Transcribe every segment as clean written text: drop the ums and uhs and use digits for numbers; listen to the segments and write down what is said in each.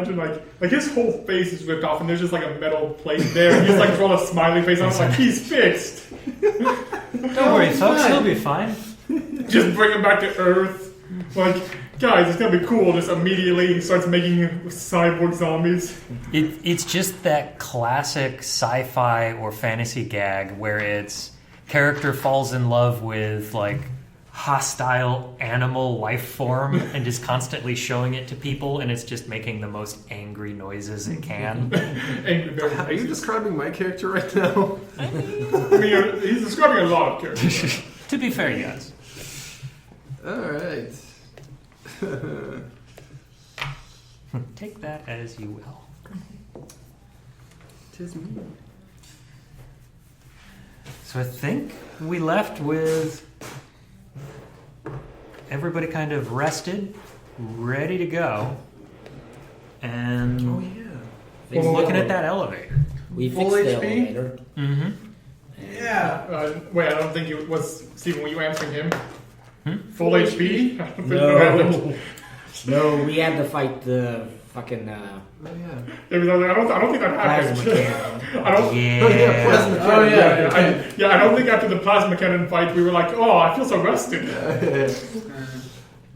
imagine like his whole face is ripped off, and there's just like a metal plate there. And he's like drawn a smiley face. I'm like, he's fixed. Don't worry, folks. He'll be fine. Just bring him back to Earth. Like, guys, it's gonna be cool. Just immediately he starts making cyborg zombies. It's just that classic sci-fi or fantasy gag where it's character falls in love with like hostile animal life form and is constantly showing it to people, and it's just making the most angry noises it can. Are you describing my character right now? I mean, he's describing a lot of characters. To be fair, yes. Alright. Take that as you will. 'Tis me. So I think we left with everybody kind of rested, ready to go, and looking at that elevator. We Full fixed the HP? elevator. Mm-hmm. Yeah. Wait, I don't think it was Stephen. Were you answering him? Full Full HP? I don't think No. that happened. No, we had to fight the fucking Oh, yeah. I don't think that happened. plasma cannon. I don't. Yeah. Plasma cannon. Oh yeah. I don't think after the plasma cannon fight we were like, oh, I feel so rested.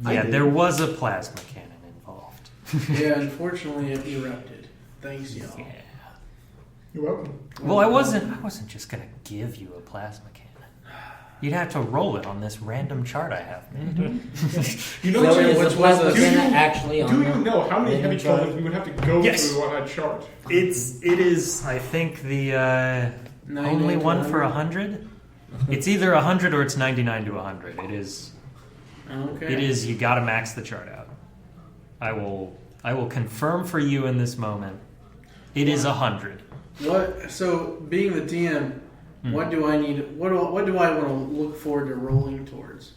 Yeah, there was a plasma cannon involved. Yeah, unfortunately it erupted. Thanks, y'all. Yeah. You're welcome. Well, I wasn't just gonna give you a plasma cannon. You'd have to roll it on this random chart I have made. You know, So is what- the plasma do you- cannon actually on Do the you know how many heavy chart? colors we would have to go Yes. through on that chart? It is, I think, the only one for 100. It's either 100 or it's 99 to 100. It is. Okay. It is. You got to max the chart out. I will confirm for you in this moment. It is 100. What? So, being the DM, what do I need? What do I want to look forward to rolling towards?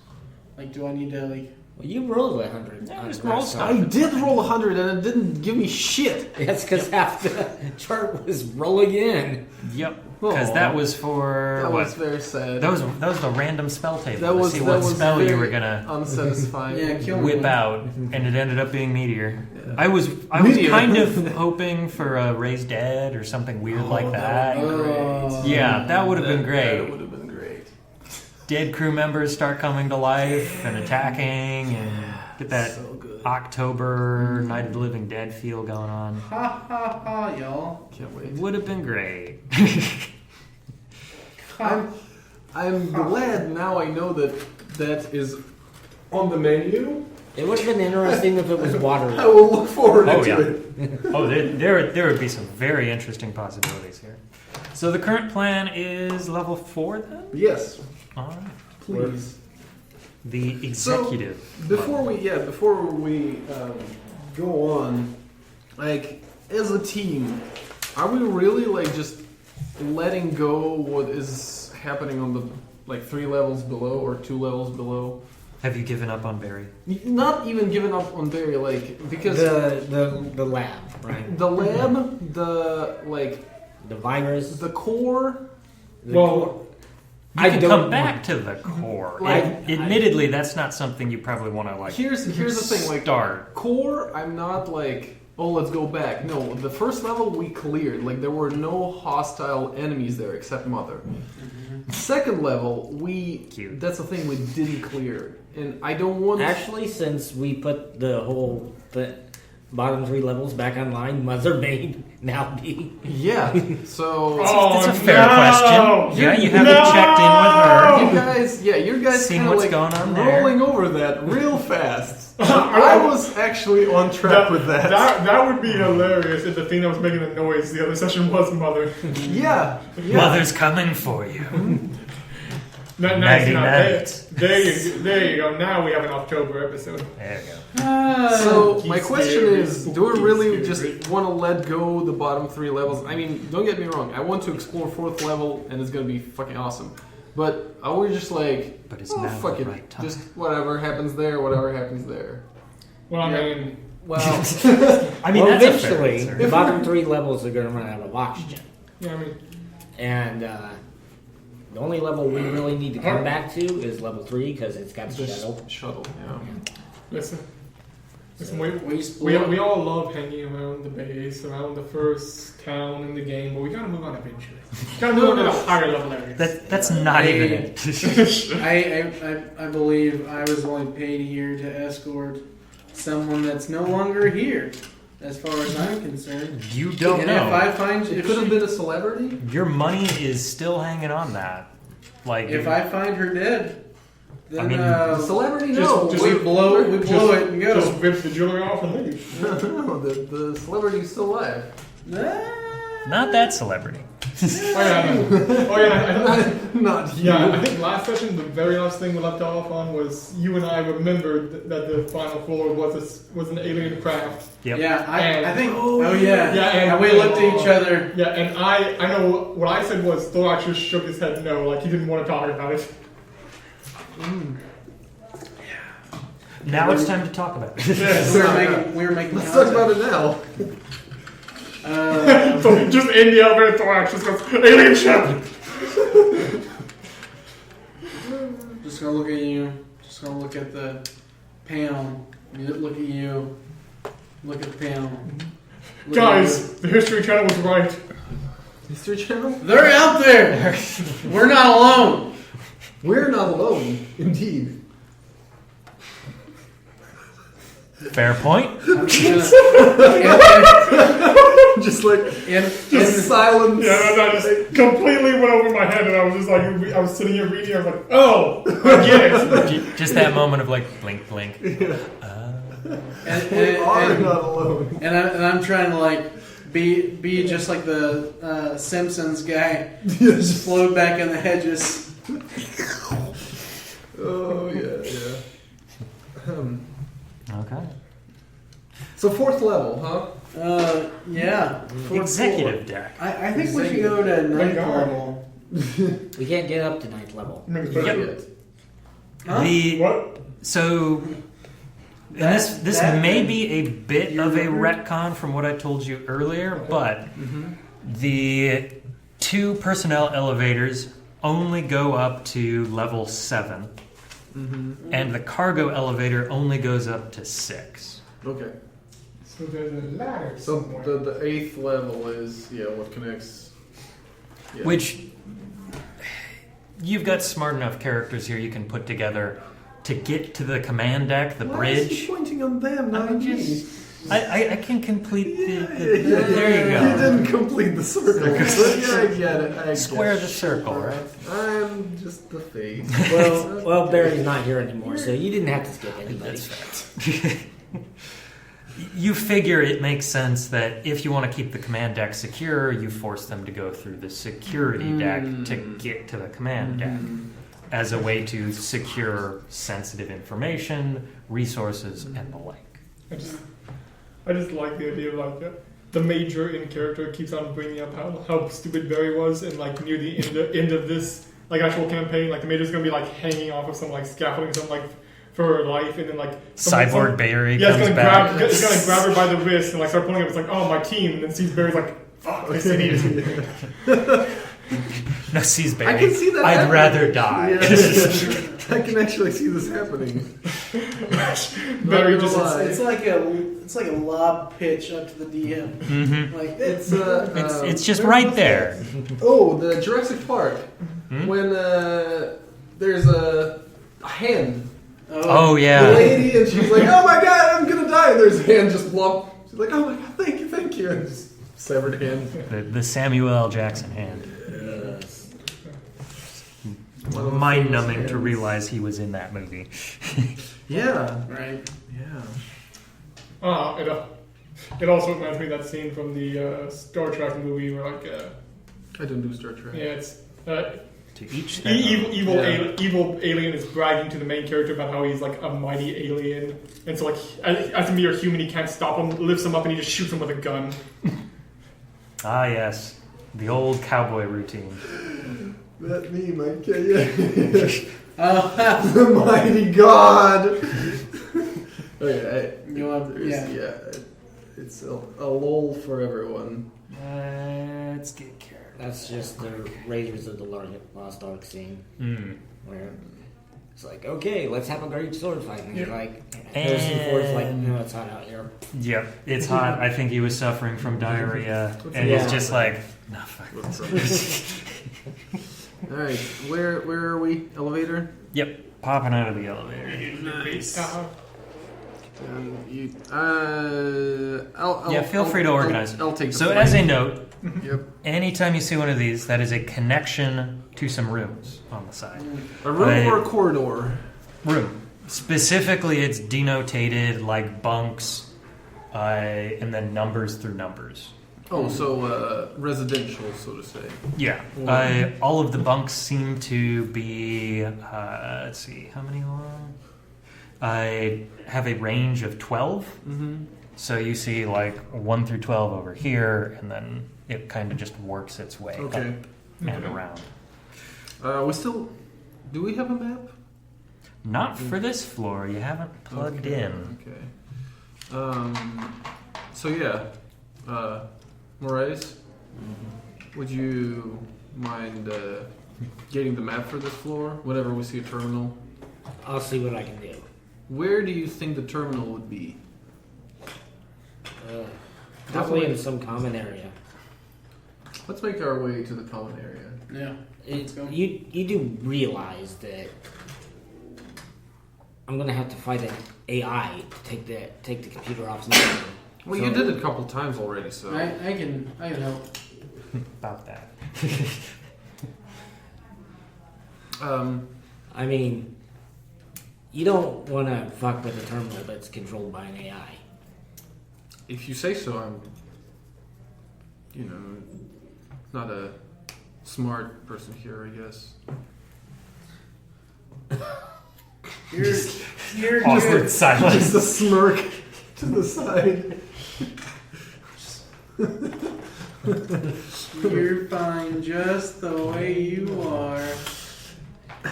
Like, do I need to like? Well, you rolled 100. Yeah, on just the roll last stuff. I time. did roll 100 and it didn't give me shit. That's because half the chart was rolling in. Yep. Because that was for That what? was very sad. That was the random spell table That was to see that what was spell you very were gonna unsatisfying. Yeah, kill me. whip out, and it ended up being meteor. Yeah. I was Meteor. kind of hoping for a Raise Dead or something weird like that. That would be great. Yeah, that would have been That great. would have been great. Dead crew members start coming to life and attacking, and get that So good. October Night of the Living Dead feel going on. Ha ha ha, y'all. Can't wait. Would have been great. I'm glad now I know that is on the menu. It would have been interesting if it was water. I will look forward Oh, to yeah. it. Oh, there would be some very interesting possibilities here. So the current plan is level 4 then? Yes, All right. please. The executive. Before we go on, like as a team, are we really like just letting go what is happening on the like 3 levels below or 2 levels below? Have you given up on Barry? Not even giving up on Barry, like because The lab, right? the lab, the virus. the core. Well, You I can don't come want- back to the core. Like, Admittedly, that's not something you probably want to like. Here's the thing, like start. core. I'm not like, oh, let's go back. No, the first level we cleared. Like there were no hostile enemies there except Mother. Second level, Cute. that's the thing we didn't clear, and I don't want. Actually, since we put the bottom 3 levels back online, Mother may now be. Yeah. So Oh, That's a fair no! question. Yeah, you haven't checked in with you her. guys, you guys Seeing kinda what's like going on there. rolling over that real fast. I was actually on track with that. That would be hilarious if the thing that was making the noise the other session was Mother. Yeah. Mother's coming for you. Nice. Nighty night. There you go. Now we have an October episode. There you go. So my Geese question there, is, do we geese really there. just want to let go the bottom 3 levels? I mean, don't get me wrong. I want to explore 4th level, and it's gonna be fucking awesome. But are we just like, But it's oh now fuck the it, right time. just whatever happens there, whatever happens there. Well, I Yeah. mean, Well, I mean, well, that's a fair eventually, answer. the bottom 3 levels are going to run out of oxygen. yeah, I mean, And the only level we really need to come back to is level 3 because it's got The shuttle. shuttle, yeah. listen. Listen, We split. we all love hanging around the base, around the first town in the game, but we gotta move on eventually. Gotta move on to the higher level areas. That's not even it. I believe I was only paid here to escort someone that's no longer here, as far as I'm concerned. You don't And know. if I find It if, could have she- been a celebrity. Your money is still hanging on that. Like if I find her dead, then I mean, The celebrity, just- no. just we blow it and go. Just rip the jewelry off and leave. No, the celebrity's still alive. not that celebrity. Not you. Yeah, I think last session, the very last thing we left off on was you and I remembered that the final floor was an alien craft. Yep. Yeah, And- I think. Oh yeah. Yeah, and we looked at each other. Yeah, and I know what I said was Thorax just shook his head no, like he didn't want to talk about it. Now it's time to talk about it. We were making. Let's talk about it now. So just in the elevator, Thorax just goes, alien ship! Just gonna look at you. Just gonna look at the panel. Look at you. Look at the panel. Look at Guys, the History Channel was right. History Channel? you. They're out there. We're not alone. We're not alone, indeed. Fair point. Just like Just silence. Yeah, that just completely went over my head, and I was just like, I was sitting here reading, I was like, oh, I get it. Just that moment of like blink, blink. We are not alone. And I'm trying to like be just like the Simpsons guy. Just Yes. float back in the hedges. Oh yeah. Okay. So fourth level, huh? Yeah. Fourth Executive deck. I think we should go to ninth God. level. We can't get up to 9th level. floor. Yep. Yet. Huh? What? So this that- may be a bit of a retcon from what I told you earlier, but the 2 personnel elevators only go up to level 7, and the cargo elevator only goes up to 6. Okay. So there's a ladder So somewhere. the 8th level is what connects. Yeah. Which you've got smart enough characters here you can put together to get to the command deck, the Why is he bridge. pointing on them, not I'm on me? just- I can complete the Yeah, there you You go. didn't complete the circle. But yeah, I get it. I Square get the it. circle, right? I'm just the face. Well, Barry's not here anymore, so you didn't have to skip anybody. You figure it makes sense that if you want to keep the command deck secure, you force them to go through the security deck to get to the command deck as a way to secure sensitive information, resources, and the like. I just like the idea of like the major in character keeps on bringing up how stupid Barry was, and like near the end of this like actual campaign, like the major's gonna be like hanging off of some like scaffolding, something like for her life, and then like Cyborg Barry yeah, comes it's gonna back. he's gonna grab her by the wrist and like start pulling up. It's like, oh, my team, and then sees Barry's like, fuck, this idiot. No, sees I Barry. can see that I'd happening. rather die. Yeah. I can actually see this happening. Barry Not just gonna lie. It's like a lob pitch up to the DM. Mhm. Like It's It's just where right was there. that? Oh, the Jurassic Park when there's a hand. Oh The yeah. lady, and she's like, "Oh my god, I'm gonna die!" And there's a hand just blop. She's like, "Oh my god, thank you," and just severed hand. The Samuel L. Jackson hand. One of the Mind famous numbing to hands. realize he was in that movie. Yeah, right. yeah. it also reminds me of that scene from the Star Trek movie where like I don't do Star Trek. yeah, it's To each their own. evil alien is bragging to the main character about how he's like a mighty alien, and so like as a mere human he can't stop him, lifts him up, and he just shoots him with a gun. Ah yes, the old cowboy routine. That meme, I can't. Yeah. Oh, The mighty god. Okay, you want? Yeah. it's a lull for everyone. Let's get carried. That's just the Raiders of the Lost Ark scene. Mm. Where It's like, okay, let's have a great sword fight. And he's Yeah. like, Harrison Ford's like, no, it's hot out here. Yep, it's hot. I think he was suffering from diarrhea, and Yeah. he's just like, no, fuck this. All right, where are we? Elevator. Yep, popping out of the elevator. Nice. Yeah, feel free to organize. I'll take the So flank. as a note, Yep. anytime you see one of these, that is a connection to some rooms on the side. A room or a corridor? Room. Specifically, it's denotated like bunks, and then numbers through numbers. Oh, so residential, so to say. Yeah. All of the bunks seem to be, let's see, how many long? I have a range of 12. Mm-hmm. So you see like 1 through 12 over here, and then it kind of just works its way Okay. up and around. Do we have a map? Not for this floor. You haven't plugged in. Okay. So yeah, Moraes, would you mind getting the map for this floor? Whenever we see a terminal, I'll see what I can do. where do you think the terminal would be? Probably in some common area. Let's make our way to the common area. Yeah. It, go. you do realize that I'm gonna have to fight an AI to take the computer off. Well, you did it a couple times already, so. I can help. About that. I mean, you don't want to fuck with a terminal that's controlled by an AI. If you say so, I'm, not a smart person here, I guess. You're Awkward good. silence. Just a smirk to the side. You're fine just the way you are.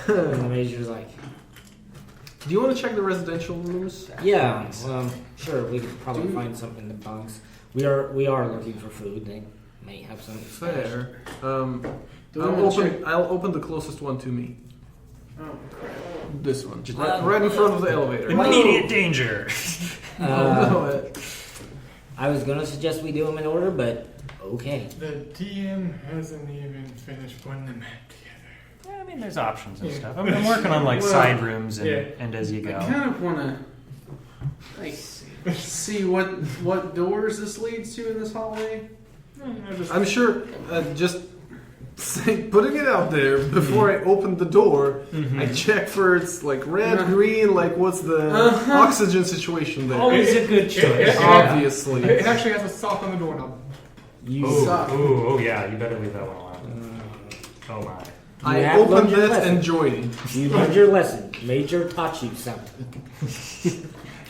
And the major's like, Do you want to check the residential rooms? yeah, sure, we could probably find something in the bunks. We are looking for food. They may have some. Fair. Do we wanna check? I'll open the closest one to me. Oh crap! This one, right in front of the elevator. Immediate danger. No. I was gonna suggest we do them in order, but okay. The DM hasn't even finished putting the map together. Yeah, I mean, there's options and Yeah. stuff. I'm working on like Well, side rooms and, yeah. and as you I go. kind of want to see what doors this leads to in this hallway. I'm sure. Just putting it out there before I open the door. I check for it's like red, green. Like what's the oxygen situation there? Always a good choice. Obviously. It actually has a sock on the doorknob. You Suck. Oh yeah, you better leave that one alone. Oh my. I have opened learned your it lesson. and joined. You learned your lesson. Major taught you something.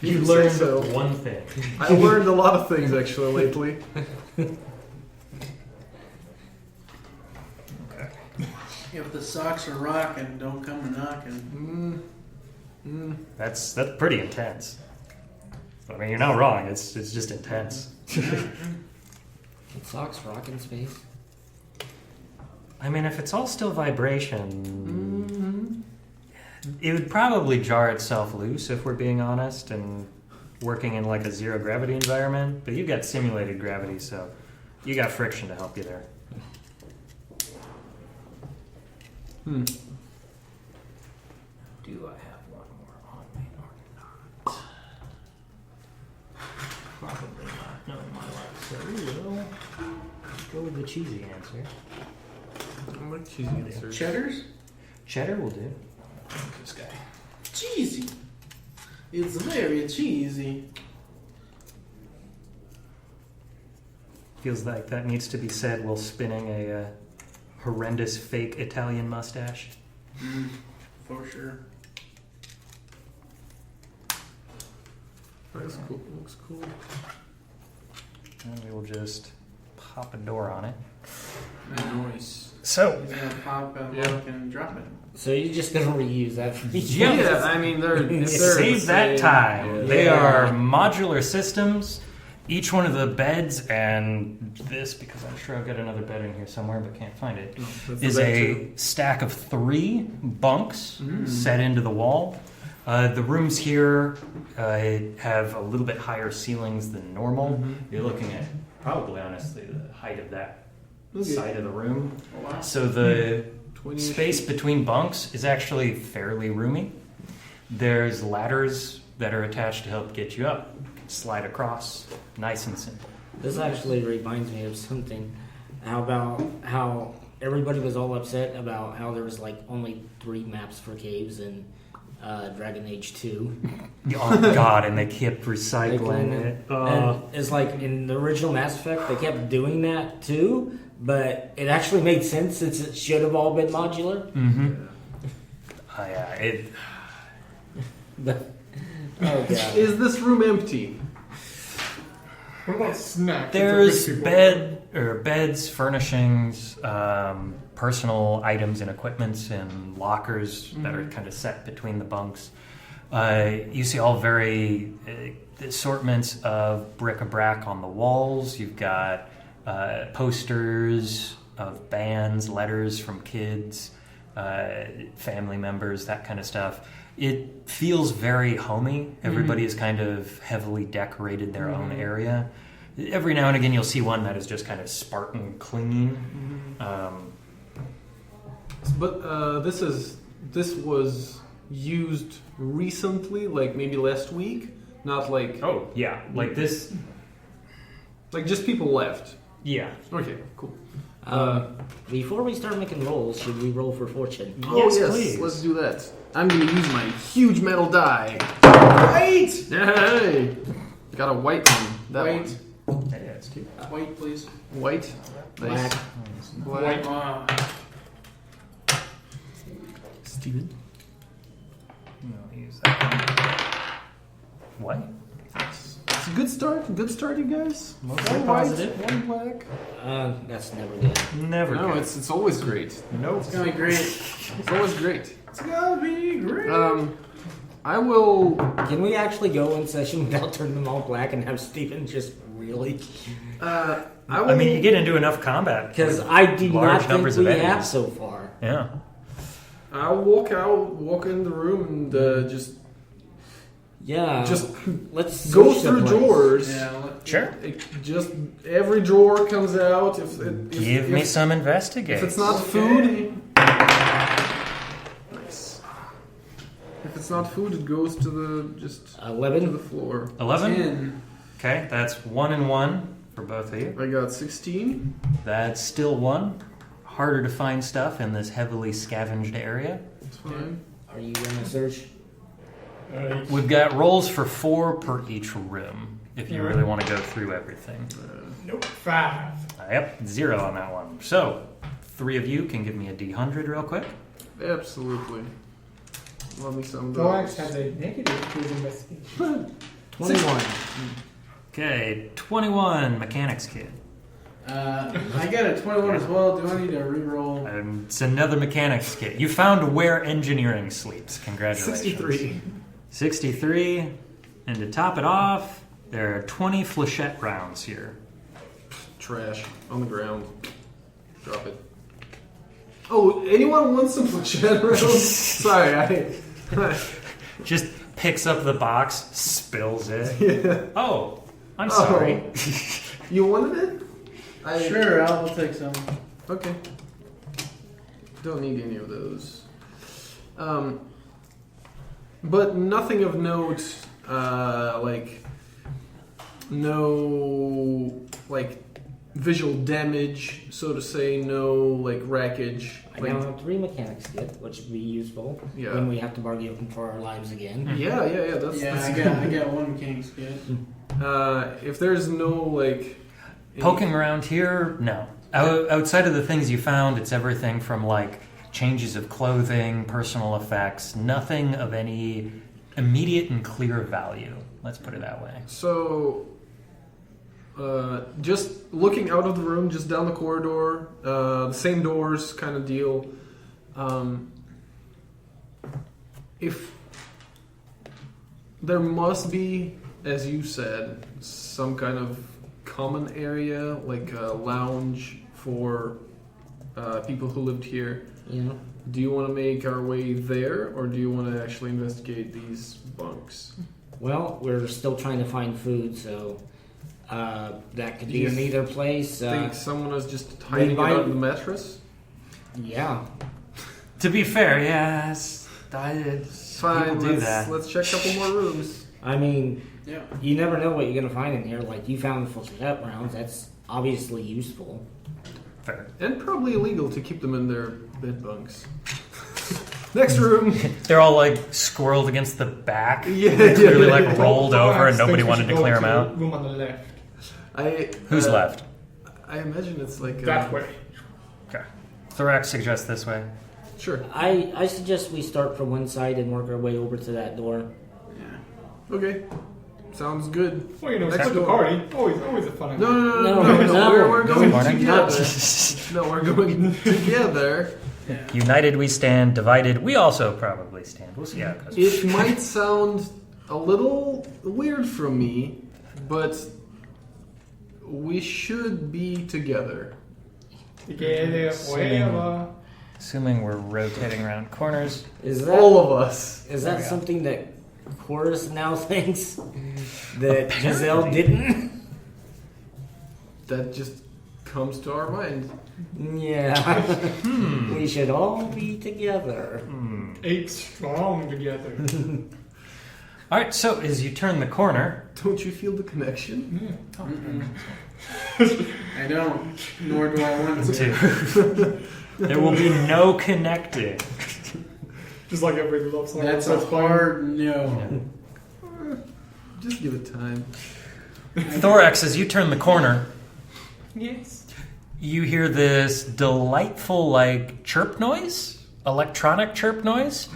You say learned so. one thing. I learned a lot of things actually lately. If the socks are rocking, don't come a knocking. That's pretty intense. I mean, you're not wrong. It's just intense. Can socks rock in space? I mean, if it's all still vibration, it would probably jar itself loose if we're being honest and working in like a zero gravity environment. But you've got simulated gravity, so you got friction to help you there. Hmm. Do I have one more on me or not? Probably not. No, my life. So we will go with the cheesy answer. I like cheesy answers. Cheddars? Cheddar will do. This guy. Cheesy. It's very cheesy. Feels like that needs to be said while spinning a horrendous fake Italian mustache. For sure. That's cool. Looks cool. And we will just pop a door on it. Nice. So, He's gonna pop and Yeah. look and drop it. So you're just gonna reuse that for each Yeah. Yeah, I mean they're save that time. Yeah. They are modular systems. each one of the beds and this, because I'm sure I've got another bed in here somewhere but can't find it, is a stack of 3 bunks set into the wall. The rooms here have a little bit higher ceilings than normal. You're looking at probably, honestly, the height of that side of the room. Oh, wow. So the 20 space between bunks is actually fairly roomy. There's ladders that are attached to help get you up. Slide across, nice and simple. This actually reminds me of something. How about how everybody was all upset about how there was like only 3 maps for caves in Dragon Age 2. Oh God, and they kept recycling it. And it's like in the original Mass Effect, they kept doing that too, but it actually made sense since it should have all been modular. Yeah, But, oh God. Is this room empty? What about snacks? there's It's a rich beds, furnishings, personal items and equipments, and lockers that are kind of set between the bunks. You see all very assortments of bric-a-brac on the walls. You've got posters of bands, letters from kids, family members, that kind of stuff. It feels very homey. Everybody has kind of heavily decorated their own area. Every now and again, you'll see one that is just kind of Spartan clean. But this was used recently, like maybe last week, not like Oh, yeah. Like this. like just people left. Yeah. Okay, cool. Before we start making rolls, should we roll for fortune? Yes, please. Let's do that. I'm gonna use my huge metal die. White! Hey! Got a white one. That White. Yeah, it's cute. White, please. one. White. Nice. Black. Black. Ah. Steven. I'll use that one. White. It's a good start. Good start, you guys. Mostly One positive. white, one black. That's never good. Never No, good. it's always great. Nope. It's gonna be great. It's always great. It's gonna be great. I will. Can we actually go in session without turning them all black and have Steven just really? I will. I mean, you get into enough combat. Because I do Large not think numbers we of have enemies. so far. Yeah. I'll walk in the room and just Yeah. Just let's go search the through place. drawers. Yeah. Sure. Just every drawer comes out. If Give me some investigate. If it's not Okay. food, nice. If it's not food, it goes to the to the 11. floor. 11? 10. Okay, that's 1 and 1 for both of you. I got 16. That's still 1. Harder to find stuff in this heavily scavenged area. That's fine. Are you going to search? We've got rolls for 4 per each room, if you Yeah. really want to go through everything. Nope, 5. Yep, 0 on that one. So, 3 of you can give me a D100 real quick. Absolutely. Love me some Thorax those. has a negative to his investigation. 21. Okay, 21, mechanics kid. I got a 21 as well. Do I need to re-roll? It's another mechanics kit. You found where engineering sleeps. Congratulations. 63. 63. And to top it off, there are 20 flechette rounds here. Trash on the ground. Drop it. Oh, anyone wants some flechette rounds? Sorry, I. Just picks up the box, spills it. Yeah. Oh, I'm sorry. You wanted it? Sure, I'll take some. Okay. Don't need any of those. But nothing of note, like no like visual damage, so to say, no like wreckage. I Like, now have 3 mechanics kit, which would be useful Yeah. when we have to bargain for our lives again. yeah, that's Yeah, that's I got one mechanics kit. if there's no like Poking around here, no. Outside of the things you found, it's everything from like changes of clothing, personal effects, nothing of any immediate and clear value. Let's put it that way. So, just looking out of the room, just down the corridor, the same doors kind of deal. If there must be as you said, some kind of common area, like a lounge for people who lived here. Yeah. Do you want to make our way there, or do you want to actually investigate these bunks? Well, we're still trying to find food, so that could be You in either place. think someone is just hiding it might- under the mattress? Yeah. To be fair, yes, Fine, people do that. let's check a couple more rooms. I mean, Yeah. you never know what you're going to find in here. Like, you found the flechette rounds. That's obviously useful. Fair. And probably illegal to keep them in their bed bunks. Next room. They're all like squirreled against the back. Yeah, Clearly yeah. like rolled over and nobody wanted to clear them them out. Room on the left. Who's left? I imagine it's like That way. Okay. Thorax suggests this way. Sure. I suggest we start from one side and work our way over to that door. Yeah. Okay. Sounds good. Well, you know, Next split the door. party. Always a fun idea. No. No. We're going Morning. together. No, we're going together. United we stand, divided we also probably stand. We'll see how it goes. It might sound a little weird from me, but we should be together. Together, forever. Assuming we're rotating around corners. Is that All of us. is that something that Chorus now thinks that Giselle didn't? That just comes to our mind. Yeah. We should all be together. Ape strong together. All right, so as you turn the corner, Don't you feel the connection? I don't. Nor do I want to. there will be no connecting. Just like every love song. That's a hard no. Just give it time. Thorax, as you turn the corner, Yes. you hear this delightful, like, chirp noise, electronic chirp noise,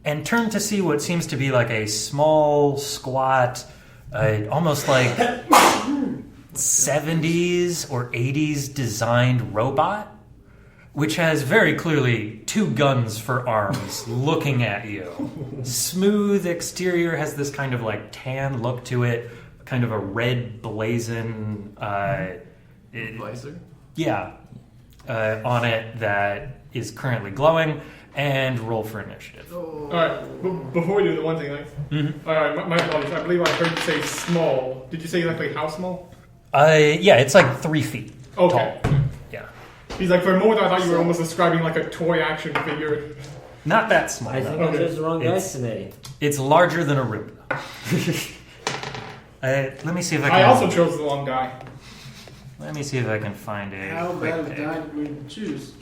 and turn to see what seems to be like a small, squat, almost like 70s or 80s designed robot, which has very clearly 2 guns for arms looking at you. Smooth exterior, has this kind of like tan look to it, kind of a red blazon Visor. on it that is currently glowing, and roll for initiative. Oh. Alright, before we do the one thing, like, alright, my apologies. I believe I heard you say small. Did you say exactly how small? Yeah, it's like 3 feet Okay. tall. Yeah. He's like, for a moment I thought you were almost describing like a toy action figure. Not that small. I think though. I chose the wrong guys It's- today. It's larger than a Roomba. Let me see if I can. I also chose the wrong guy. Let me see if I can find a. How quick bad of a pick. guy did we choose?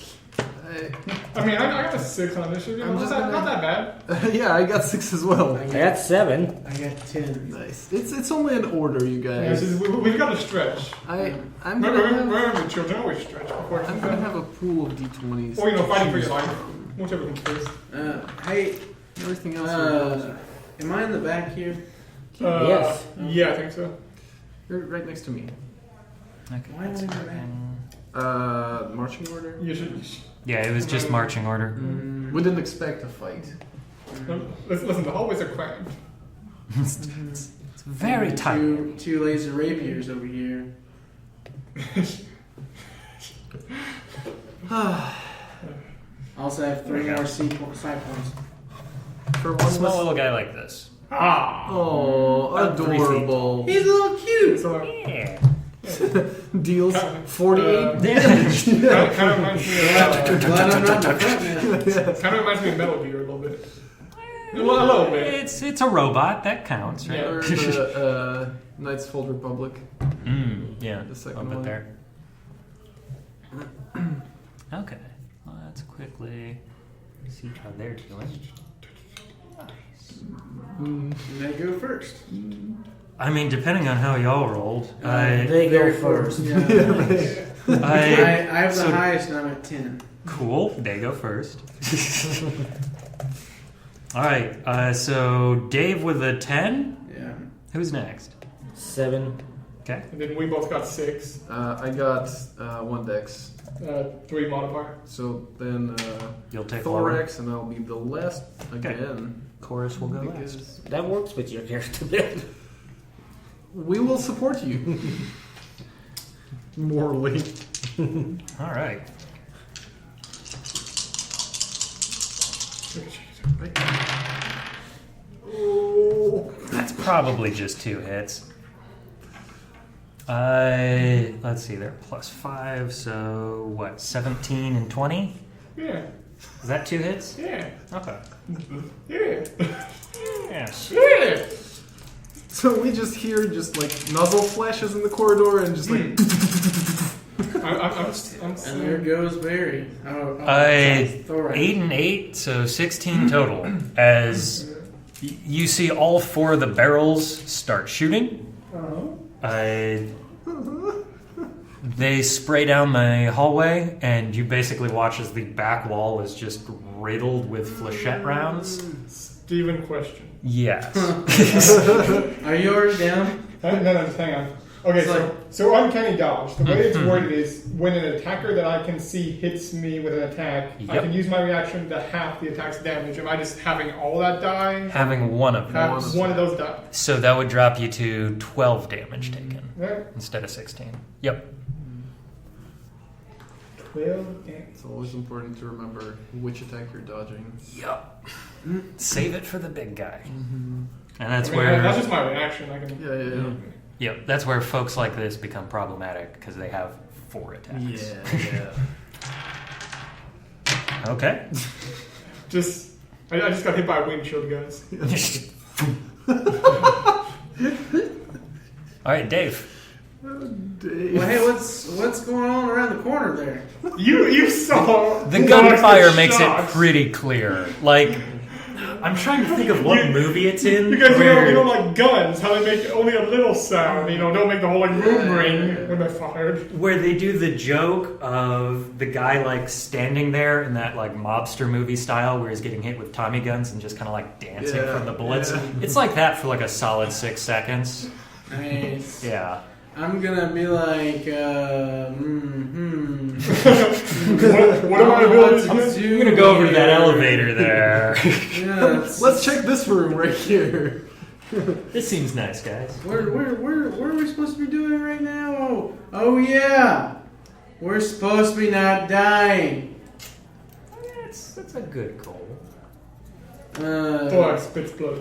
I mean, I got a 6 on initiative. I'm Not just that, gonna- not that bad. Yeah, I got 6 as well. I got 7. I got 10. Nice. It's only an order, you Yeah, guys. we've got to stretch. I'm Remember, gonna have, the children always stretch before. I'm gonna have a pool of d20s. Or, you know, fighting for your life. Whichever comes first. Hey, Everything else revolves. am I in the back here? Yes. Yeah, I think so. You're right next to me. Okay, Why am I in the back? Marching order. You should. Yeah, it was just marching order. We didn't expect a fight. Listen, the hallways are cramped. It's very tight. Two laser rapiers over here. Also have 3 more side points. For A one small less. little guy like this. Ah! Oh, adorable. He's a little cute. So, Yeah. Deals 48 Damage. kind of reminds me of Glad I'm not in the front now. kind of reminds me of Metal Gear a little bit. A little bit. It's a robot that counts, right? Yeah. Or the Knights of the Old Republic. Yeah. The second Bump it one. there. Okay. Let's quickly see how they're doing. Nice. They go first. I mean, depending on how y'all rolled, They go Very first. Yeah. Uh, I have the so- highest and I'm at 10. cool. They go first. All right. So Dave with a 10. Yeah. Who's next? 7. Okay. And then we both got 6. I got 1 dex. 3 modifier. So then You'll take lower. Thorax, and I'll be the last again. Chorus will go last. Because That works with your character build. we will support you. Morally. All right. Oh. That's probably just 2 hits. Let's see, they're +5, so what, 17 and 20? Yeah. Is that 2 hits? Yeah. Okay. Yeah. Yes. Yeah. So we just hear like muzzle flashes in the corridor and just like. I'm And there goes Barry. Thorax. 8 and 8, so 16 total. As you see all 4 of the barrels start shooting. They spray down the hallway, and you basically watch as the back wall is just riddled with flechette rounds. Steven question. Yes. Are you already down? No, just hang on. Okay, so uncanny dodge. The way it's worded is when an attacker that I can see hits me with an attack, I Yep. can use my reaction to half the attack's damage. Am I just having all that die? Having one of them. Have one of those die. So that would drop you to 12 damage taken Right? instead of 16. Yep. 12 damage. It's always important to remember which attack you're dodging. Yep. Save it for the big guy. Mm-hmm. And that's I mean, where... that's just my reaction. I can. Yeah. Yep, that's where folks like this become problematic, because they have 4 attacks. Yeah. Okay. I just got hit by a windshield, guys. All right, Dave. Dave. Well, hey, what's going on around the corner there? You saw The gunfire makes it pretty clear. Like, I'm trying to think of what movie it's in. You guys where- know like guns, how they make only a little sound. Don't make the whole like room ring when they're fired. Where they do the joke of the guy like standing there in that like mobster movie style where he's getting hit with Tommy guns and just kind of like dancing from the bullets. Yeah. It's like that for like a solid 6 seconds. Nice. Yeah. I'm gonna be like, What am I abilities I'm again? gonna go over to that elevator there. Yeah, Let's check this room right here. This seems nice, guys. What are we supposed to be doing right now? Oh yeah, we're supposed to be not dying. That's a good goal. Thorax spits blood.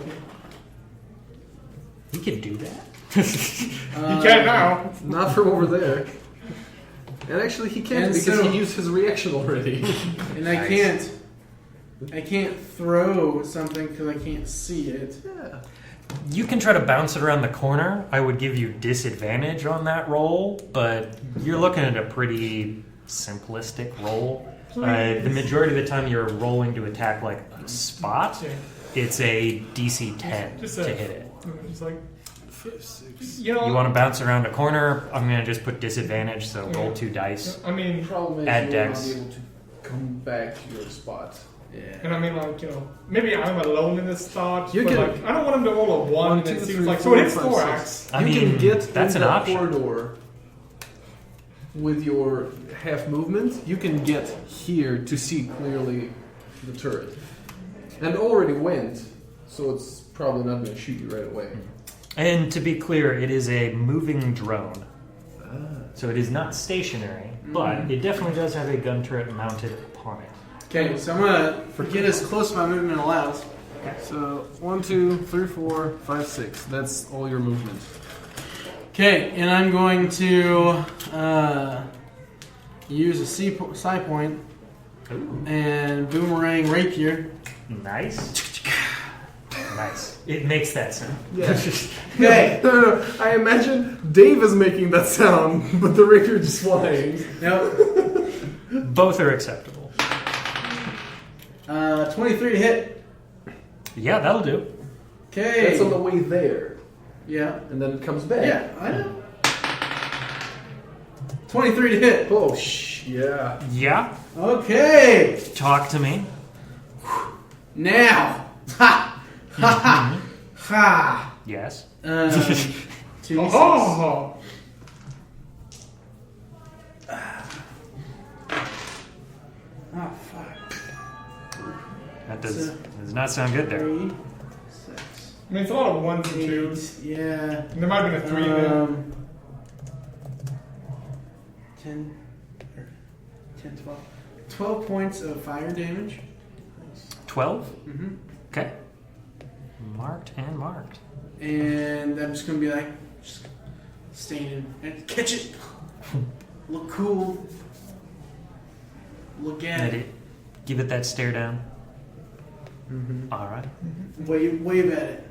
He can do that. He can now. Not from over there. And actually, he can't And because so- he used his reaction already. And Nice. I can't throw something because I can't see it. Yeah. You can try to bounce it around the corner. I would give you disadvantage on that roll, but you're looking at a pretty simplistic roll. The majority of the time you're rolling to attack like a spot. Yeah. It's a DC 10 Just to hit it. Just like 5, 6. You want to bounce around a corner, I'm going to just put disadvantage, so roll 2 dice. I mean, Problem is Add you will not dex. be able to come back to your spot. Yeah. and I mean like maybe I'm alone in this thought, You but can- like I don't want him to roll a 1. One, And it two, seems three, like so four, it hits five, thorax. I you mean, can get that's in an that option. corridor with your half movement. You can get here to see clearly the turret, and already went, so it's probably not going to shoot you right away. And to be clear, it is a moving drone. Ah. So it is not stationary, but it definitely does have a gun turret mounted upon it. Okay, so I'm gonna get as close to my movement allows. So 1, 2, 3, 4, 5, 6. That's all your movement. Okay, and I'm going to use a psi point Ooh, and boomerang rapier. nice. Nice. It makes that sound. Yeah. Okay. No. I imagine Dave is making that sound, but the rapier just flying. Nope. Both are acceptable. 23 to hit. Yeah, that'll do. Okay. That's on the way there, Yeah. and then it comes back. Yeah, I know. 23 to hit. Oh, yeah. Yeah, Okay. talk to me. Now. Ha! Ha ha! Ha! Yes. 2d6. Oh, Oh, fuck. That does not sound good there. 3, 6. I mean, it's a lot of ones and twos. Yeah. And there might have been a 3 in there. 10, 12. 12 points of fire damage. 12? Mm-hmm. Okay. Marked and marked. And I'm just gonna be like, just standing and catch it. Look cool. Look at it. Give it that stare down. Mm-hmm. All right. Wave at it.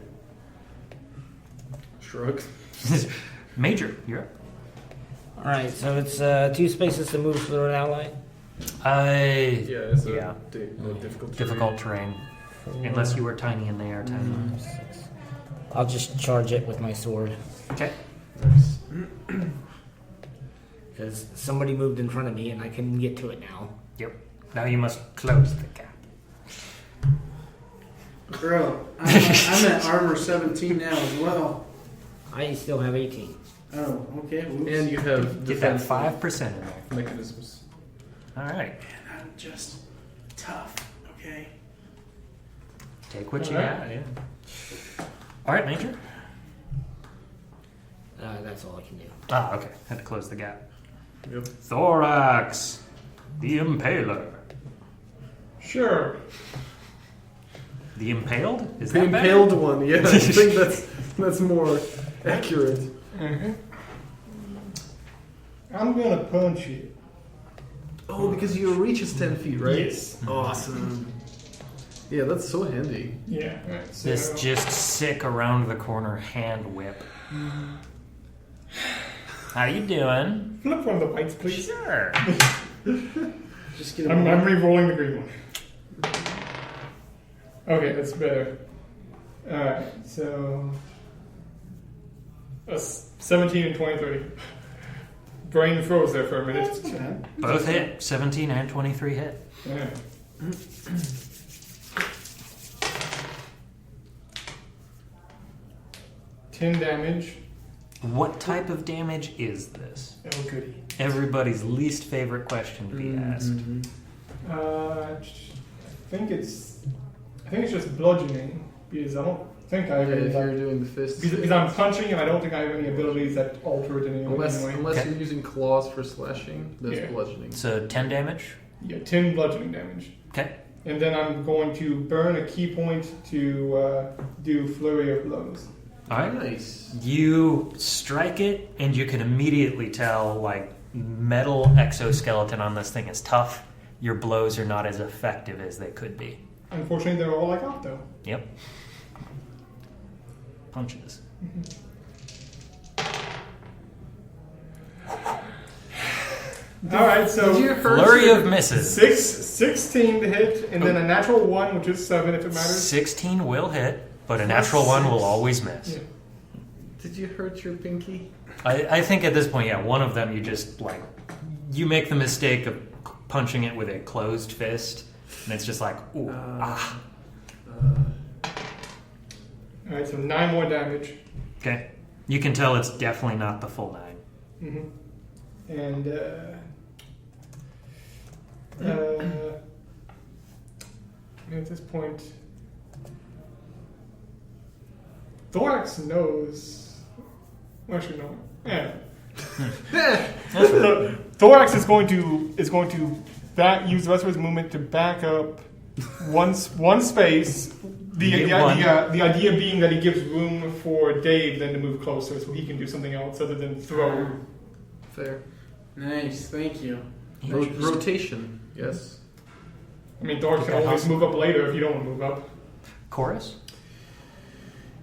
Shrug. Major, you're up. Alright, so it's 2 spaces to move through an ally. Yeah, it's a Yeah. difficult. terrain. Unless you were tiny and they are tiny. 6. I'll just charge it with my sword. Okay. Nice. Because somebody moved in front of me and I can get to it now. Yep. Now you must close the gap. Bro, I'm at armor 17 now as well. I still have 18. Oh, okay. Whoops. And you have Get that defense 5% in there. mechanisms. All right. Man, I'm just tough. Okay. Take what you Alright. got. Yeah. All right, Major. That's all I can do. Ah, okay. Had to close the gap. Yep. Thorax, the Impaler. Sure. The Impaled? Is The that better? impaled one, yeah. I think that's more accurate. Mm-hmm. I'm gonna punch it. Oh, because your reach is 10 feet, right? Yes. Awesome. Yeah, that's so handy. Yeah. Right, so This just sick around the corner hand whip. How you doing? flip one of the whites, please. Sure. Just get a I'm re-rolling the green one. Okay, that's better. Alright, so 17 and 23. Brain froze there for a minute. That's bad. Both hit. 17 and 23 hit. Yeah. $10 damage. What type of damage is this? Oh goody. Everybody's least favorite question to be asked. Mhm. I think it's just bludgeoning because I don't think I have Yeah, any if you're doing the fists. because I'm punching and I don't think I have any abilities that alter it in any way. Unless Okay. you're using claws for slashing, that's Yeah. bludgeoning. So 10 damage. Yeah, 10 bludgeoning damage. Okay. And then I'm going to burn a key point to do flurry of blows. All right. Nice. You strike it, and you can immediately tell, like, metal exoskeleton on this thing is tough. Your blows are not as effective as they could be. Unfortunately, they're all like octo. Yep. Punches. All right, so Did you hurt Flurry your- of misses. 16 to hit, and then a natural 1, which is 7 if it matters. 16 will hit, but a natural 1 will always miss. Yeah. Did you hurt your pinky? I think at this point, yeah, one of them you just, like, you make the mistake of punching it with a closed fist, and it's just like, ooh, ah. All right, so 9 more damage. Okay. You can tell it's definitely not the full 9. Mm-hmm. And at this point, Thorax knows. Actually, no. Yeah. Thorax is going to use the rest of his movement to back up one space. The idea being that he gives room for Dave then to move closer, so he can do something else other than throw. Fair. Nice, thank you. Rotation, yes. I mean, Thorax can always move up later if you don't want to move up. Chorus?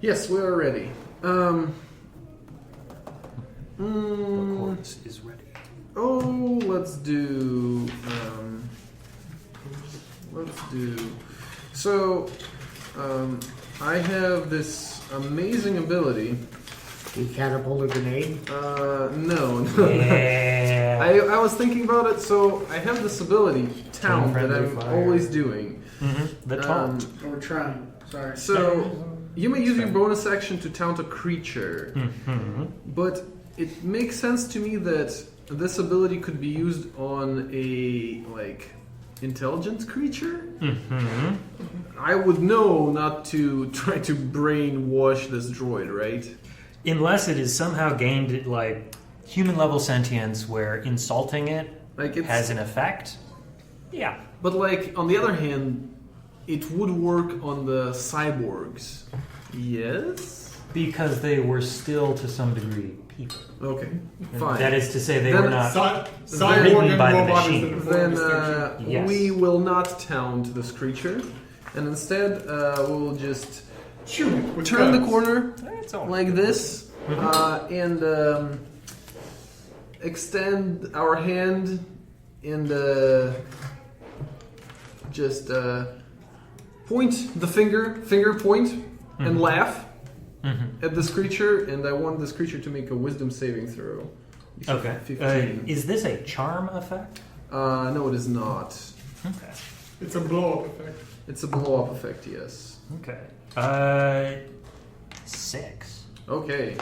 Yes, we are ready. The chorus is ready. Oh, let's do. So, I have this amazing ability. You catapult a grenade. No. Yeah. I was thinking about it. So I have this ability, Taunt, that friendly I'm fire. always doing. The taunt. We're trying. Sorry. So you may use your bonus action to taunt a creature, but it makes sense to me that this ability could be used on a intelligent creature, Mm-hmm. I would know not to try to brainwash this droid, right? Unless it is somehow gained like human level sentience where insulting it Like it's, has an effect. Yeah. but like on the other hand, it would work on the cyborgs. Yes. Because they were still to some degree people. Okay. Fine. That is to say they Then were not Cyborg written and by the robot is machine. the important Then distinction. Yes. we will not taunt this creature, and instead we will just Shoot it with turn the guns. corner It's all like this, and extend our hand and just point the finger point, and laugh at this creature. And I want this creature to make a wisdom saving throw. DC Okay. 15. Is this a charm effect? No, it is not. Okay. It's a blow up effect. It's a blow up effect, yes. Okay. 6. Okay.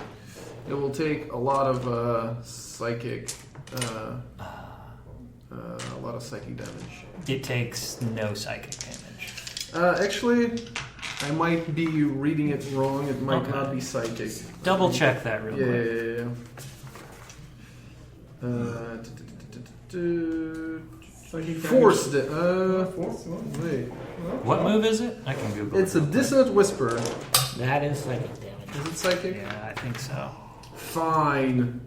It will take a lot of psychic. A lot of psychic damage. It takes no psychic damage. Actually, I might be reading it wrong. It might Okay. not be psychic. Double check that real Yeah, quick. Psychic Force. Force? Wait. What move is it? I can Google It's a it. dissonant whisper. That is psychic damage. Is it psychic? Yeah, I think so. Fine.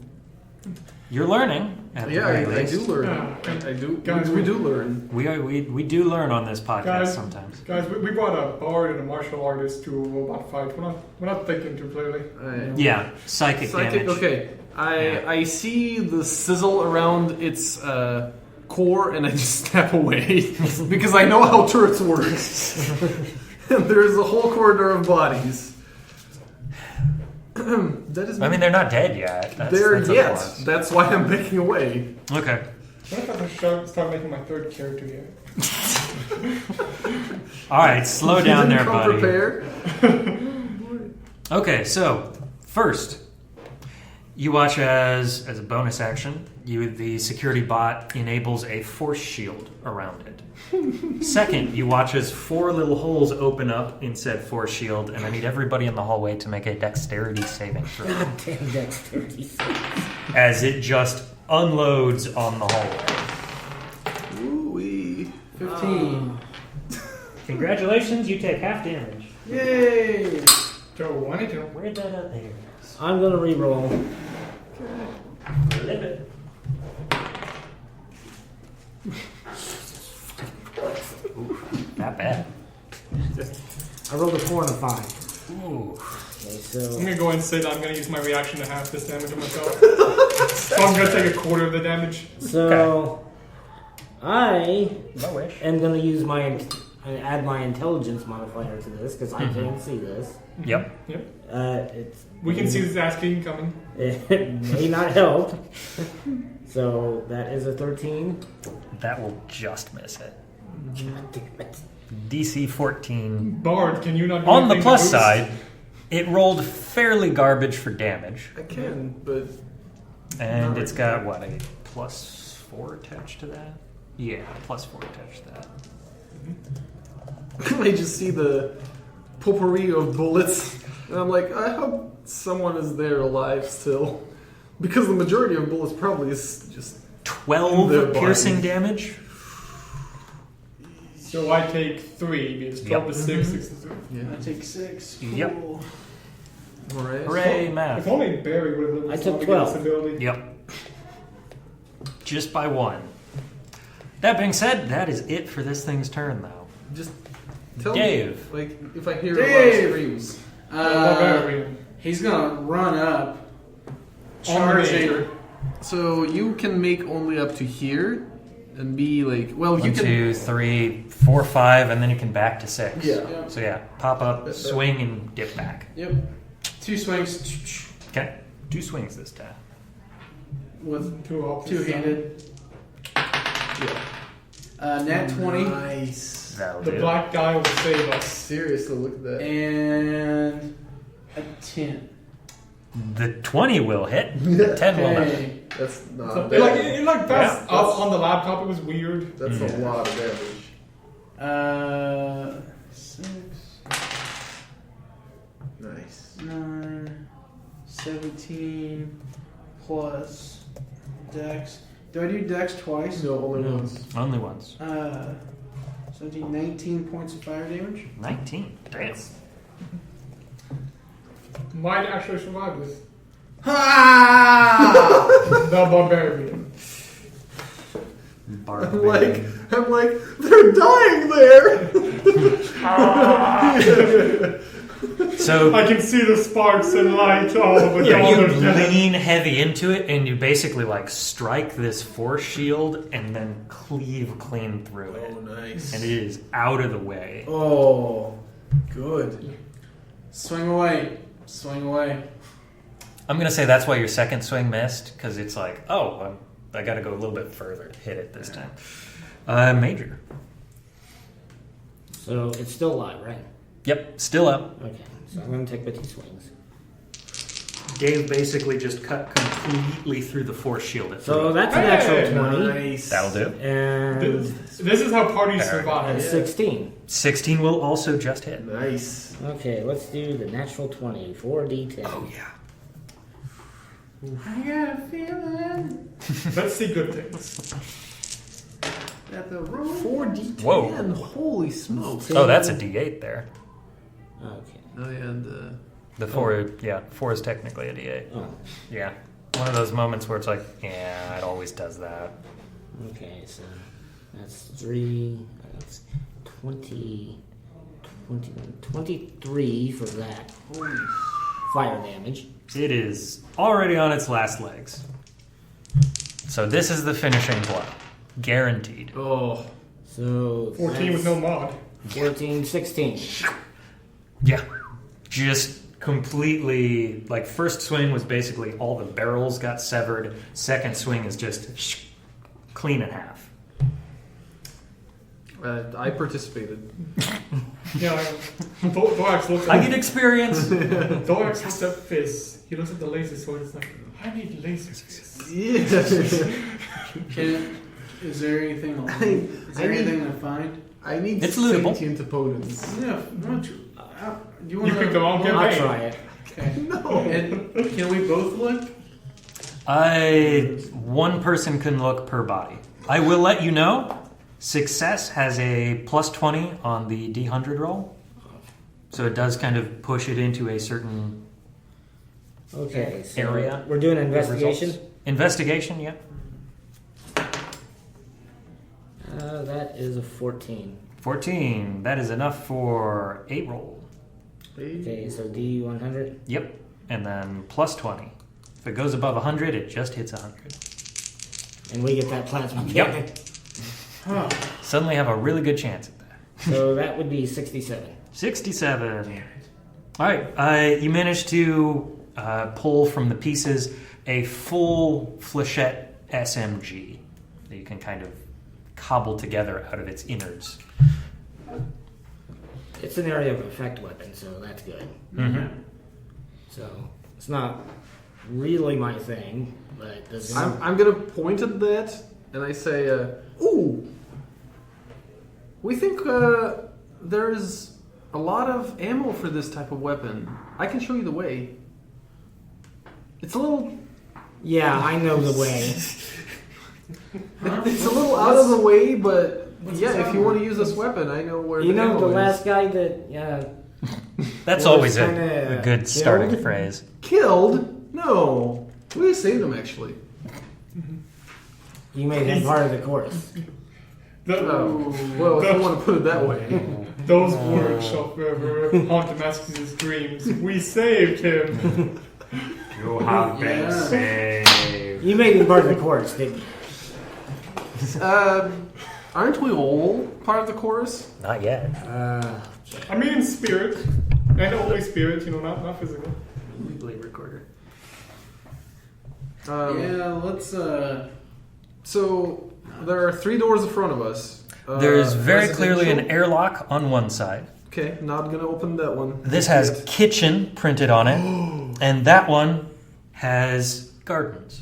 You're learning. At Yeah, the very I do least. learn. Yeah. I do. Guys, we do learn. We do learn on this podcast Guys. sometimes. Guys, we brought a bard and a martial artist to a robot fight. We're not thinking too clearly. Yeah, psychic damage. Okay. Yeah. I see the sizzle around its core, and I just step away because I know how turrets work. And there's a whole corridor of bodies. That is. I mean, they're not dead yet. they're that's a yet. plus. That's why I'm backing away. Okay. What if I start making my third character here? All right, slow You down didn't there, come buddy. Prepared. Okay, so first, you watch as a bonus action, the security bot enables a force shield around it. Second, you watch as 4 little holes open up in said force shield, and I need everybody in the hallway to make a dexterity saving throw God damn dexterity. as it just unloads on the hallway. Ooh-wee. 15. Congratulations, you take half damage. Yay! Joe, 1 and 2. Where'd that up there? I'm gonna reroll. Live it. Not bad. I rolled a 4 and a 5. Ooh. Okay, I'm so gonna go ahead and say that I'm gonna use my reaction to half this damage on myself. So I'm gonna take a quarter of the damage. I No wish. am gonna use add my intelligence modifier to this because I can't see this. Yep. We can see this ass king coming. It may not help. So that is a 13. That will just miss it. God damn it. DC 14. Bard, can you not do On the anything plus to boost? side, it rolled fairly garbage for damage. I can, but And Not it's got, what, a plus 4 attached to that? Yeah, plus 4 attached to that. I just see the potpourri of bullets, and I'm like, I hope someone is there alive still, because the majority of bullets probably is just 12 Their piercing bodies. damage? So I take 3 because 12 to 6, 6 to 3. yeah. I take 6. Cool. Yep. All right. Hooray, If math. only Barry would have lived I this took long to get 12. this ability. Yep. Just by 1. That being said, that is it for this thing's turn, though. Just tell Dave. me, like, if I hear a Dave! lot of screams. What Barry? He's gonna run up, On the charging. major. So you can make only up to here, and be like, well, 1, you can. 2, 3, 4, 5, and then you can back to 6. Yeah. Yeah. So yeah, pop up, swing, and dip back. Yep. 2 swings Okay. 2 swings this time. with 2 options. 2-handed. Yeah. Nat 20 Nice. That'll The do. black die will save us. Seriously, look at that. and a 10. The 20 will hit. The 10 will not. Okay. That's not So, bad. it bounced Yeah. up on the laptop. It was weird. That's a lot of damage. 6, Nice. 9, 17 plus Dex. Do I do Dex twice? No, only No. once. Only once. 17, 19 points of fire damage. 19. Damn. Might actually survive this. Ha! The barbarian. I'm like, they're dying there. So I can see the sparks and light all over the yeah, you other dead. lean heavy into it, and you basically like strike this force shield, and then cleave clean through it, Oh, nice. and it is out of the way. Oh, good. Swing away. Swing away. I'm gonna say that's why your second swing missed, because it's like, oh, I got to go a little bit further to hit it this time. Major. So it's still alive, right? Yep, still up. Okay. So I'm going to take the 2 swings. Dave basically just cut completely through the force shield. It So threw. that's a natural 20. Nice. That'll do. And This is how parties survive. 16. 16 will also just hit. Nice. Okay, let's do the natural 20. 4d10. Oh yeah. I got a feeling Let's see good things. that the room. 4d10. Whoa. Holy smokes. Oh, that's a D8 there. Okay. Oh, yeah, and The 4, yeah, 4 is technically a D8. Oh, Yeah. One of those moments where it's like, yeah, it always does that. okay, so that's 3. That's 20, 21, 23 for that. Holy Fire damage. It is already on its last legs. So this is the finishing blow. Guaranteed. oh, So 14 with no mod. 14, 16. Yeah. Just completely, like, first swing was basically all the barrels got severed. Second swing is just clean in half. I participated. Yeah, Thorax looks I at get experience. Thorax looks at Fizz. He looks at the laser sword. It's like, I need laser Fizz. Yeah. Is there anything? I Is there need- anything to find? I need It's lootable. sentient opponents. Yeah. Do you You want picked the wrong I'll campaign. try it. Okay. No. And can we both look? One person can look per body. I will let you know. Success has a plus 20 on the D100 roll. So it does kind of push it into a certain Okay, so area. we're doing investigation. results. Investigation, yeah. That is a 14. 14. That is enough for a roll. Okay, so D100. Yep. And then plus 20. If it goes above 100, it just hits 100. And we get that plasma Yep. cannon. Huh. Suddenly have a really good chance at that. So that would be 67. 67. All right. You managed to pull from the pieces a full flechette SMG that you can kind of cobble together out of its innards. It's an area of effect weapon, so that's good. Mm-hmm. So it's not really my thing, but does I'm gonna point at that and I say, "Ooh, we think there's a lot of ammo for this type of weapon. I can show you the way. It's a little, Yeah, I know the way. it's a little out of the way, but What's yeah, it if sound you want to like? use this weapon, I know where You the know ammo the is. last guy that That's Well, always it's a kinda good killed. starting phrase. Killed? No, we saved him actually. you made him part of the chorus. Oh, well, if you want to put it that way. Those words shall forever haunt Damascus' dreams. We saved him. You have been Yeah. saved. You made him part of the chorus, didn't you? Aren't we all part of the chorus? Not yet. I mean, in spirit. And only spirit, not physical. Legally recorder. Yeah, let's. So there are 3 doors in front of us. There's very clearly an residential. airlock on one side. Okay, not gonna open that one. This has kitchen printed on it, and that one has gardens.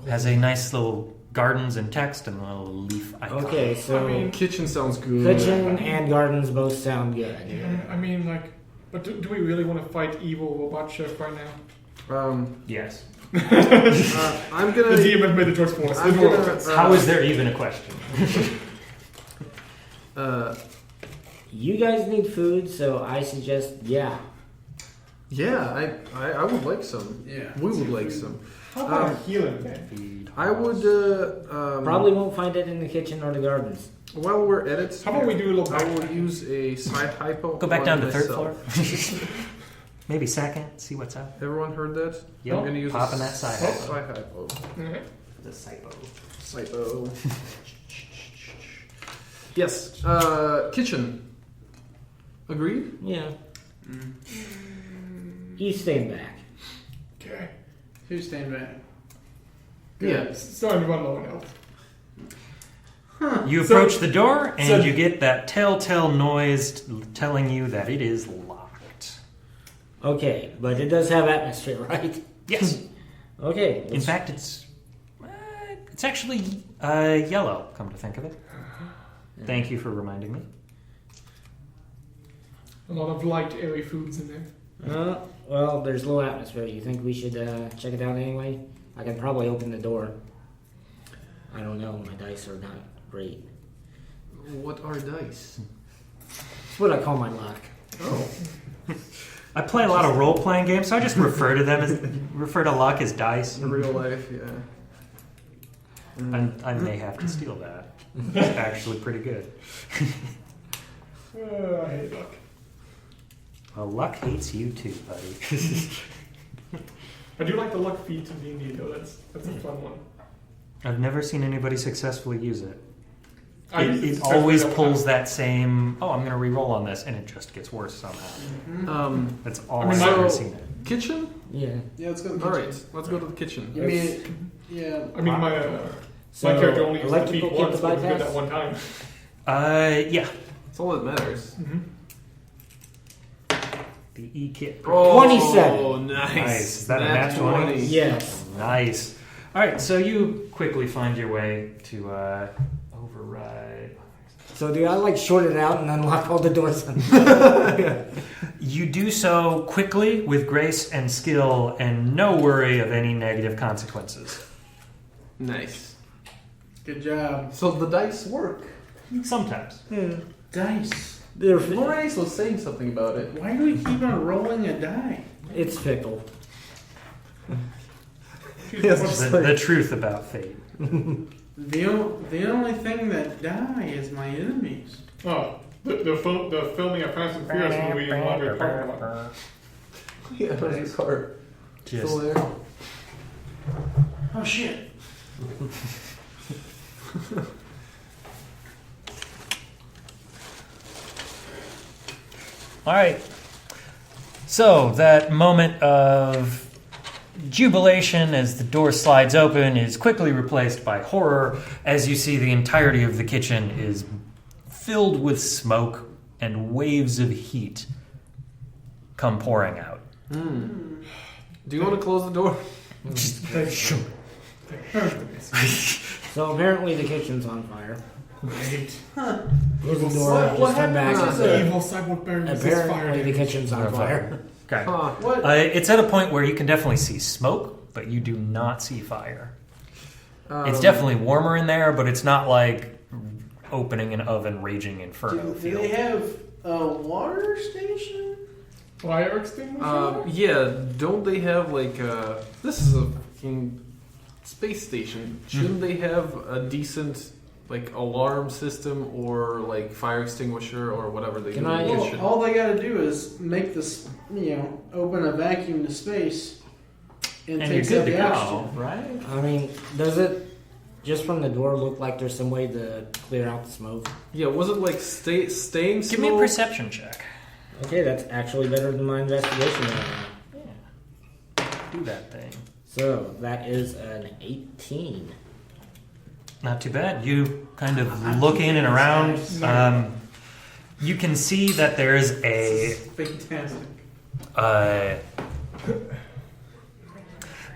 Has a nice little gardens and text and a little leaf icon. Okay, so Kitchen sounds good. kitchen and gardens both sound good. Yeah, I mean, like, but do we really want to fight evil robot chef right now? Yes. I'm The gonna. DM has made the choice for us. I'm The door gonna, opens. How is there even a question? You guys need food, so I suggest Yeah, I would like some. Yeah. We would like some. How about a healing then? I would. probably won't find it in the kitchen or the gardens. While we're at it, How about we do a little I back? will use a side hypo. Go back on down to third myself. floor. Maybe second. See what's up. Everyone heard that? Yep. I'm gonna use Popping a that side side hypo. Okay. The Sypo. Hypo. Yes. Kitchen. Agreed? Yeah. You stand back. Okay. Who's staying back? Yeah. It's starting to run low on health. You So- approach the door and so- you get that telltale noise telling you that it is locked. Okay, but it does have atmosphere, right? Yes. Okay. In fact, it's actually yellow. Come to think of it. Thank you for reminding me. A lot of light, airy foods in there. Well, there's low atmosphere. You think we should check it out anyway? I can probably open the door. I don't know. My dice are not great. What are dice? It's what I call my luck. Oh. I play a lot of role-playing games, so I just refer to luck as dice. In real life, yeah. And I may have to steal that. It's actually pretty good. I hate luck. Well, luck hates you too, buddy. I do like the luck feat in D&D though. That's a fun one. I've never seen anybody successfully use it. I use It successfully always all the pulls time. that same, oh, I'm going to re-roll on this, and it just gets worse somehow. That's all I mean, I've ever so- seen it. Kitchen? Yeah. Yeah, let's go to the All kitchen. right, let's go to the kitchen. You mean, yeah. I mean, my So, character only used the electrical feat kit once, to but it was good bypass? that one time. Yeah. That's all that matters. The E-kit. Oh, 27. Nice. Nice. Is that a nat 20? Yes. Nice. All right, so you quickly find your way to override. So do I short it out and unlock all the doors? You do so quickly with grace and skill and no worry of any negative consequences. Nice. Good job. So the dice work. Sometimes. Dice. Maurice was saying something about it. Why do we keep on rolling a die? It's fickle. The truth about fate. The only thing that die is my enemies. Oh, the filming of Fast and Furious movie in Library Parking Lot. Yeah, that's hard. Just Still there. Oh shit. All right. So that moment of jubilation as the door slides open is quickly replaced by horror as you see the entirety of the kitchen is filled with smoke and waves of heat come pouring out. Do you want to close the door? So apparently the kitchen's on fire. Great. Close the door. What Just turn happened back. to The evil cyborg bear resists fire Apparently the damage. kitchen's on fire. Okay. Huh. What? It's at a point where you can definitely see smoke, but you do not see fire. It's Um, definitely warmer in there, but it's not like opening an oven, raging inferno Do feel. they have a water station? Fire extinguisher? Yeah, don't they have this is a fucking space station. Shouldn't they have a decent alarm system or fire extinguisher or whatever they Can do? I- in the Well, kitchen? all they gotta do is make this, open a vacuum to space and, And you're takes good out to the go, oxygen. right? I mean, does it just from the door look like there's some way to clear out the smoke? Yeah, was it staying Give me a smoke? perception check. Okay, that's actually better than my investigation right now. Yeah. Do that thing. So that is an 18. Not too bad. You kind of look in and around. You can see that there's a Fantastic.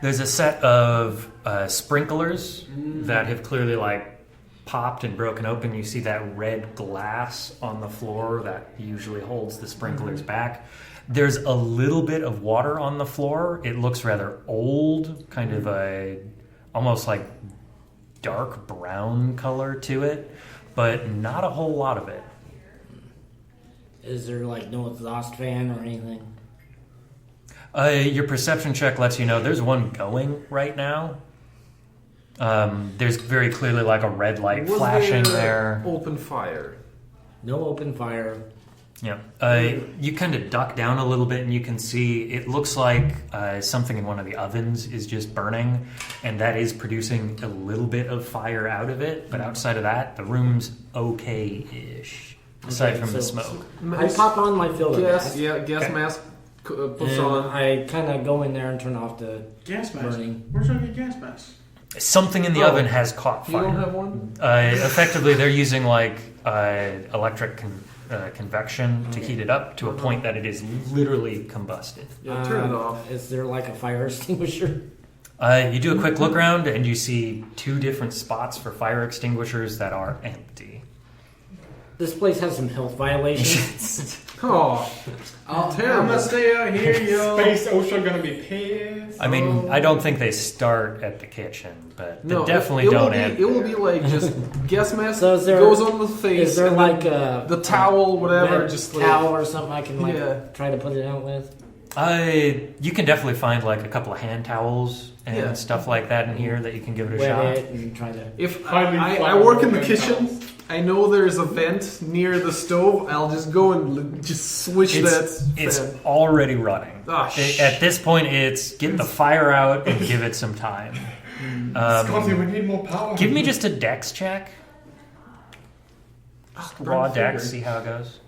There's a set of sprinklers that have clearly like popped and broken open. You see that red glass on the floor that usually holds the sprinklers back. There's a little bit of water on the floor. It looks rather old, kind of a almost like dark brown color to it, but not a whole lot of it. Is there like no exhaust fan or anything? Your perception check lets you know there's one going right now. There's very clearly like a red light Was flashing there. Open fire. No open fire. Yeah. You kind of duck down a little bit and you can see it looks like something in one of the ovens is just burning, and that is producing a little bit of fire out of it. But outside of that, the room's okay-ish, aside Okay, from the so- smoke. I pop on my filter Gas, mask. gas Okay. mask puts And on. I kind of go in there and turn off the Gas mask. burning. Where's our gas mask? Something in the Oh. oven has caught You fire. don't have one? Effectively, they're using like electric convection to Okay. heat it up to a point that it is literally combusted. Yeah, turn it off. Is there like a fire extinguisher? You do a quick look around and you see 2 different spots for fire extinguishers that are empty. This place has some health violations. Oh, I'm terrible. gonna stay out here, yo. Space OSHA gonna be pissed. I mean, I don't think they start at the kitchen, but they No, definitely it will don't be, end. It will be like just gas mask So is there- goes on the face. Is there and like then a the towel, whatever, wet just like towel or something I can like Yeah. try to put it out with? You can definitely find like a couple of hand towels and Yeah. stuff like that in here that you can give it a Wet shot. it and try to. If Highly I work in the flammable kitchen, hand I know there's a vent near the stove. I'll just go and just switch It's that fan. already running. Ah, At this point, it's get the fire out and give it some time. Scotty, we need more power. Give me just a dex check. Raw burn dex, finger. see how it goes.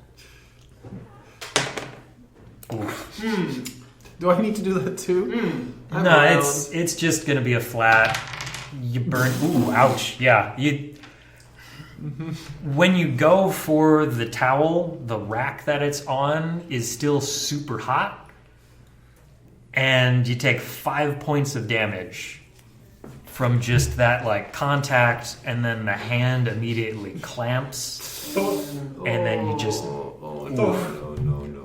Ooh. Do I need to do that too? I'm No, around. it's just gonna be a flat. You burn. Ooh, ouch! Yeah, you. When you go for the towel, the rack that it's on is still super hot, and you take 5 points of damage from just that like contact, and then the hand immediately clamps, and then you just. Oh, no.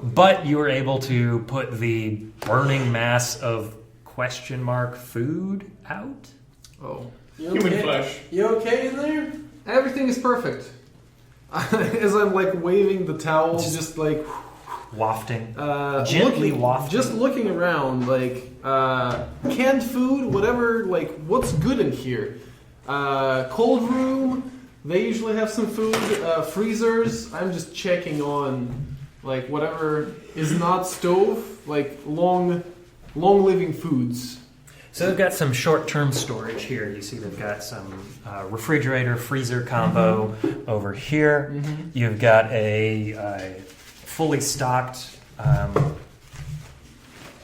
But you were able to put the burning mass of question mark food out. Oh. You Human okay? flesh. You okay in there? Everything is perfect. As I'm like waving the towel, just like Wafting. gently wafting. just looking around, like canned food, whatever. Like what's good in here? Cold room. They usually have some food. Freezers. I'm just checking on like whatever is not stove. Like long living foods. So they've got some short-term storage here. You see they've got some refrigerator, freezer combo over here. You've got a fully stocked A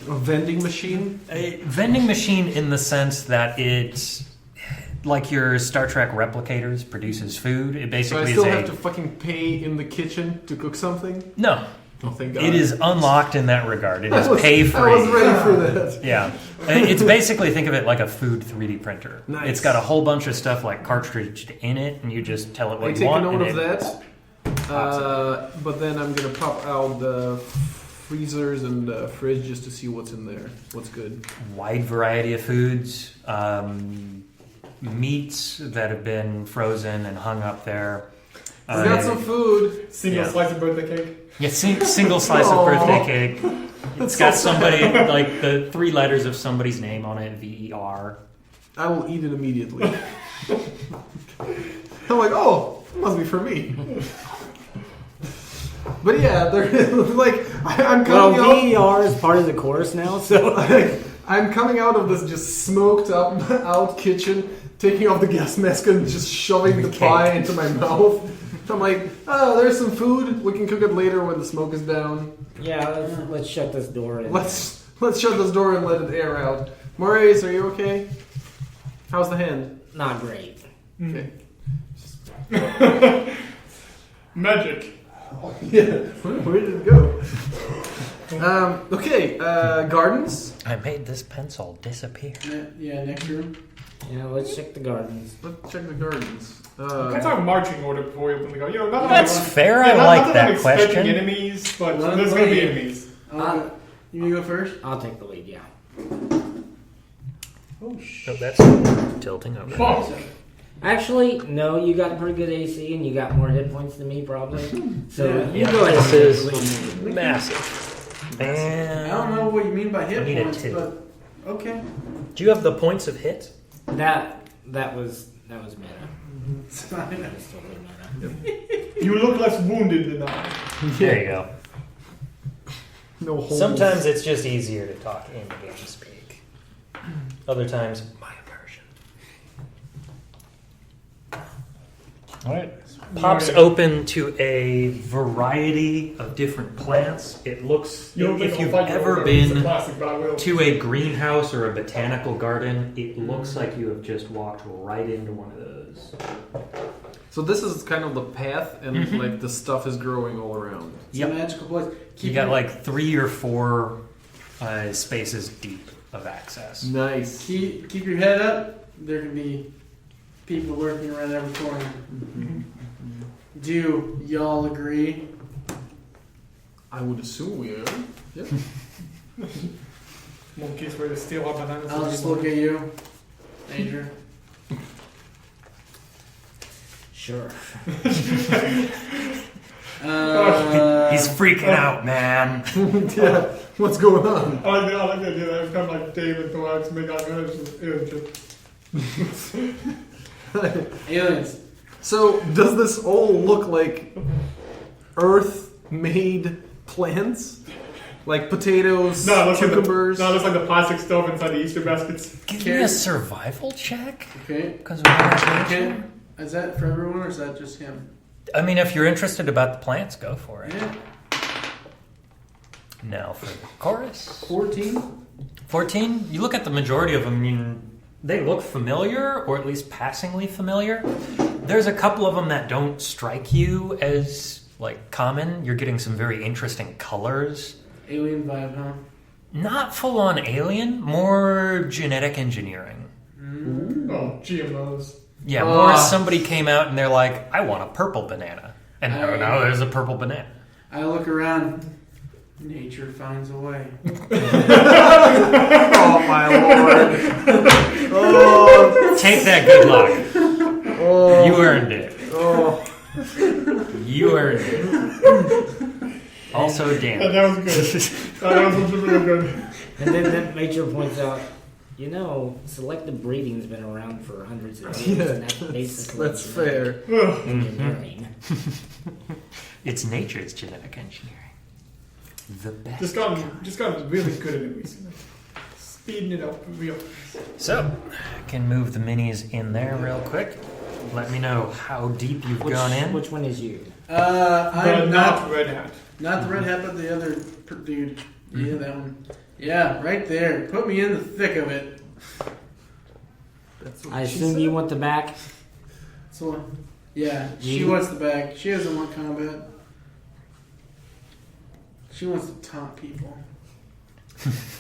vending machine. a vending machine in the sense that it's like your Star Trek replicators produces food. It So I basically still is have to fucking pay in the kitchen to cook something. No. Oh, thank God. It is unlocked in that regard. It I is was- pay I was free. ready for that. Yeah. It's basically, think of it like a food 3D printer. Nice. It's got a whole bunch of stuff like cartridged in it, and you just tell it what I you take a want. note and of that. But then I'm gonna pop out the freezers and the fridge just to see what's in there. What's good. Wide variety of foods, meats that have been frozen and hung up there. We got some food. Single Yeah. slice of birthday cake. Yeah, single slice of Aw. birthday cake. It's got so somebody, like the 3 letters of somebody's name on it, VER. I will eat it immediately. I'm like, oh, it must be for me. But yeah, they're like, I'm Well, coming out. VER is part of the course now, so I'm coming out of this just smoked up out kitchen, taking off the gas mask and just shoving the pie into my mouth. I'm like, oh, there's some food. We can cook it later when the smoke is down. yeah, let's shut this door. And, Let's shut this door and let it air out. Maurice, are you okay? How's the hand? Not great. Okay. Magic. Yeah. Where did it go? Okay, gardens. I made this pencil disappear. Yeah, next room. Yeah, let's check the gardens. Let's check the gardens. Let's have marching order before we open the door. You know, not That's that fair. yeah, I not like that that I'm expecting question. enemies, but Let there's them going to be lead. enemies. You want to go first? I'll take the lead, yeah. Oh, Oh, that's tilting over. Fuck. Actually, no, you got a pretty good AC and you got more hit points than me, probably. So Yeah. you go ahead. This and is take the lead. massive. I don't know what you mean by I hit need a points, two. but okay. Do you have the points of hit? That was meta. It's fine. That was totally meta. You look less wounded than I. There you go. No holes. Sometimes it's just easier to talk in game speak. Other times, my immersion. All right. Pops open to a variety of different plants. It looks, if you've ever been to a greenhouse or a botanical garden, it looks like you have just walked right into one of those. So this is kind of the path, and Mhm. like the stuff is growing all around. It's a magical place. You got like 3 or 4 spaces deep of access. Nice. keep your head up. There can be people lurking around every corner. Do y'all agree? I would assume we are. Yeah. Monkeys ready to steal our bananas. I'll just look at you, Major. Sure. He's freaking out, man. Yeah. What's going on? I like the idea that it's kind of like Dave and Thorax make out Aliens. So does this all look like Earth-made plants, like potatoes, No, it looks cucumbers? Like it looks like the plastic stuff inside the Easter baskets. Give me a survival check. Okay. Because we're not Okay. Is that for everyone or is that just him? I mean, if you're interested about the plants, go for it. Yeah. Now for the chorus. 14. 14, you look at the majority of them, they look familiar, or at least passingly familiar. There's a couple of them that don't strike you as, like, common. You're getting some very interesting colors. Alien vibe, huh? Not full-on alien, more genetic engineering. Oh, GMOs. Yeah, more somebody came out and they're like, I want a purple banana. And Oh, now there's a purple banana. I look around. Nature finds a way. Oh my lord! Oh, Take that good luck. oh, You earned it. oh. You earned it. Also, damn. That was good. That was really good. And then Major points out, selective breeding's been around for hundreds of years, Yeah, and that's basically That's fair. engineering. It's nature's genetic engineering. The best. Just gotten really good at it recently. Speeding it up real fast. So, I can move the minis in there real quick. Let me know how deep you've gone in. Which one is you? I'm Not Red Hat. not the red hat, but the other dude. Yeah, that one. Yeah, right there. Put me in the thick of it. That's what I she assume said. you want the back. So, yeah, she You- wants the bag. She doesn't want combat. She wants to taunt people.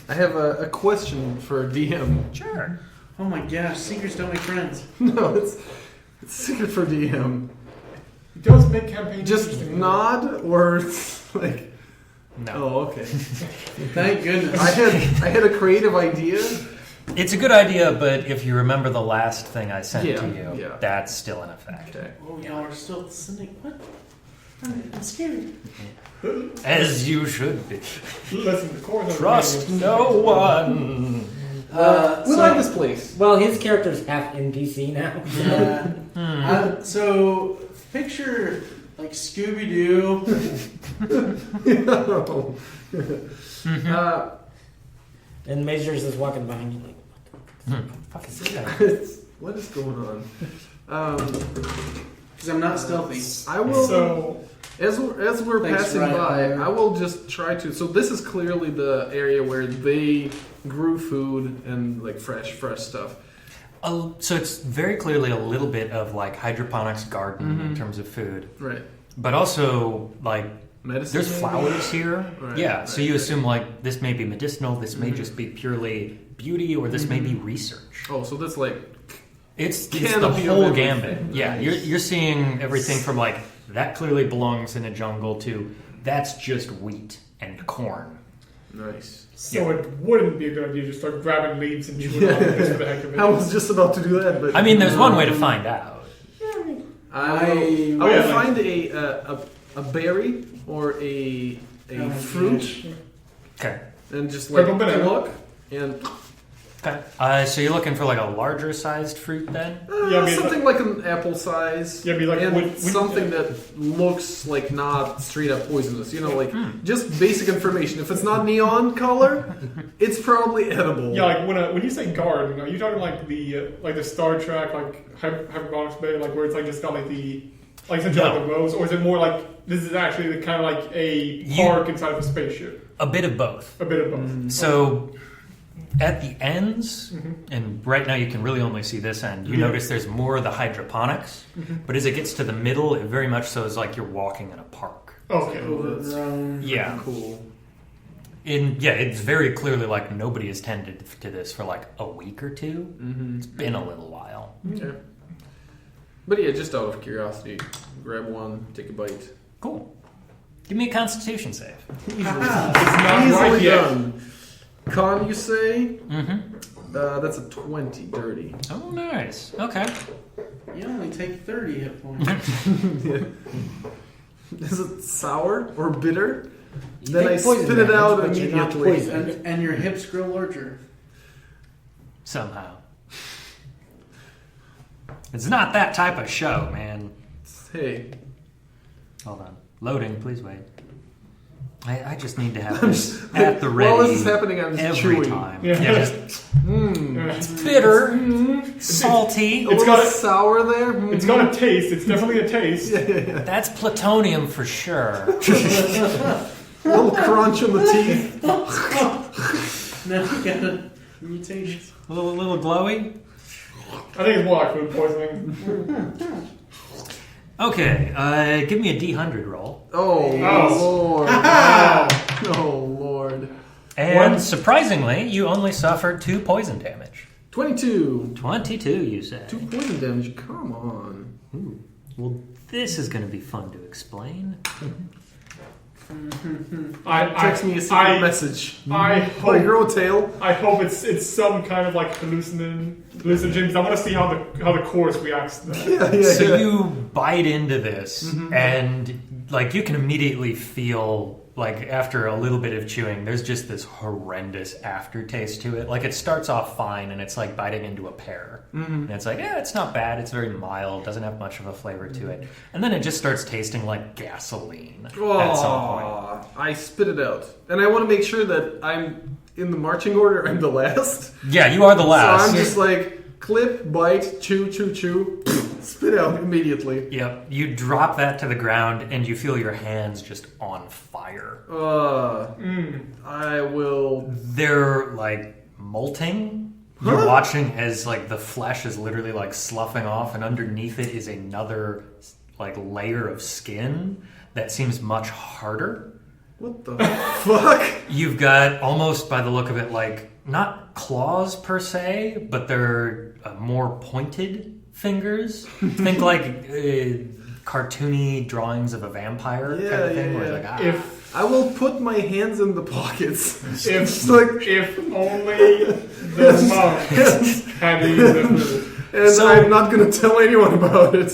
I have a question for DM. Sure. Oh my gosh, secrets don't make friends. No, it's secret for DM. It does make campaigns Just interesting. nod or like. No. Oh, okay. Thank goodness. I had a creative idea. It's a good idea, but if you remember the last thing I sent Yeah, to you, yeah. that's still in effect. Okay. Oh, y'all are still sending. What? I'm scared. As you should be. Listen, the core Trust no one. We like this place. Well, his character's half NPC now. So picture like Scooby Doo. And Major's just walking behind you like, Fuck is this guy? What is going on? Because I'm not stealthy. I will. So, As we're Thanks, passing Ryan. by, I will just try to. So this is clearly the area where they grew food and like fresh stuff. So it's very clearly a little bit of like hydroponics garden in terms of food, Right. but also like medicine. There's maybe? flowers here. Right, Yeah, right, so you right. assume like this may be medicinal, this may just be purely beauty, or this may be research. Oh, so that's like It's the Canopy of whole everything. gambit. Yeah, you're seeing everything from like that clearly belongs in a jungle to that's just wheat and corn. nice. So it wouldn't be a good idea to start grabbing leaves and chewing on them just for the heck of it. I was just about to do that, but I mean, there's one way to find out. I will yeah, find a berry or a fruit Okay. and just like Purple banana. pluck and Okay. So you're looking for like a larger sized fruit then? Yeah, I mean, something like an apple size. Yeah, be like and when- something that looks like not straight up poisonous. You know, like just basic information. If it's not neon color, it's probably edible. Yeah, like when you say garden, are you talking like the Star Trek like Hyperbolics Bay, like where it's like just got like essentially like the rows, or is it more like this is actually the kind of like a park inside of a spaceship? A bit of both. A bit of both. So at the ends, and right now you can really only see this end, you notice there's more of the hydroponics, but as it gets to the middle, it very much so is like you're walking in a park. Okay. Overgrown. Yeah. Cool. It's very clearly like nobody has tended to this for like a week or two. Mm-hmm. It's been a little while. Okay. But yeah, just out of curiosity, grab one, take a bite. Cool. Give me a constitution save. It's not right Easily yet. done. Con, you say? Mm-hmm. That's a 20, dirty. Oh, nice. Okay. You only take 30 hit points. Is it sour or bitter? You Then take I poison spit it damage, out but you're not immediately. poisoned. and your hips grow larger. Somehow. It's not that type of show, man. Hey, Hold on. Loading, please wait. I just need to have this at the ready while this is happening, I'm just every chewing. time. Yeah. Yeah, just It's bitter, salty. A It's little got a- sour there. It's got a taste. It's definitely a taste. That's plutonium for sure. A little crunch on the teeth. Now you got a mutation. A little glowy. I think it's more like food poisoning. Okay, give me a D100 roll. Oh, Oh. Lord. Wow. Oh, Lord. And One. surprisingly, you only suffered 2 poison damage. 22. 22, you say. 2 poison damage. Come on. Ooh. Well, this is going to be fun to explain. Text me a secret message. I My hope girl tail. I hope it's some kind of like hallucinogen. Because I want to see how the chorus reacts to that. Yeah. So you bite into this, and like you can immediately feel like after a little bit of chewing, there's just this horrendous aftertaste to it. Like it starts off fine, and it's like biting into a pear, and it's like, yeah, it's not bad. It's very mild, doesn't have much of a flavor to it, and then it just starts tasting like gasoline at some point. Aw, I spit it out. And I want to make sure that I'm in the marching order. I'm the last. Yeah, you are the last. So I'm just like, clip, bite, chew, spit out immediately. Yep, you drop that to the ground, and you feel your hands just on fire. I will... They're like molting. You're watching as like the flesh is literally like sloughing off, and underneath it is another like layer of skin that seems much harder. What the fuck? You've got almost, by the look of it, like not claws per se, but they're more pointed fingers. Think like cartoony drawings of a vampire kind of thing. Where it's like, If I will put my hands in the pockets. if like- if only the monks had used the food. And So- I'm not going to tell anyone about it.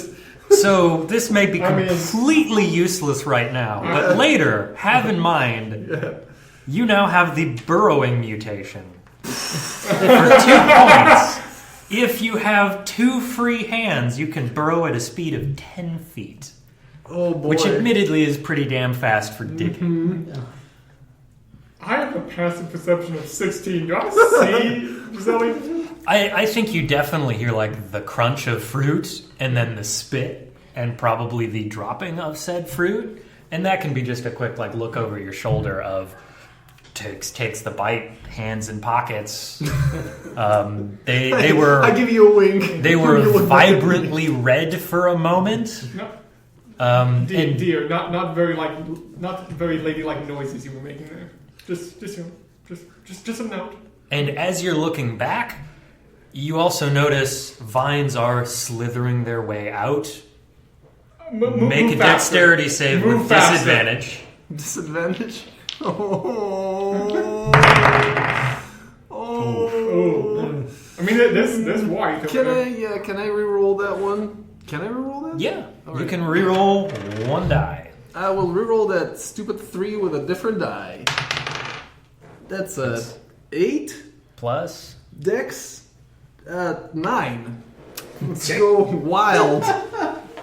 So this may be I mean- completely useless right now, but later, have in mind, you now have the burrowing mutation. For 2 points, if you have 2 free hands, you can burrow at a speed of 10 feet, Oh boy. which admittedly is pretty damn fast for digging. I have a passive perception of 16. Do I see Zoe? I think you definitely hear like the crunch of fruit and then the spit and probably the dropping of said fruit. And that can be just a quick like look over your shoulder of takes the bite, hands in pockets. They were I give you a wink. they when were you look back at me. vibrantly red for a moment. No. Dear, not very ladylike noises you were making there. Just a note. And as you're looking back, you also notice vines are slithering their way out. Make a dexterity save with disadvantage. Disadvantage? Oh. I mean, there's white. Can I reroll that one? Can I reroll that? Yeah. All You right. can reroll one die. I will reroll that stupid 3 with a different die. That's a 8. Plus. Dex, 9. Let's go wild.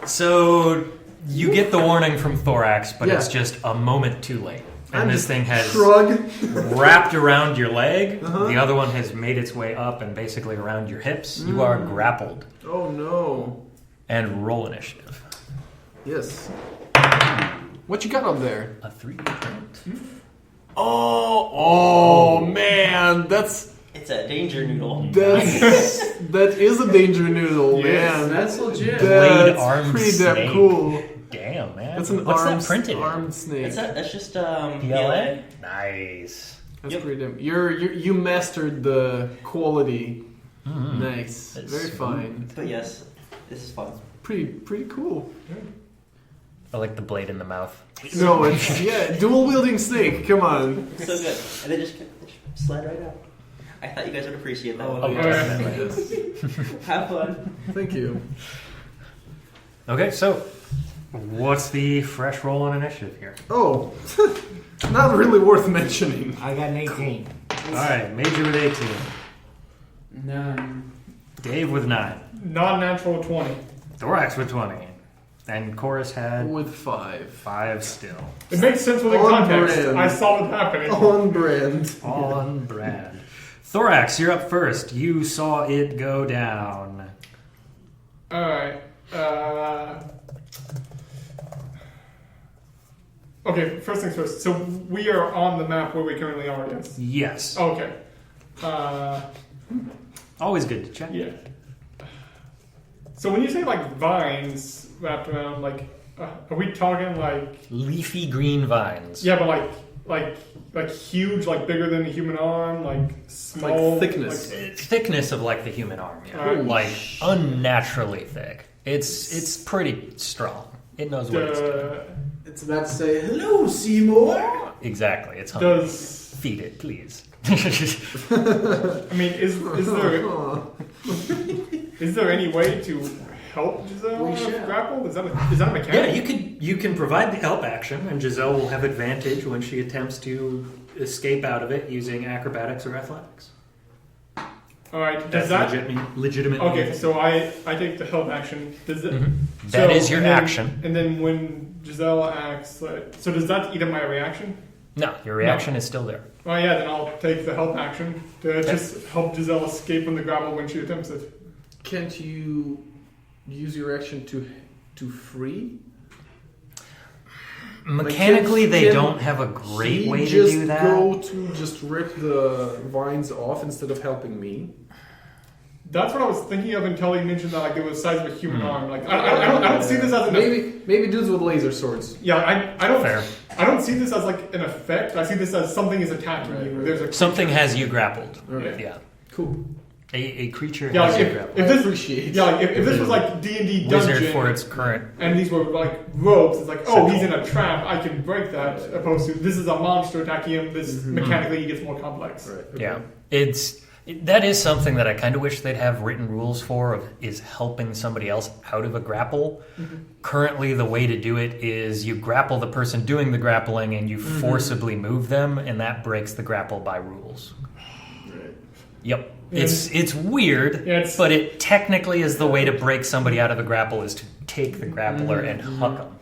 So you get the warning from Thorax, but Yeah. it's just a moment too late. And this thing has Shrug. wrapped around your leg. Uh-huh. The other one has made its way up and basically around your hips. You are grappled. Oh no. And roll initiative. Yes. What you got up there? A 3. Oh man, that's It's a danger noodle. that is a danger noodle, Yes, man. That's legit. Blade That's armed pretty damn snake. cool. Damn, man. That's an What's armed, that printed in? armed snake. That's just PLA? Nice. That's Yep. pretty damn. You mastered the quality. Nice, That's very sweet. fine. But yes, this is fun. Pretty cool. I like the blade in the mouth. No, it's dual wielding snake. Come on. So good. And they just slide right out. I thought you guys would appreciate that one. Yes. Have fun. Thank you. Okay, so what's the fresh roll on initiative here? Oh, not really worth mentioning. I got an 18. Alright, Major with 18. 9. Dave with 9. Non-natural 20. Thorax with 20. And Chorus had With 5. 5 still. It makes sense within On context. brand. I saw it happening. On brand. On brand. Thorax, you're up first. You saw it go down. Alright. Okay, first things first. So we are on the map where we currently are, yes? Yes. Okay. Always good to check. Yeah. So when you say like vines wrapped around, like, are we talking like? Leafy green vines. Yeah, but like huge, like bigger than a human arm, like small, Like thickness. Thickness of like the human arm, yeah. Alright. Like unnaturally thick. It's pretty strong. It knows what it's doing. It's about to say, hello, Seymour. Exactly. It's hungry. Does Feed it, please. I mean is there any way to help Giselle We should. grapple? Is that a mechanic? Yeah, you can provide the help action, and Giselle will have advantage when she attempts to escape out of it using acrobatics or athletics. All right. That's Does that? legitimately. Okay, so I take the help action. Does it? Mhm. That is your and then- action. And then when Giselle acts, so does that eat up my reaction? No, your reaction is still there. Oh yeah, then I'll take the help action to just help Giselle escape from the grapple when she attempts it. Can't you use your action to free? Mechanically, Like, they can don't have a great he way to just do that. go to just rip the vines off instead of helping me? That's what I was thinking of until he mentioned that like it was the size of a human arm. Like I don't see this as an Maybe dudes with laser swords. yeah I don't Fair. I don't see this as like an effect. I see this as something is attacking Right, you. right. There's a Something has you grappled. Alright. Yeah. Cool. A creature Yeah, has like you grappled. if I this appreciate. yeah like if this was like D&D dungeon Wizard for its current. and these were like ropes, it's like oh Simple. he's in a trap, I can break that. Opposed to this is a monster attacking him. This mechanically he gets more complex. Right. Okay. Yeah. That is something that I kind of wish they'd have written rules for, is helping somebody else out of a grapple. Currently, the way to do it is you grapple the person doing the grappling and you forcibly move them, and that breaks the grapple by rules. Right. Yep. Yeah. It's weird, Yeah, it's- but it technically is the way to break somebody out of a grapple is to take the grappler and huck them.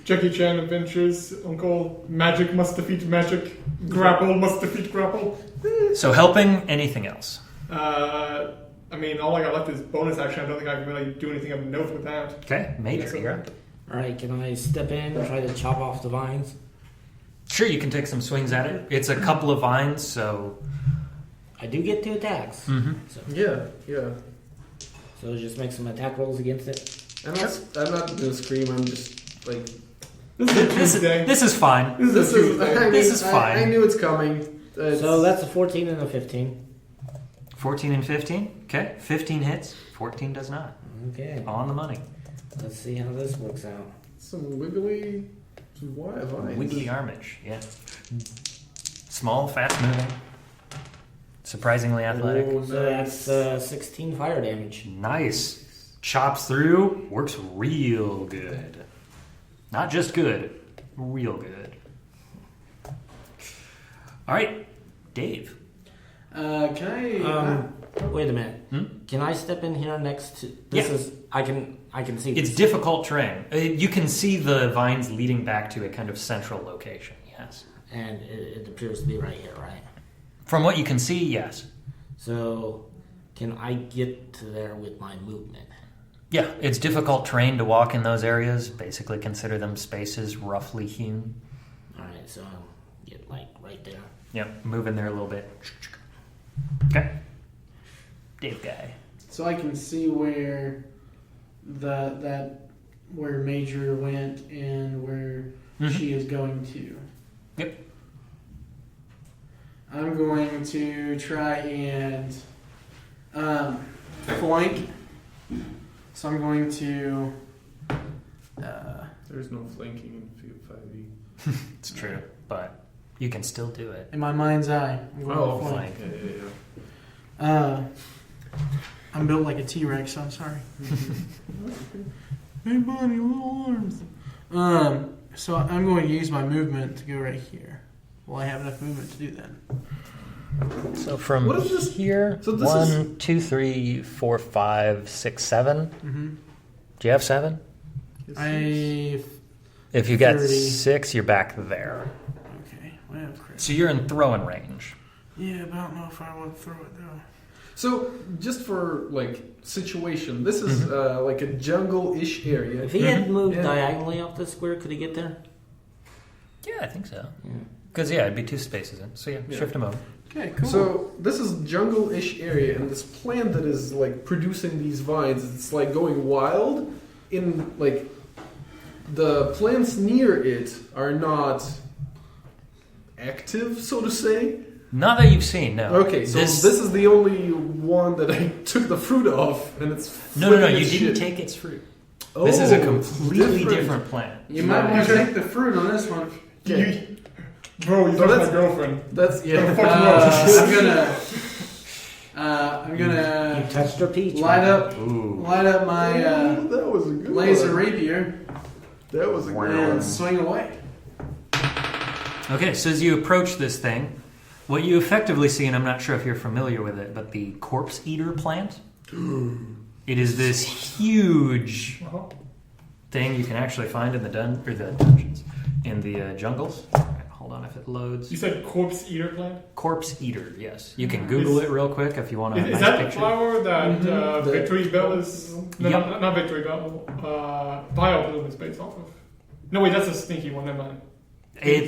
Jackie Chan Adventures, Uncle Magic must defeat magic, grapple must defeat grapple. So helping, anything else? I mean, all I got left is bonus action. I don't think I can really do anything of note with that. Okay, Major, so- you're up. Alright, can I step in and try to chop off the vines? Sure, you can take some swings at it. It's a couple of vines, so... I do get 2 attacks. Mhm. So, Yeah. so just make some attack rolls against it. I'm not gonna scream. I'm just like This is a Tuesday. This is fine. This is a Tuesday. This is fine. I knew it's coming. So that's a 14 and a 15. 14 and 15. Okay, 15 hits. 14 does not. Okay. On the money. Let's see how this works out. some wiggly vines. Wiggly armage. Yeah. Small, fast moving. Surprisingly athletic. Oh, So that's 16 fire damage. Nice. Chops through. Works real good. Not just good. Real good. All right, Dave. Can I? Wait a minute. Hmm? Can I step in here next to this? Yeah. Is I can see. It's this. difficult terrain. You can see the vines leading back to a kind of central location, yes. And it appears to be right here, right? From what you can see, yes. So, can I get to there with my movement? Yeah, it's difficult terrain to walk in those areas. Basically consider them spaces roughly hewn. All right, so I'll get like right there. Yep, move in there a little bit. Okay. Dave guy. So I can see where where Major went and where she is going to. Yep. I'm going to try and flank. So I'm going to. There's no flanking in 5e. It's true, but you can still do it. In my mind's eye, I'm going Oh, to flank. Yeah. I'm built like a T-Rex, so I'm sorry. Hey, buddy, little arms. So I'm going to use my movement to go right here. Will I have enough movement to do that? So from What is this? here, So this 1, 2, 3, 4, 5, 6, 7. Mm-hmm. Do you have 7? If you got 30. 6, you're back there. Okay, well, crap. So you're in throwing range. Yeah, but I don't know if I want to throw it though. So, just for like situation, this is like a jungle-ish area. If he had moved Yeah. diagonally off the square, could he get there? Yeah, I think so. Yeah. Because, yeah, it'd be 2 spaces in. So, yeah, Yeah. shift them over. Okay, cool. So this is jungle-ish area, and this plant that is like producing these vines, it's like going wild. In like the plants near it are not active, so to say. Not that you've seen, no. Okay, so this is the only one that I took the fruit off, and it's No, flipping you its didn't shit. take its fruit. Oh, This is a completely different plant. you might want to take the fruit on this one. Okay. Bro, you So touched my that's- girlfriend. That's The yeah. fuck I'm You gonna touched her peach. light man. up Ooh. my that was a good laser one. rapier That was a good and one. swing away. Okay, so as you approach this thing, what you effectively see, and I'm not sure if you're familiar with it, but the corpse eater plant. It is this huge thing you can actually find in the dungeons, in the jungles. All right, hold on if it loads. You said corpse eater plant? Corpse eater, yes. You can Google it real quick if you want a Is nice that the picture. flower that The- Victory Bell is... No, Yep. not Victory Bell. Biobloom is based off of. No, wait, that's a stinky one. Never mind. It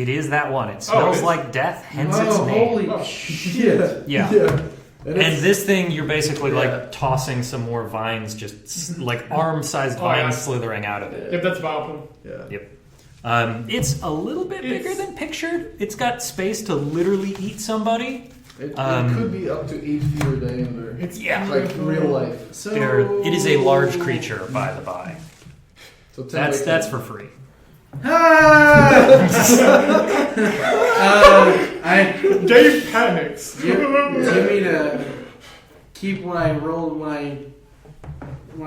is that one. It smells it is. like death, hence its Oh, name. holy Oh. Shit. Yeah. And And this thing, you're basically Yeah. like tossing some more vines, just like arm-sized Oh, yeah. vines slithering out of it. Yep, that's Biobloom. yeah. It's a little bit bigger It's- than pictured. It's got space to literally eat somebody. It Um, could be up to 8 feet in diameter. It's Yeah. Like real life. So It is a large creature, by the by. So 10 That's for free. Dave panics. Do you mean to keep what I rolled when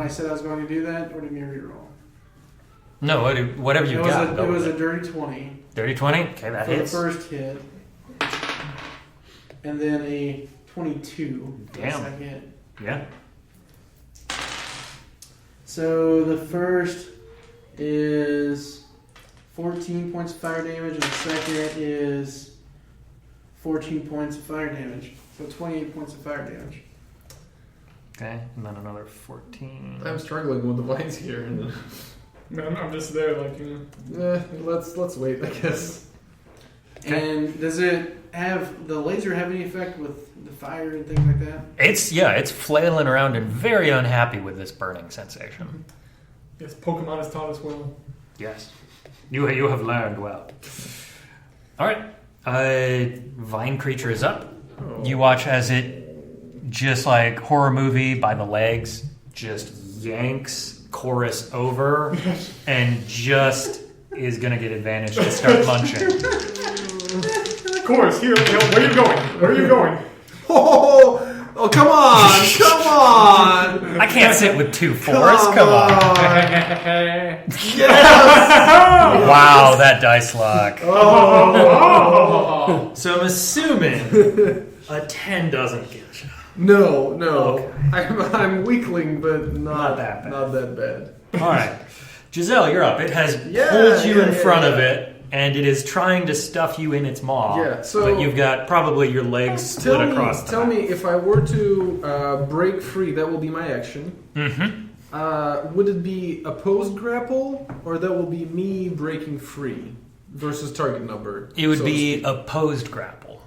I said I was going to do that, or do you mean reroll? No, whatever you It got. was a dirty 20 dirty 20. Okay, that for hits. the first hit, and then a 22 for the Damn. second. Yeah. So the first is 14 points of fire damage, and the second is 14 points of fire damage. So 28 points of fire damage. Okay, and then another 14. I'm struggling with the vines here. And Man, I'm just there, like, you know. let's wait, I guess. Okay. And does it have the laser have any effect with the fire and things like that? It's flailing around and very unhappy with this burning sensation. Yes, Pokemon has taught us well. Yes. You have learned well. All right. Vine creature is up. You watch as it, just like horror movie by the legs, just yanks Chorus over and just is going to get advantage to start munching. Chorus, here, where are you going? Where are you going? Oh, come on! Come on! I can't sit with two fours. Come on. Yes! Wow, that dice lock. Oh. So I'm assuming a 10 doesn't get you. No. Okay. I'm weakling, but Not that bad. Not that bad. All right. Giselle, you're up. It has Yeah, pulled you in yeah, front yeah. of it, and it is trying to stuff you in its maw. Yeah, so- but you've got probably your legs split across the Tell mouth. me, if I were to break free, that will be my action. Mm-hmm. Would it be opposed grapple, or that will be me breaking free versus target number? It would so to be speak? opposed grapple.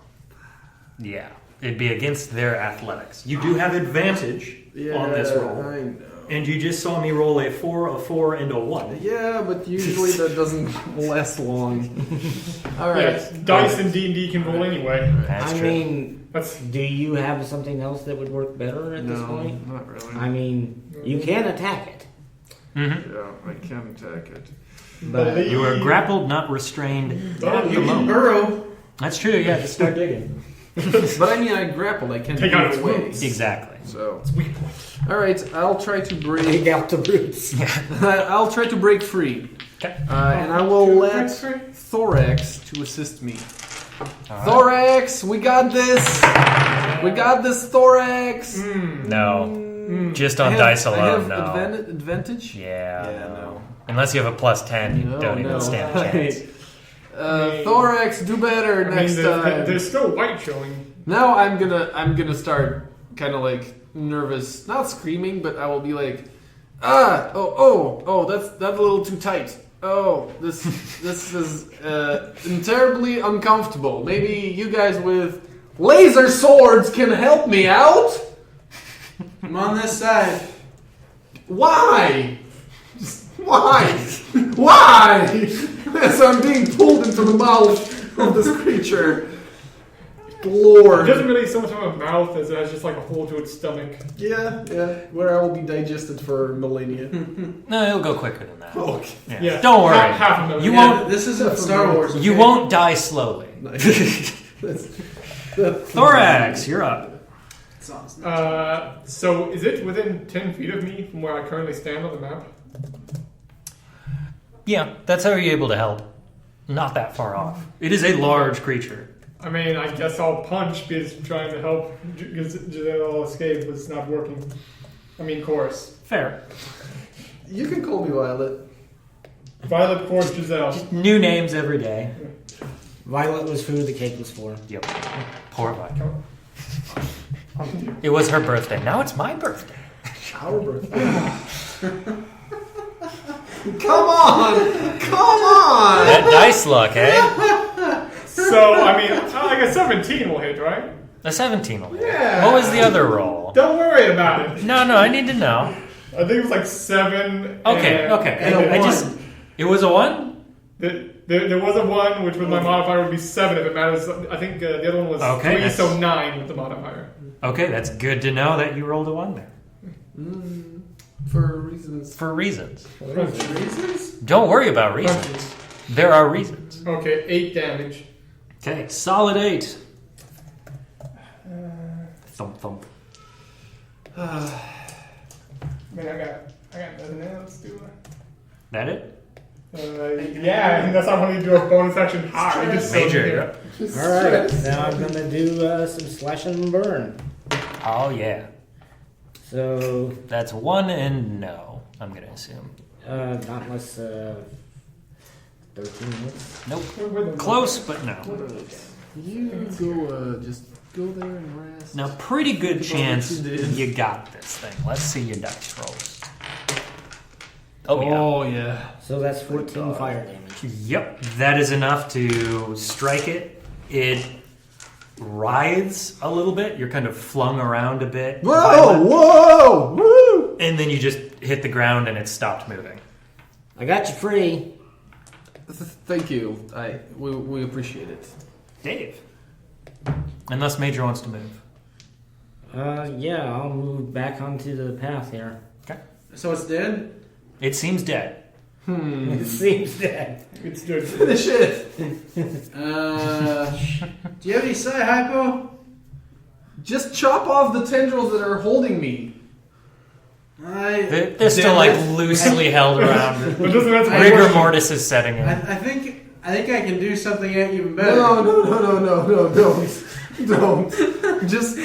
Yeah. It'd be against their athletics. You do have advantage on this roll. I know. And you just saw me roll a 4, and a 1. Yeah, but usually that doesn't last long. All right. Yes, dice in D&D can roll anyway. That's I true. mean, That's do you have something else that would work better at this point? not really. I mean, you can attack it, Mm-hmm. Yeah, I can attack it. but You are grappled, not restrained at the You can moment. burrow. That's true, yeah, just start digging. But I mean, I grappled. I can't Take out move its away. roots. Exactly. So, it's weak point. all right, I'll try to break. dig out the roots. I'll try to break free, Okay. and I will let Thorax to assist me. All right. Thorax, we got this. We got this, Thorax. No. Just on I have- dice I alone, have no. advantage. Yeah, Yeah, no. no. Unless you have a +10, you don't even stand a chance. Thorax, do better next time. There's still white showing. Now I'm gonna start kind of like nervous, not screaming, but I will be like, that's a little too tight. Oh, this is terribly uncomfortable. Maybe you guys with laser swords can help me out. I'm on this side. Why? Why? Why? As I'm being pulled into the mouth of this creature. It Lord. doesn't really so much have a mouth as it has just like a hole to its stomach. Yeah, where I will be digested for millennia. No, it'll go quicker than that. Okay. Yeah. Yeah. Don't worry. Half of them. You Yeah, won't. This isn't Star Wars. You okay? won't die slowly. That's Thorax, you're up. Sounds So is it within 10 feet of me from where I currently stand on the map? Yeah, that's how you're able to help. Not that far off. It is a large creature. I mean, I guess I'll punch because trying to help Giselle escape was not working. I mean, Chorus. Fair. You can call me Violet. Violet, Chorus, Giselle. New names every day. Violet was who the cake was for. Yep. Poor Violet. It was her birthday. Now it's my birthday. Our birthday. Come on! That dice luck, eh? So, I mean, like a 17 will hit, right? A 17 will hit. Yeah. What was the other roll? Don't worry about it. No, I need to know. I think it was like 7. Okay. and a I one. just. It was a 1? There was a 1, which with my modifier would be 7 if it matters. I think the other one was Okay, 3, that's- so 9 with the modifier. Okay, that's good to know that you rolled a 1 there. For reasons. For reasons. reasons? Don't worry about reasons. There are reasons. Okay, 8 damage. Okay, solid 8. Thump, thump. Man, I got nothing else, do That it? I? Yeah, and that's not when you do a bonus action high. Just Major, so you're up. Alright, now I'm gonna do some slash and burn. Oh, yeah. So, That's 1 and no, I'm going to assume. not unless 13 minutes. Nope. Where the- Close, but no. You go, just go there and rest. Now, pretty good chance you did. you got this thing. Let's see your dice rolls. Oh, yeah. Oh, yeah. So that's 14 fire damage. Yep, that is enough to strike it. It writhes a little bit. You're kind of flung around a bit. Whoa! Woo! and then you just hit the ground and it stopped moving. I got you free. Thank you. We appreciate it. Dave. Unless Major wants to move. Yeah, I'll move back onto the path here. Okay. So it's dead? It seems dead. It seems dead. It's good. Finish it. Do you have any psi hypo? Just chop off the tendrils that are holding me. They're still like loosely held around. But doesn't that Rigor mortis is setting in. I think I can do something even better. No, don't. Just.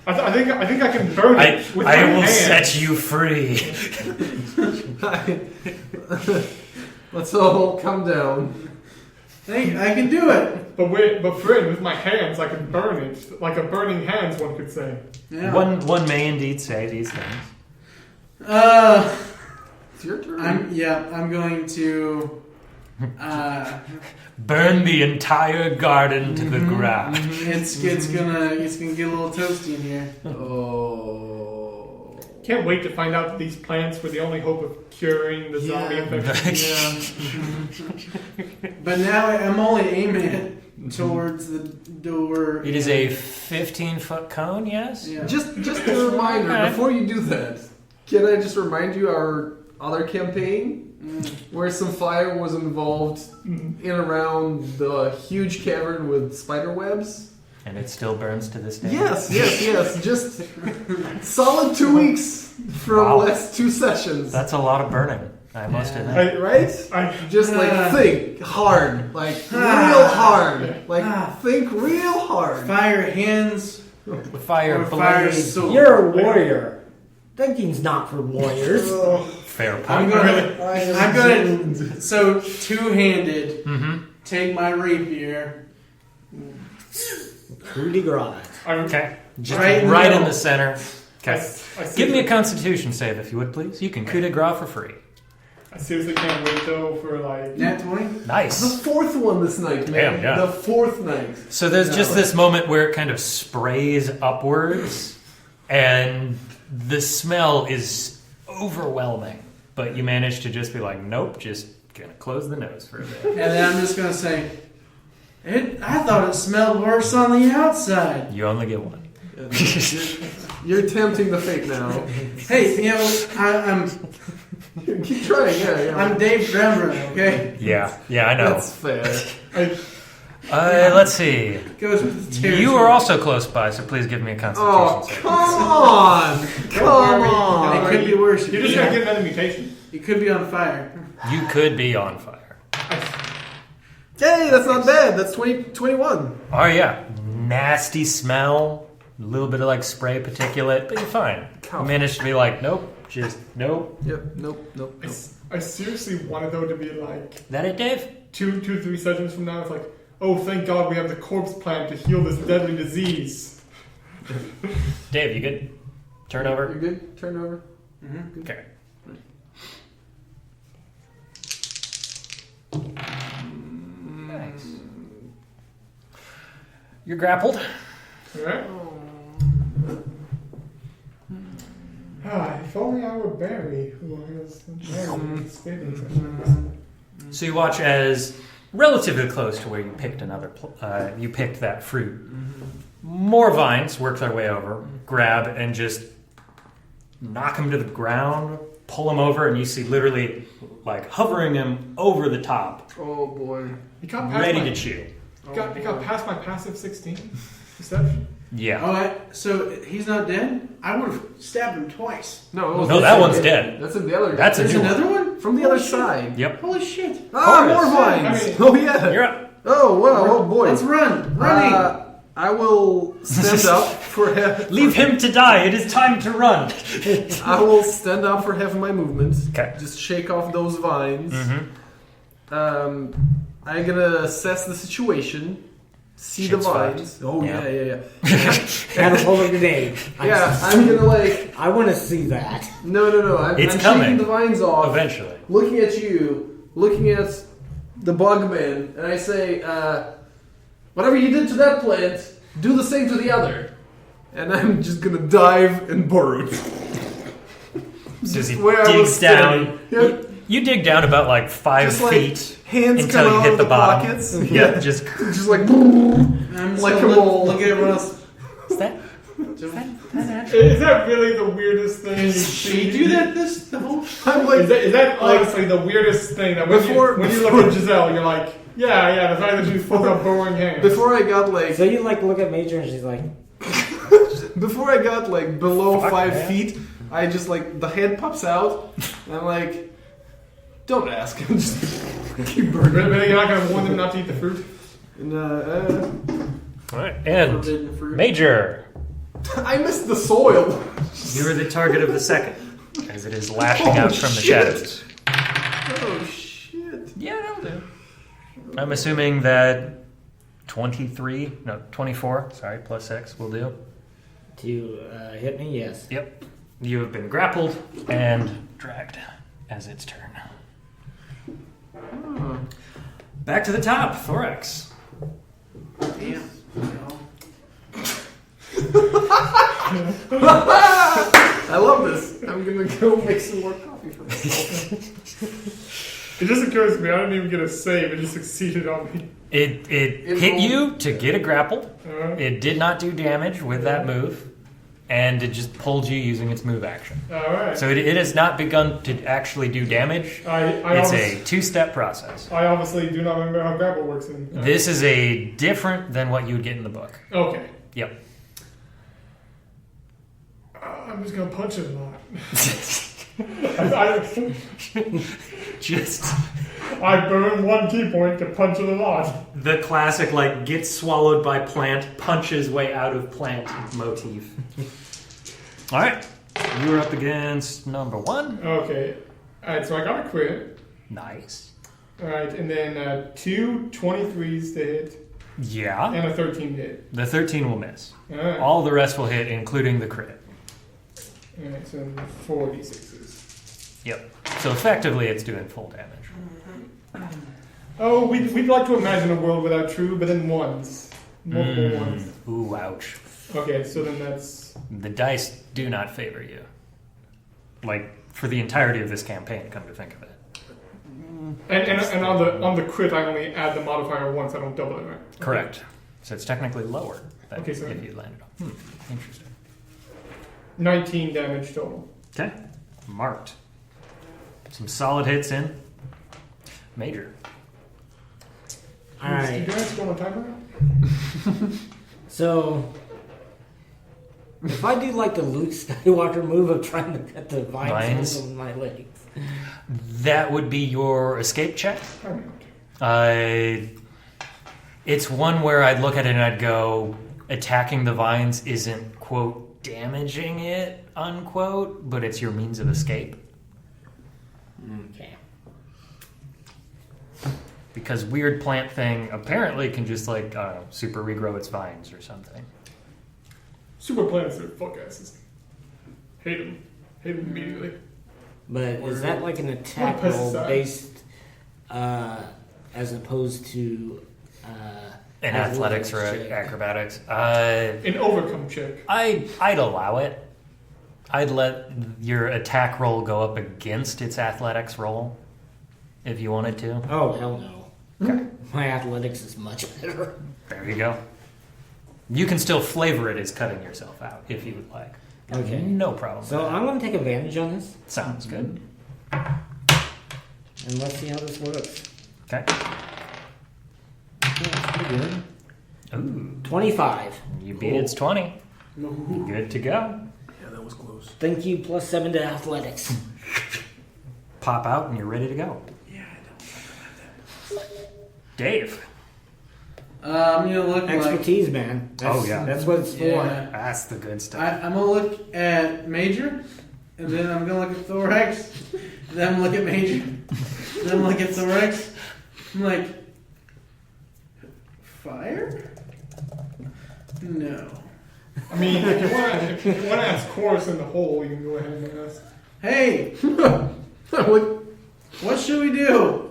I think I can burn it with my I will hands. set you free. Let's all come down. I can do it. But friend, with my hands, I can burn it. Like a burning hands, one could say. Yeah. One may indeed say these things. It's your turn. I'm going to Burn the entire garden to the ground. it's gonna get a little toasty in here. Oh. Can't wait to find out that these plants were the only hope of curing the zombie infection. But now I'm only aiming it towards the door. It is a 15-foot cone, yes? Yeah. Just a reminder, Alright. before you do that, can I just remind you our other campaign? Where some fire was involved in around the huge cavern with spider webs? And it still burns to this day? Yes. Just solid 2 weeks from Wow. last 2 sessions. That's a lot of burning, I must admit. Right? Just think hard. Real hard. Think real hard. Fire hands Fire, or fire blade. sword. You're a warrior. Thinking's not for warriors. Fair I'm point. gonna so two-handed Mm-hmm. take my rapier. Coup de grace. Okay. Just Right right, in the in the center. Okay. I Give me a seriously- constitution save if you would, please. You can coup de grace for free. I seriously can't wait though for like. Nat 20? The Nice. 4th one this night, man. Damn, yeah. The 4th night. So there's just this moment where it kind of sprays upwards, and the smell is overwhelming. But you manage to just be like, nope, just gonna close the nose for a bit. And then I'm just gonna say, I thought it smelled worse on the outside. You only get one. You're tempting the fate now. Hey, I'm Keep trying, yeah. I'm Dave Dremmer, okay? Yeah, I know. That's fair. Let's see. Goes with the territory. You are also close by, so please give me a constitution Oh, save. come on! Come It on! could be worse. You're just gonna get another mutation. You could be on fire. You could be on fire. Hey, that's not bad. That's 21. Oh yeah, nasty smell, a little bit of like spray particulate, but you're fine. You managed to be like, nope, just nope. Yep, nope. I seriously wanted though to be like That it, Dave? 3 sessions from now. It's like, oh, thank God we have the corpse plant to heal this deadly disease. Dave, you good? Turn over. You're good? Turn over. Mm-hmm. Okay. Thanks. You're grappled. Alright? If only I were Barry, who has Barry spitting. So you watch as relatively close to where you picked you picked that fruit. More vines work their way over, grab and just knock him to the ground, pull him over, and you see literally like hovering him over the top, Oh boy. He got past ready my, to chew. he got past my passive 16 perception. Yeah. Alright, so he's not dead? I would have stabbed him twice. No, No, that one's dead. That's in the other. That's a There's new one. another one? from the other side. Yep. Holy shit. Ah, Chorus. more vines. I mean- Oh yeah. You're up. Oh wow. Oh boy. Let's run. Running. I will stand up for half. Leave him to die. It is time to run. I will stand up for half of my movement. Okay. Just shake off those vines. Mm-hmm. I'm gonna assess the situation. See Shit's the vines. fucked. Oh Yeah. yeah. Catapult a grenade. Yeah, I'm gonna like. I want to see that. No. I'm It's shaking coming. the vines off. Eventually. Looking at you, looking at the bugman, and I say, whatever you did to that plant, do the same to the other. And I'm just gonna dive and burrow it. So as he where I was digs down, standing. Yep. you dig down about like 5 Just like feet hands until come you out hit of the the bottom. pockets. Yeah, just Just like I'm Like like a mole. look at everyone else. is that Is that really the weirdest thing you've She seen? do that this the whole I'm like Is that honestly the weirdest thing that when you look at Giselle, you're like, yeah, the fact that she's full of boring hands. before I got like So you like look at Major and she's like, before I got like below Fuck, 5 man. feet, I just like the head pops out and I'm like, don't ask. Just keep But burning. you're not gonna warn them not to eat the fruit. And, all right. And forbidden fruit. Major, I missed the soil. you are the target of the second, as it is lashing out from the shadows. Oh shit. Yeah, that'll do. I'm assuming that 24, sorry, plus 6 will do. to hit me? Yes. Yep. You have been grappled and dragged as its turn. Back to the top, Thorax. Damn. I love this. I'm gonna go make some more coffee for myself. It just occurs to me, I didn't even get a save, it just succeeded on me. It hit you to get a grapple. Alright. It did not do damage with that move, and it just pulled you using its move action. Alright. So it has not begun to actually do damage. It's a 2-step process. I obviously do not remember how grapple works in. This is a different than what you would get in the book. Okay. Yep. I'm just gonna punch it a lot. Just I burn 1 key point to punch it a lot. the classic, like, gets swallowed by plant, punches way out of plant motif. All right. You are up against number 1. Okay. Alright, so I got a crit. Nice. Alright, and then 2 23s to hit, Yeah. and a 13 to hit. The 13 will miss. Alright. All the rest will hit, including the crit. Alright, so 4d6s. Yep. So effectively, it's doing full damage. Oh, we'd like to imagine a world without true, but then ones. Multiple ones. Ooh, ouch. Okay, so then that's... The dice do not favor you. Like, for the entirety of this campaign, come to think of it. And on the crit, I only add the modifier once, I don't double it, right? Correct. So it's technically lower than Okay, so- if you landed on. Interesting. 19 damage total. Okay. Marked. Some solid hits in. Major. All Do you right. guys go on timer? So if I do like the Luke Skywalker move of trying to cut the vines on my legs, That would be your escape check. It's one where I'd look at it and I'd go, attacking the vines isn't, quote, damaging it, unquote, but it's your means of escape. okay. Because weird plant thing apparently can just, like, I don't know, super regrow its vines or something. Super plants are fuck asses. Hate them. Hate them immediately. But is that like an attack What roll pesticide? based as opposed to In athletics or check? acrobatics. An overcome check. I'd allow it. I'd let your attack roll go up against its athletics roll if you wanted to. Oh hell no! Okay. My athletics is much better. There you go. You can still flavor it as cutting yourself out if you would like. Okay. No problem. So with that. I'm going to take advantage on this, Sounds good. and let's see how this works. Okay. Yeah, that's pretty good. Ooh. 25. You beat its 20. Good to go. Yeah, that was close. Thank you. Plus 7 to athletics. Pop out and you're ready to go. Yeah, Dave. I'm gonna look Expertise, man. That's, Oh, yeah. That's what it's for. Yeah. That's the good stuff. I'm gonna look at Major, and then I'm gonna look at Thorax, and then I'm gonna look at Major, and then I'm gonna look at Thorax. I'm like, fire? No. I mean, if you want to ask Chorus in the hole, you can go ahead and ask. Hey, what should we do?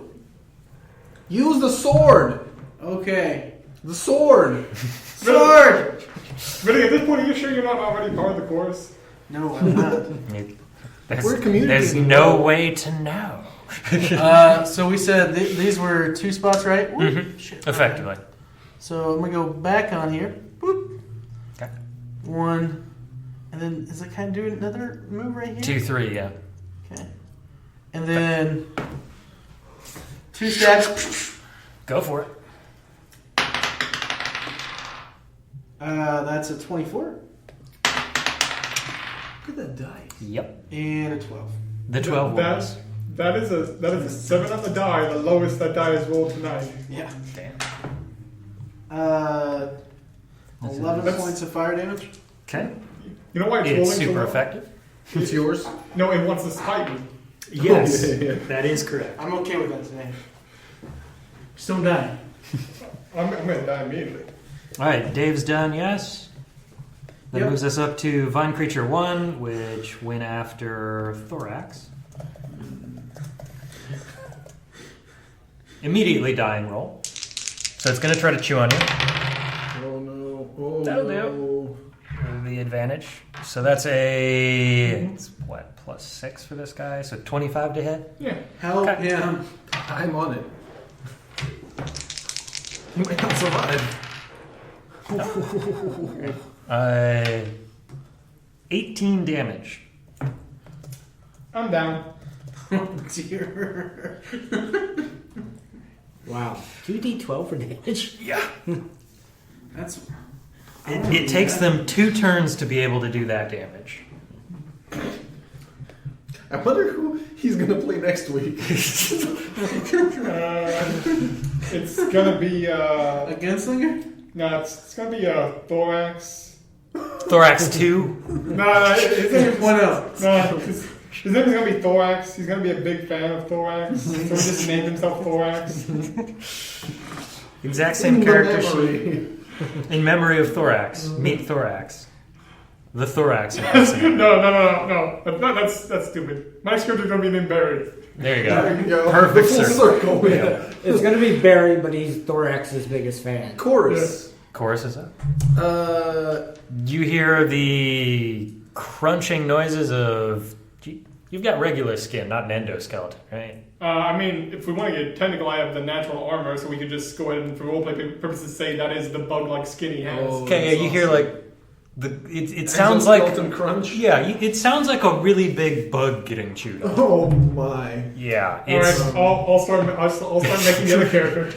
use the sword. Okay. The sword. Sword! Really, at this point, are you sure you're not already part of the chorus? No, I'm not. We're communicating. There's no way to know. So we said these were 2 spots, right? Mhm. Shit. Effectively. So I'm gonna go back on here. Boop. Okay. 1, and then is it kind of doing another move right here? 2, 3, yeah. Okay. And then 2 stabs. Go for it. That's a 24 Look at that dice. Yep. and a 12. The 12 was. That is a 7 on the die, the lowest that die is rolled tonight. Yeah. Damn. 11 That's- points of fire damage. Okay. You know why it's It's rolling so super low? effective. It's yours. No, it wants to spite me. Yes. Oh, yeah. That is correct. I'm okay with that today. Just don't die. I'm gonna die immediately. All right, Dave's done, yes. That Yep. moves us up to Vine Creature 1, which went after Thorax. Immediately dying roll. So it's going to try to chew on you. Oh no. Oh That'll no. With the advantage. So that's it's what, +6 for this guy? So 25 to hit? Yeah. Help Okay. him. I'm on it. You might not survive. 18 damage. I'm down. Oh dear. Wow. 2d12 for damage? Yeah. That's. It takes them 2 turns to be able to do that damage. I wonder who he's gonna play next week. It's gonna be A gunslinger? no, it's gonna be Thorax. Thorax 2. No, his name is What else? no, his name is gonna be Thorax. He's gonna be a big fan of Thorax, so he just named himself Thorax. Exact same The character sheet. memory. In memory of Thorax. Meet Thorax. The Thorax no, impersonator. no. That's stupid. My script is gonna be named Barry. There you There go. you go. Perfect The full circle. circle. Yeah. It's going to be Barry, but he's Thorax's biggest fan. Chorus. Chorus is up. Uh, You hear the crunching noises of... You've got regular skin, not an endoskeleton, right? I mean, if we want to get technical, I have the natural armor, so we could just go ahead and, for roleplay purposes, say that is the bug-like skin he has. Oh. Okay, that's you hear awesome. like... It sounds like... Exoskeleton crunch. Yeah, it sounds like a really big bug getting chewed on. Oh my. Yeah, All it's... right, I'll start making the other character.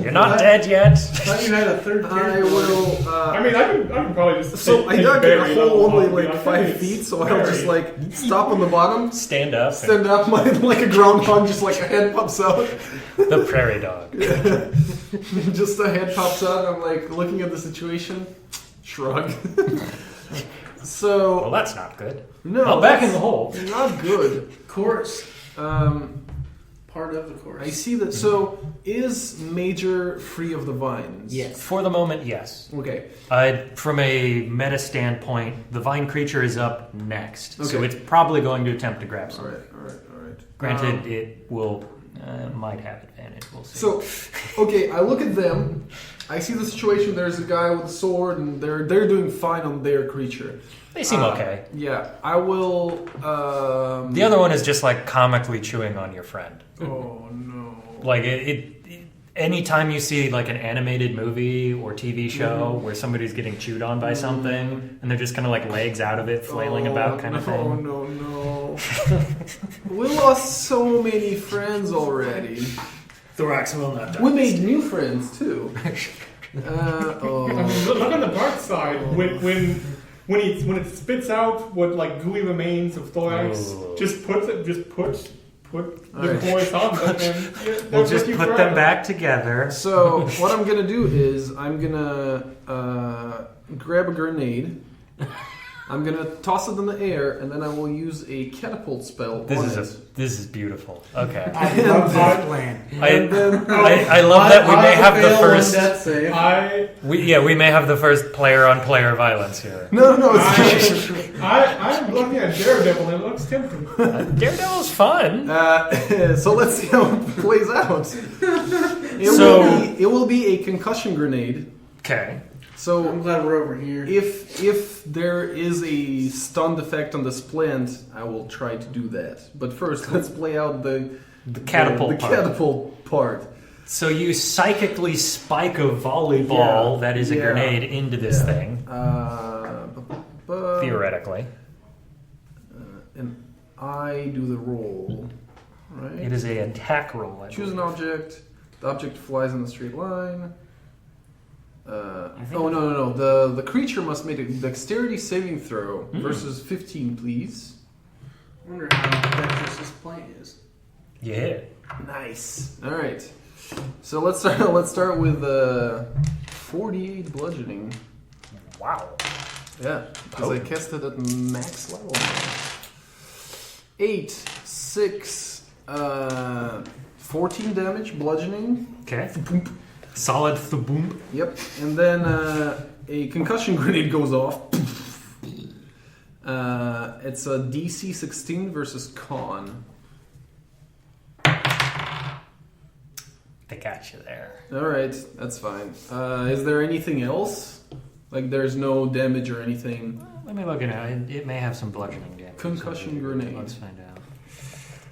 You're not dead yet. I thought you had a third I character. will. I mean, I can probably just. So I take dug Barry a hole and only I'll be like I 5 think feet, it's so I'll just Barry. like stop on the bottom, Stand up. stand up, like a groundhog, just like a head pops out. The prairie dog. Just a head pops out. I'm like looking at the situation, shrug. Well, So that's not good. no, Well, back in that's the hole. Not good. Chorus. Um, Part of the chorus. I see that. So is Major free of the vines? Yes. For the moment, yes. Okay. From a meta standpoint, the vine creature is up next, so Okay. it's probably going to attempt to grab All something. right. All right. All right. Granted, it will might have advantage. We'll see. So, okay, I look at them. I see the situation. There's a guy with a sword, and they're doing fine on their creature. they seem okay. Yeah, I will. The other one is just like comically chewing on your friend. Oh no! Like anytime you see like an animated movie or TV show where somebody's getting chewed on by something and they're just kind of like legs out of it, flailing about, kind of Oh thing. no! We lost so many friends already. Thorax will not We made new friends too. I mean, look on the dark side. When it spits out what like gooey remains of Thorax, Oh. just put the Alright. chorus on them, and yeah, We'll that's just with you put forever. them back together. So what I'm gonna do is I'm gonna grab a grenade. I'm gonna toss it in the air, and then I will use a catapult spell. This on is it. this is beautiful. Okay. I love this plan. I love that we may have the first. Death save. We may have the first player-on-player violence here. No, it's I'm looking at Daredevil and it looks tempting. Daredevil's fun. so let's see how it plays out. It will be a concussion grenade. Okay. So I'm glad we're over here. if there is a stunned effect on the splint, I will try to do that. But first, let's play out the catapult part. catapult part. So you psychically spike a volleyball Yeah. that is a Yeah. grenade into this Yeah. thing, theoretically. And I do the roll, right? It is a attack roll. I Choose an believe. object. The object flies in a straight line. think- No. The creature must make a dexterity saving throw versus 15, please. I wonder how dexterous this plane is. Yeah. Nice. All right. So let's start with 48 bludgeoning. Wow. Yeah, because I cast it at max level. 8, 6, 14 damage bludgeoning. Okay. Solid boom. Yep, and then a concussion grenade goes off. It's a DC 16 versus con. They got you there. All right, that's fine. Is there anything else? Like, there's no damage or anything. Let me look it out. It may have some bludgeoning damage. Concussion grenade. Let's find out.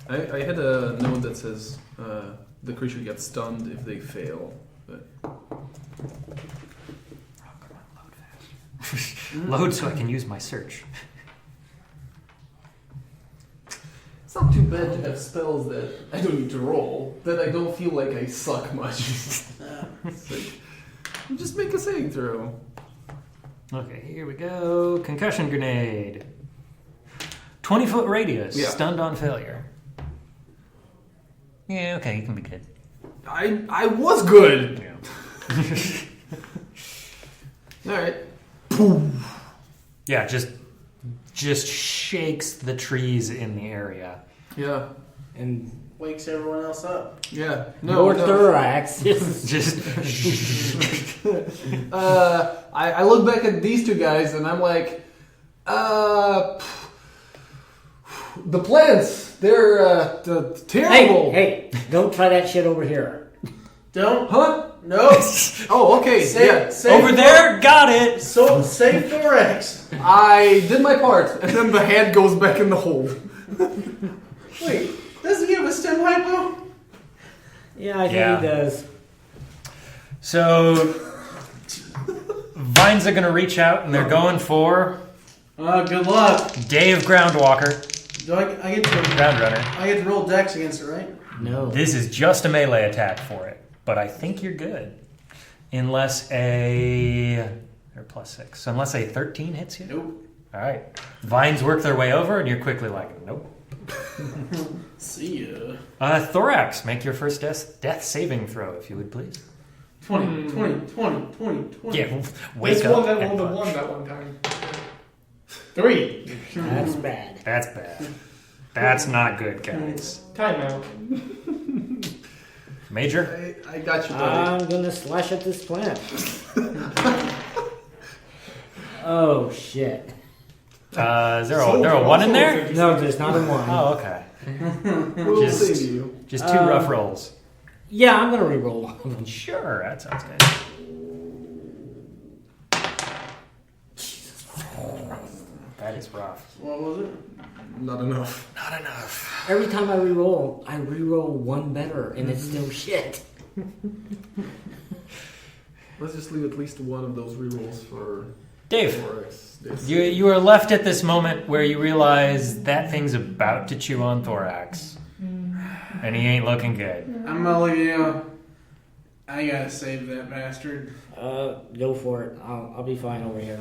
I had a note that says the creature gets stunned if they fail. But Oh, come on, load fast. Load so I can use my search. it's not too bad to have spells that I don't need to roll, that I don't feel like I suck much. It's like, just make a saving throw. Okay, here we go. Concussion grenade. 20-foot radius. Yeah. Stunned on failure. Yeah, okay, you can be good. I was good! Yeah. Alright. Yeah, just shakes the trees in the area. Yeah. And Wakes everyone else up. Yeah. more thorax. Just I look back at these two guys and I'm like, the plants, they're terrible. Hey, don't try that shit over here. Don't. Huh? No. Oh, okay. Yeah. over there, got it. So save Thorax. I did my part, and then the head goes back in the hole. Wait, doesn't he have a stem hypo? Yeah, I think Yeah. he does. So vines are gonna reach out and they're going for Good luck. Dave Groundwalker, Do I get to Groundrunner. I get to roll dex against it, right? No. This is just a melee attack for it, but I think you're good. Unless they're +6. So unless a 13 hits you? Nope. Alright. Vines work their way over and you're quickly like, nope. See ya. Thorax, make your first death saving throw, if you would please. 20, 20, 20, 20, 20. Yeah, wake This up one that and rolled a punch. 1 that one time. 3. That's bad. That's bad. That's not good, guys. Timeout. Major? I got you, buddy. I'm gonna slash at this plant. Oh shit. Is there a 1 in there? No, there's not a one. Oh, okay. We'll just- save you. Just 2 rough rolls. Yeah, I'm gonna re-roll one of them. Sure, that sounds good. That is rough. What was it? Not enough. Not enough. Every time I re-roll one better, and it's still shit. Let's just leave at least one of those rerolls for Dave, Thorax. Yes. you are left at this moment where you realize that thing's about to chew on Thorax. And he ain't looking good. I'm gonna look at you. I gotta save that bastard. Go for it. I'll be fine over here.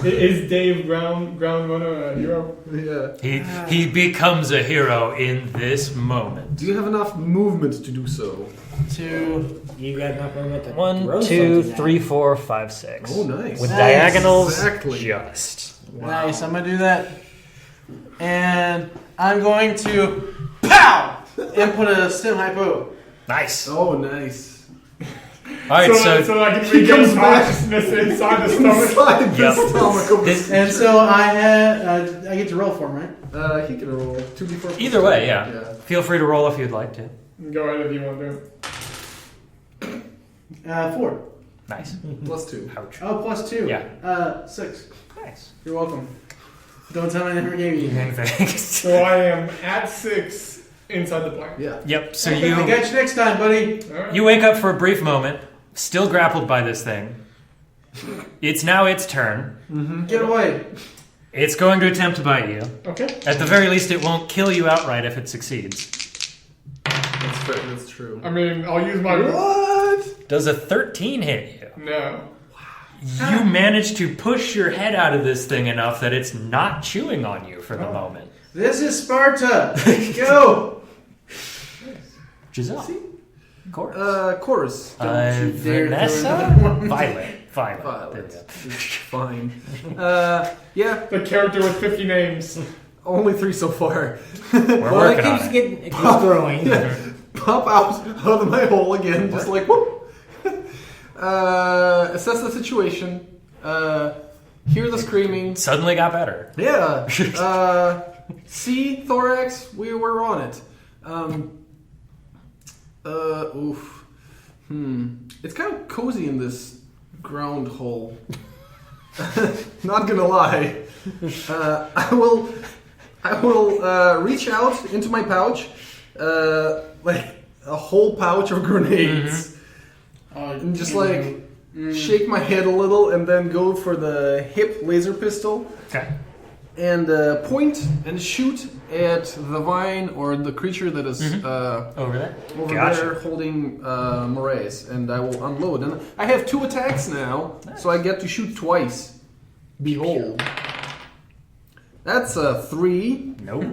Is Dave Ground Runner a hero? Yeah. He becomes a hero in this moment. Do you have enough movement to do so? You got enough movement to 1, throw 2, something 3, at. 4, 5, 6. Oh, nice. With Nice. diagonals, Exactly. just. Nice, I'm gonna do that. And I'm going to POW! And put a stem hypo. Nice. Oh, nice. All right, so I can he regain comes back. consciousness inside the stomach. Inside the Yep. stomach of This- And so I get to roll for him, right? he can roll 2d4. Either way, yeah. Feel free to roll if you'd like to. Go ahead if you want to. 4. Nice. +2. Ouch. Oh, +2. Yeah. 6. Nice. You're welcome. Don't tell me I never gave you. Thanks. So I am at 6 inside the plane. Yeah. Yep. So I got you next time, buddy. All right. you wake up for a brief moment, still grappled by this thing. It's now its turn. Get away. It's going to attempt to bite you. Okay. At the very least, it won't kill you outright if it succeeds. That's fair. That's true. I mean, I'll use my. What? Does a 13 hit you? No. You manage to push your head out of this thing enough that it's not chewing on you for the moment. This is Sparta. Go. Giselle. Chorus. Chorus. Don't you dare throw Vanessa? another one. Violet. Violet. There It's fine. Yeah. The character with 50 names. Only 3 so far. we go. We're Well, working on it. it keeps growing. Pop out of my hole again, just like whoop. Assess the situation. Hear the screaming. Suddenly got better. Yeah. See, Thorax, we were on it. Oof. It's kind of cozy in this ground hole. Not gonna lie. I will reach out into my pouch, like a whole pouch of grenades, and just like shake my head a little, and then go for the hip laser pistol. Okay. And point and shoot at the vine or the creature that is Over there. over Gotcha. there holding Moraes, and I will unload. And I have 2 attacks now, so I get to shoot twice. Behold. That's a 3. Nope.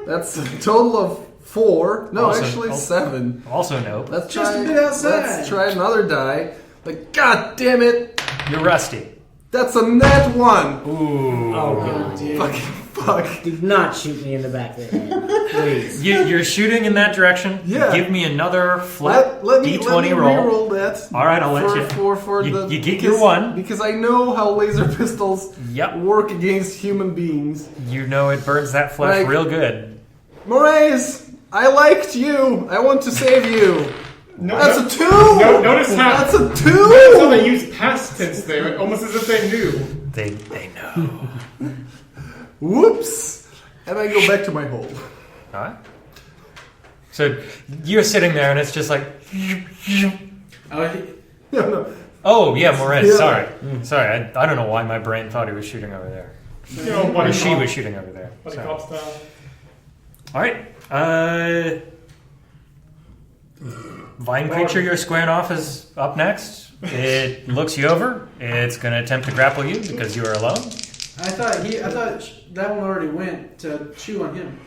That's a total of 4. No, Also- actually oh. 7. Also nope. Let's Just try, a bit outside. Let's try another die. Like, god damn it! You're rusty. That's a net 1. Ooh. Oh, God. Fucking fuck. Do not shoot me in the back of the head. Please. You're shooting in that direction. Yeah. Give me another flat Let me D20 roll. re-roll that. All right, I'll let you. For You- the, you get your 1. Because I know how laser pistols Yep. work against human beings. You know it burns that flesh Like- real good. Moraes, I liked you. I want to save you. No, That's no, a 2. no, notice how. That's a Notice how they 2. use past tense there, almost as if they knew. They know. Whoops. And I go back to my hole. All right. So you're sitting there, and it's just like, No. oh yeah, Moretz. Yeah. Sorry. I don't know why my brain thought he was shooting over there, You know, or buddy she cop, was shooting over there. buddy So. cop style. All right. Vine creature you're squaring off is up next. It looks you over. It's going to attempt to grapple you because you are alone. I thought that one already went to chew on him.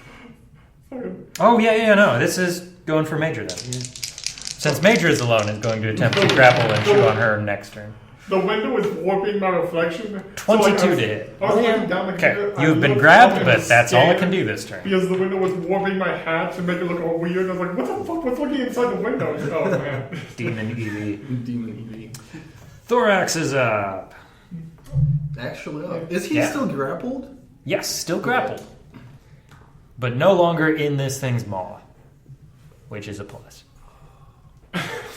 Oh yeah, no. This is going for Major then. Since Major is alone, it's going to attempt to grapple and shoot on her next turn. The window is warping my reflection. 22 I was- to hit. I was looking down the Okay, computer, I you've been looked grabbed, up and but was that's all it scared can do this turn. Because the window was warping my hat to make it look all weird. I was like, what the fuck? What's looking inside the window? Oh man. Demon EV. Demon Thorax is up. Actually up. Is he Yeah. still grappled? Yes, still grappled. But no longer in this thing's maw, which is a plus.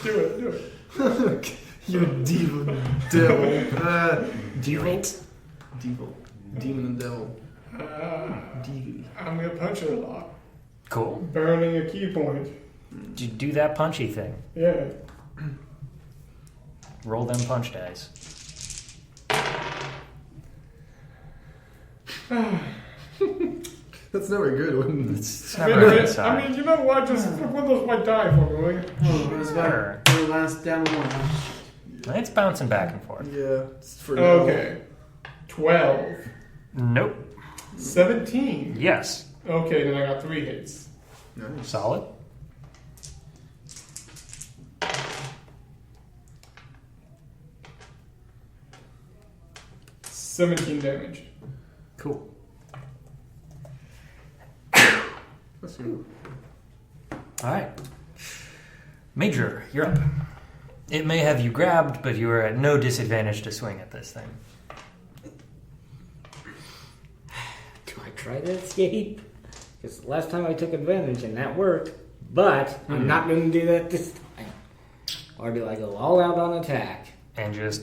Do it. You demon devil. Great. Devil. Demon and devil. Devil. I'm gonna punch it a lot. Cool. Burning a key point. Did you do that punchy thing? Yeah. Roll them punch dice. That's never good when It's I never mean, a good I sign. mean, you know what? Just put one of those white die for me, will you? Oh, it was Sure. about the last down to 1. It's bouncing back and forth. yeah, it's for Okay. 12. Nope. 17. Yes. Okay, then I got 3 hits. Nice. Solid. $17 damage. Cool. Let's see. All right. Major, you're up. It may have you grabbed, but you are at no disadvantage to swing at this thing. Do I try to escape? Because last time I took advantage and that worked. But I'm not going to do that this time. Or do I go all out on attack? and just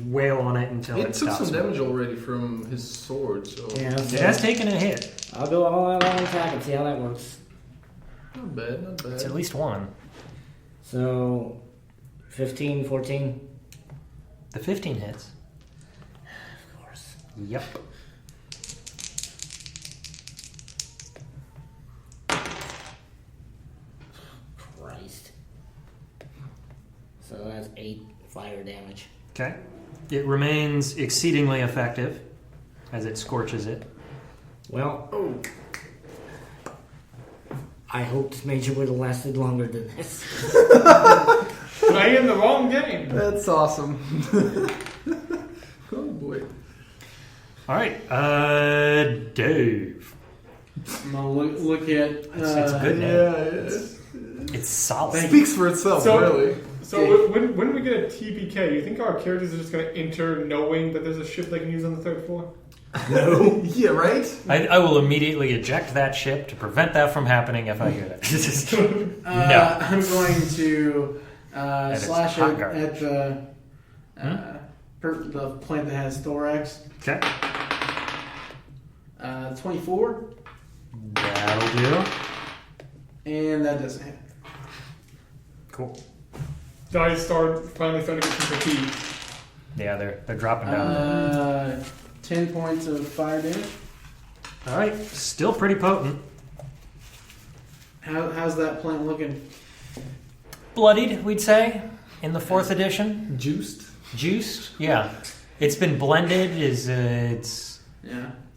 wail on it until it It took stops. some damage already from his sword, so Yeah, It has taken a hit. I'll go all out on attack and see how that works. not bad, not It's at bad. least one. So, 15, 14. The 15 hits. Of course. Yep. Christ. So that's 8 fire damage. Okay. It remains exceedingly effective as it scorches it. Well, I hoped Major would have lasted longer than this. Playing the wrong game. That's awesome. Oh boy. All right. Dave. I'm gonna look at. It's a good name. Yeah, It's solid. it speaks for itself, So- really. So when we get a TPK, you think our characters are just going to enter knowing that there's a ship they can use on the 3rd floor? No. Yeah, right? I will immediately eject that ship to prevent that from happening if I hear that. No. I'm going to That is slash hot it garbage. at the plant that has Thorax. Okay. 24, That'll do. and that doesn't hit. Cool. Dice finally starting to get some fatigue. Yeah, they're dropping down. 10 points of fire damage. All right. Still pretty potent. How's that plant looking? Bloodied, we'd say, in the 4th edition. Juiced. Juiced. Yeah. It's been blended. Yeah.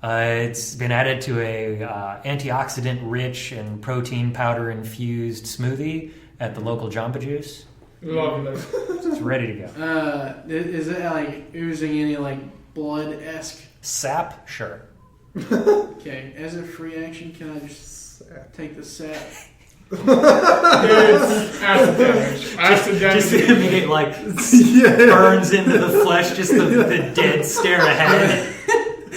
It's been added to a antioxidant-rich and protein powder-infused smoothie at the local Jamba Juice. Lovely. It's ready to go. Is it like oozing any like blood-esque? Sap? Sure. Okay, as a free action, can I just take the sap? It's acid damage. Acid damage. Just the immediate, like, Yeah. burns into the flesh, just the dead stare ahead.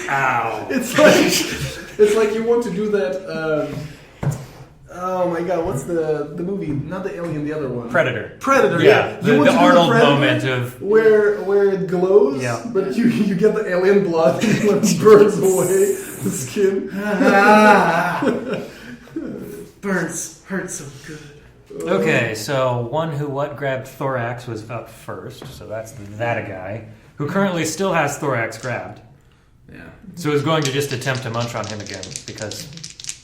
Ow. It's like you want to do that. Oh my god, what's the movie? Not the Alien, the other one. Predator. Predator. Yeah, You the want to do Arnold Predator moment of... where it glows, Yeah. but you get the alien blood and it burns away the skin. Burns hurt so good. Okay, so one who grabbed Thorax was up first, so that's that guy, who currently still has Thorax grabbed. Yeah. So is going to just attempt to munch on him again, because,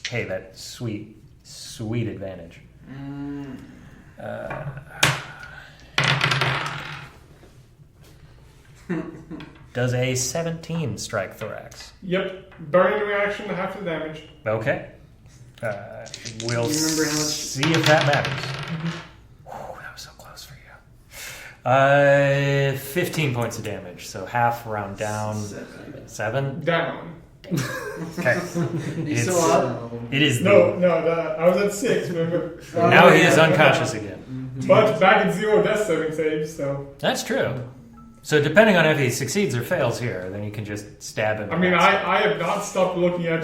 hey, that sweet advantage. Does a 17 strike Thorax? Yep. Burning reaction to half the damage. Okay. We'll You remember how much- see if that matters. Whew, that was so close for you. 15 points of damage, so half round down. 7? Down. Okay. You still up? It is No, I was at 6, remember? now he is unconscious again. But back at 0 death saving saves, so. That's true. So depending on if he succeeds or fails here, then you can just stab him. I mean, I have not stopped looking at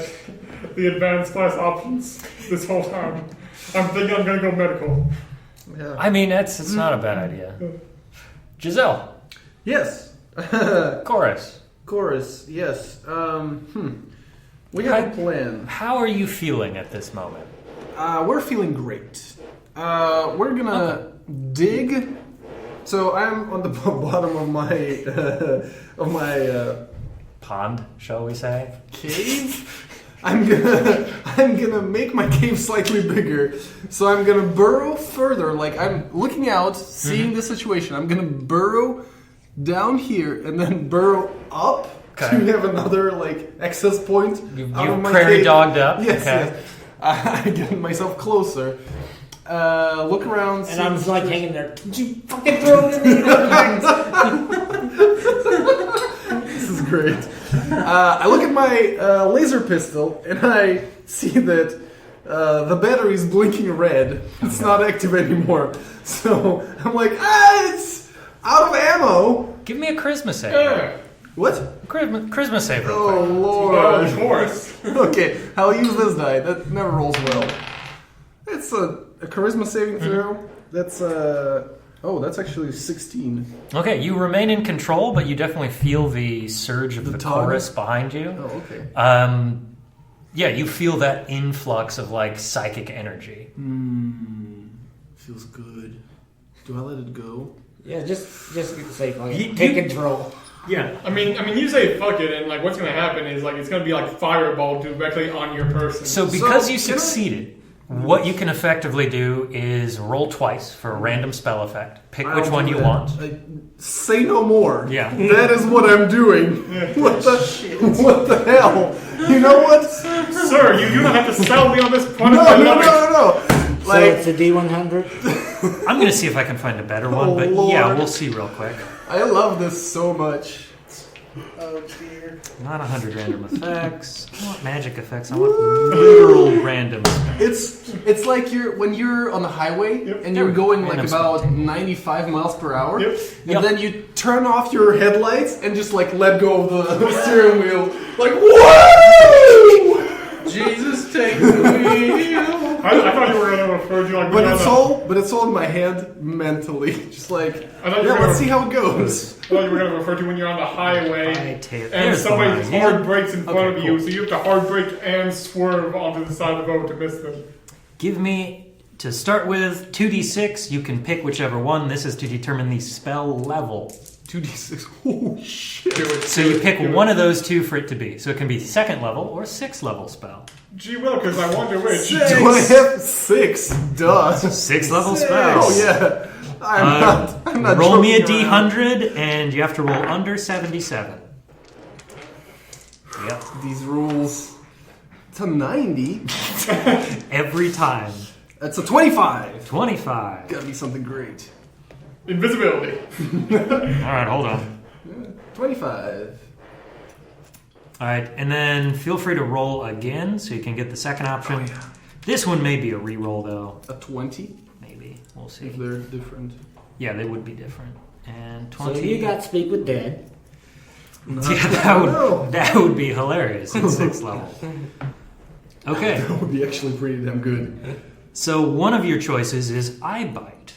the advanced class options this whole time. I'm thinking I'm going to go medical. Yeah. I mean, it's not a bad idea. Giselle, Yes. Chorus, yes. We have a plan. how are you feeling at this moment? We're feeling great. We're gonna dig. So I'm on the bottom of my Pond, shall we say? cave. I'm gonna make my cave slightly bigger. So I'm gonna burrow further. Like I'm looking out, seeing the situation. I'm gonna burrow down here and then burrow up Okay. to have another like access point. You out of my prairie cave. dogged up. Yes, Okay. yes. I get myself closer. Look around. And I'm just like hanging there. Did you fucking throw it in there? This is great. I look at my laser pistol and I see that the battery is blinking red. It's not active anymore. So I'm like, it's out of ammo. Give me a charisma save. Yeah. What? Charisma save real Oh quick. lord. Of course. Okay, I'll use this die. That never rolls well. It's a charisma saving throw. That's Oh, that's actually 16. Okay, you remain in control, but you definitely feel the surge of the tug? chorus behind you. Oh, okay. Yeah, you feel that influx of like psychic energy. Feels good. Do I let it go? Yeah, just say fuck You- it. Take you- control. Yeah. I mean, you say fuck it, and like, what's gonna happen is like it's gonna be like fireball directly on your person. So because you can I- succeeded, what you can effectively do is roll twice for a random spell effect. Pick I which don't one do you that. want. Say no more. Yeah. That is what I'm doing. What the hell? You know what? Sir, you do not have to sell me on this product. No. I love it. So it's a D100. I'm going to see if I can find a better one, but Lord. yeah, we'll see real quick. I love this so much. Oh dear. Not 100 random effects. I want magic effects. I want literal random effects. It's like when you're on the highway Yep. and you're going like Random about spell. 95 miles per hour, Yep. and Yep. then you turn off your headlights and just like let go of the steering wheel, like whoa! Jesus, take the wheel. I thought you were gonna refer to like. But it's all in my head mentally, just like I thought you were let's gonna- see how it goes. I thought you were going to refer to when you're on the highway and There's the somebody line. hard brakes in front Okay, of cool. you, so you have to hard brake and swerve onto the side of the road to miss them. Give me, to start with, 2d6. You can pick whichever one. This is to determine the spell level. 2d6. Oh shit! Do it. So you pick one of those two for it to be. So it can be second level or 6th level spell. Gee willikers, I wonder which. Do I have 6? Duh. 6th level spell. Oh yeah. I'm not. Roll me a joking around. d100, and you have to roll under 77. Yep. These rules. It's a 90. Every time. That's a 25. 25. Gotta be something great. Invisibility. Alright, hold on. 25. Alright, and then feel free to roll again so you can get the second option. Oh, yeah. This one may be a reroll, though. A 20 Maybe. We'll see. if they're different. Yeah, they would be different. And So 20. you got Speak with Dead. Yeah, that would be hilarious at 6th level. Okay. That would be actually pretty damn good. So one of your choices is Eye Bite.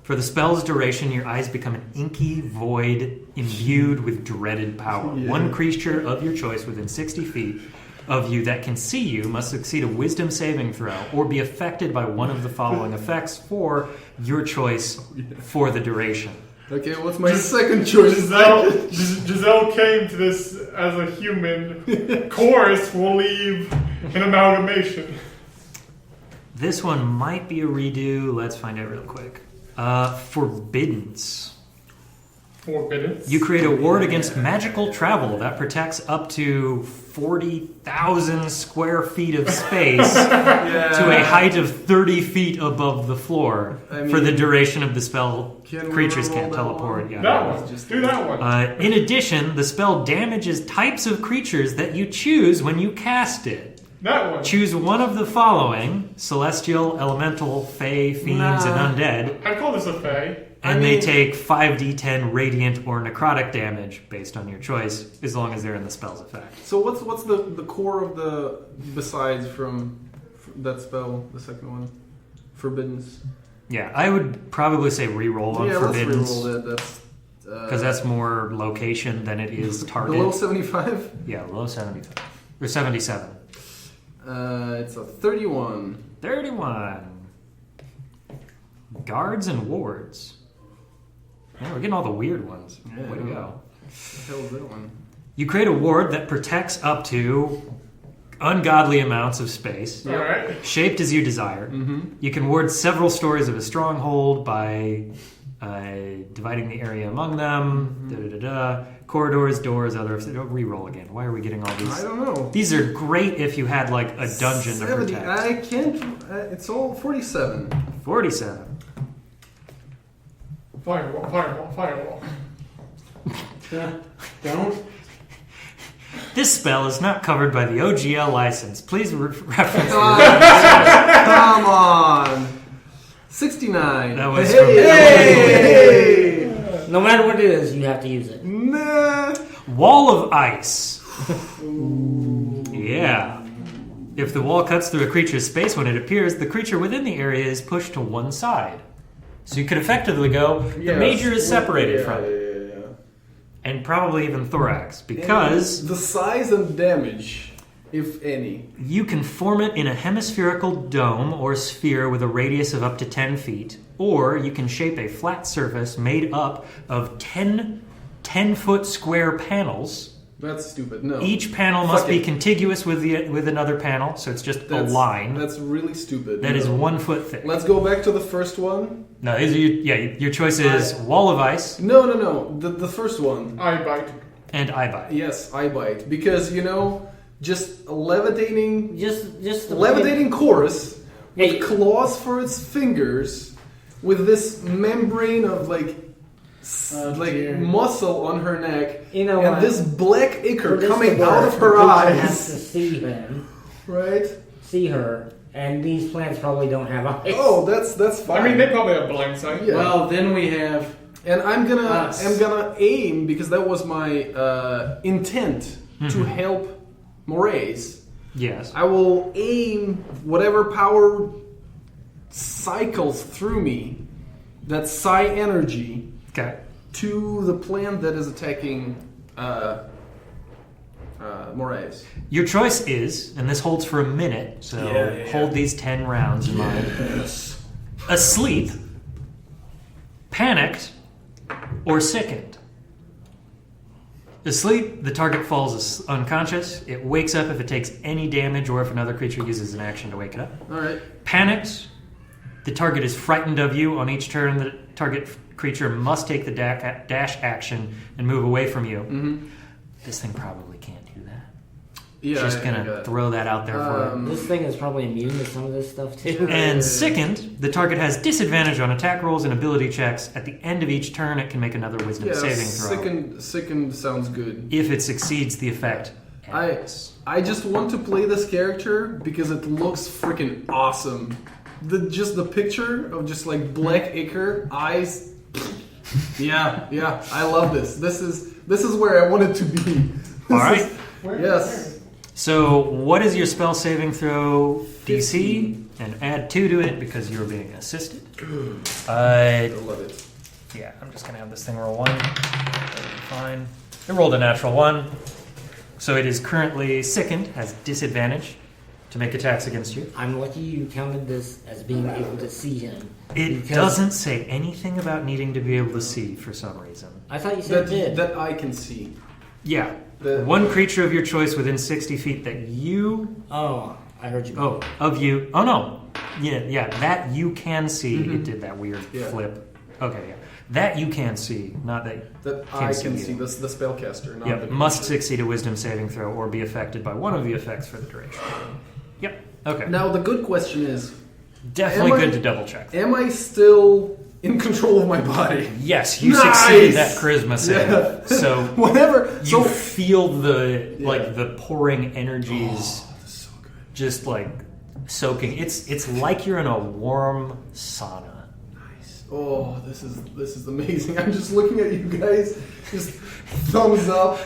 For the spell's duration, your eyes become an inky void imbued with dreaded power. Yeah. One creature of your choice within 60 feet of you that can see you must succeed a wisdom saving throw or be affected by one of the following effects for your choice for the duration. Okay, what's my second choice? Giselle came to this as a human. Chorus will leave an amalgamation. This one might be a redo. Let's find out real quick. Forbiddance. Forbidden. You create a ward against magical travel that protects up to 40,000 square feet of space to a height of 30 feet above the floor for the duration of the spell. Can we Creatures roll can't that teleport. one? Yeah. That one. Do that one. In addition, the spell damages types of creatures that you choose when you cast it. That one. Choose one of the following: celestial, elemental, fae, fiends, and undead. I'd call this a fae. And they take 5d10 radiant or necrotic damage based on your choice, as long as they're in the spell's effect. So what's the core of the besides from that spell, the second one, forbiddance? Yeah, I would probably say reroll on Yeah, let's forbiddance. reroll that. That's Because that's more location than it is target. below 75. Yeah, below 75. Or 77. It's a 31. 31. Guards and wards. Yeah, we're getting all the weird ones. Yeah, Way to I know. go. What the hell is that one? You create a ward that protects up to ungodly amounts of space, Alright. shaped as you desire. Mm-hmm. You can ward several stories of a stronghold by dividing the area among them. Corridors, doors, other. Reroll again. Why are we getting all I these? don't know. These are great if you had like a dungeon 70. to protect. I can't. It's all 47. 47. Firewall, firewall, firewall. Don't. This spell is not covered by the OGL license. Please reference. Come on. 69. That was Hey! No matter what it is, you have to use it. Nah. Wall of ice. Yeah. If the wall cuts through a creature's space when it appears, the creature within the area is pushed to one side. So you could effectively go, the Yes. major is separated from it. Yeah. And probably even Thorax, because And the size and damage, if any. you can form it in a hemispherical dome or sphere with a radius of up to 10 feet, or you can shape a flat surface made up of 10-foot square panels. That's stupid. No. Each panel Fuck must be it. contiguous with another panel, so it's just a line That's really stupid. that is No. 1 foot thick. Let's go back to the first one. No, these are your choice is wall of ice No. The first one. I bite. and eye bite. Yes, I bite. Because, just levitating Just the levitating chorus with Hey. claws for its fingers, with this membrane of Oh, dear. muscle on her neck, You know and what? this black For ichor this coming to out work, of her the patient has to eyes. see him, Right? see her, and these plants probably don't have eyes. Oh, that's fine. I mean, they probably have blind sight. Yeah. Well, then we have. And I'm Us. gonna aim, because that was my intent to help Moraes. Yes. I will aim whatever power cycles through me, that psi energy, Okay. to the plant that is attacking Moraes. Your choice is, and this holds for a minute, so Yeah. hold these 10 rounds in mind. Asleep, panicked, or sickened. Asleep, the target falls unconscious. It wakes up if it takes any damage or if another creature uses an action to wake it up. All right. Panicked, the target is frightened of you. On each turn, the target creature must take the dash action and move away from you. Mm-hmm. This thing probably can't do that. Yeah. Just I gonna got it. throw that out there for you. This thing is probably immune to some of this stuff too. And sickened, the target has disadvantage on attack rolls and ability checks. At the end of each turn, it can make another wisdom Yeah, saving throw. sickened sounds good. If it succeeds, the effect I ends. just want to play this character because it looks freaking awesome. The picture of just like black ichor eyes. Yeah, I love this. This is where I wanted to be. All right. Yes. So, what is your spell saving throw DC? And add 2 to it because you're being assisted. I love it. Yeah, I'm just gonna have this thing roll 1. That'll be fine. It rolled a natural 1. So it is currently sickened, has disadvantage to make attacks against you. I'm lucky you counted this as being able to see him. It Because- doesn't say anything about needing to be able to see for some reason. I thought you said it did. That I can see. Yeah. The- One creature of your choice within 60 feet that you... Oh, I heard you. Oh, of you... Oh, no. Yeah, that you can see. It did that weird Yeah. flip. Okay, yeah. That you can see, not that... That Can't I see can you. see. That's the spellcaster. Not Yep, the must creature. succeed a wisdom saving throw or be affected by one of the effects for the duration. Yep, okay. Now the good question is, Definitely am I- good to double check. am I still in control of my body? Yes, you Nice! succeeded that charisma save. Yeah. So Whatever. you So feel the Yeah. the pouring energies this is so good. just like soaking. It's like you're in a warm sauna. Nice. Oh, this is amazing. I'm just looking at you guys. Just thumbs up.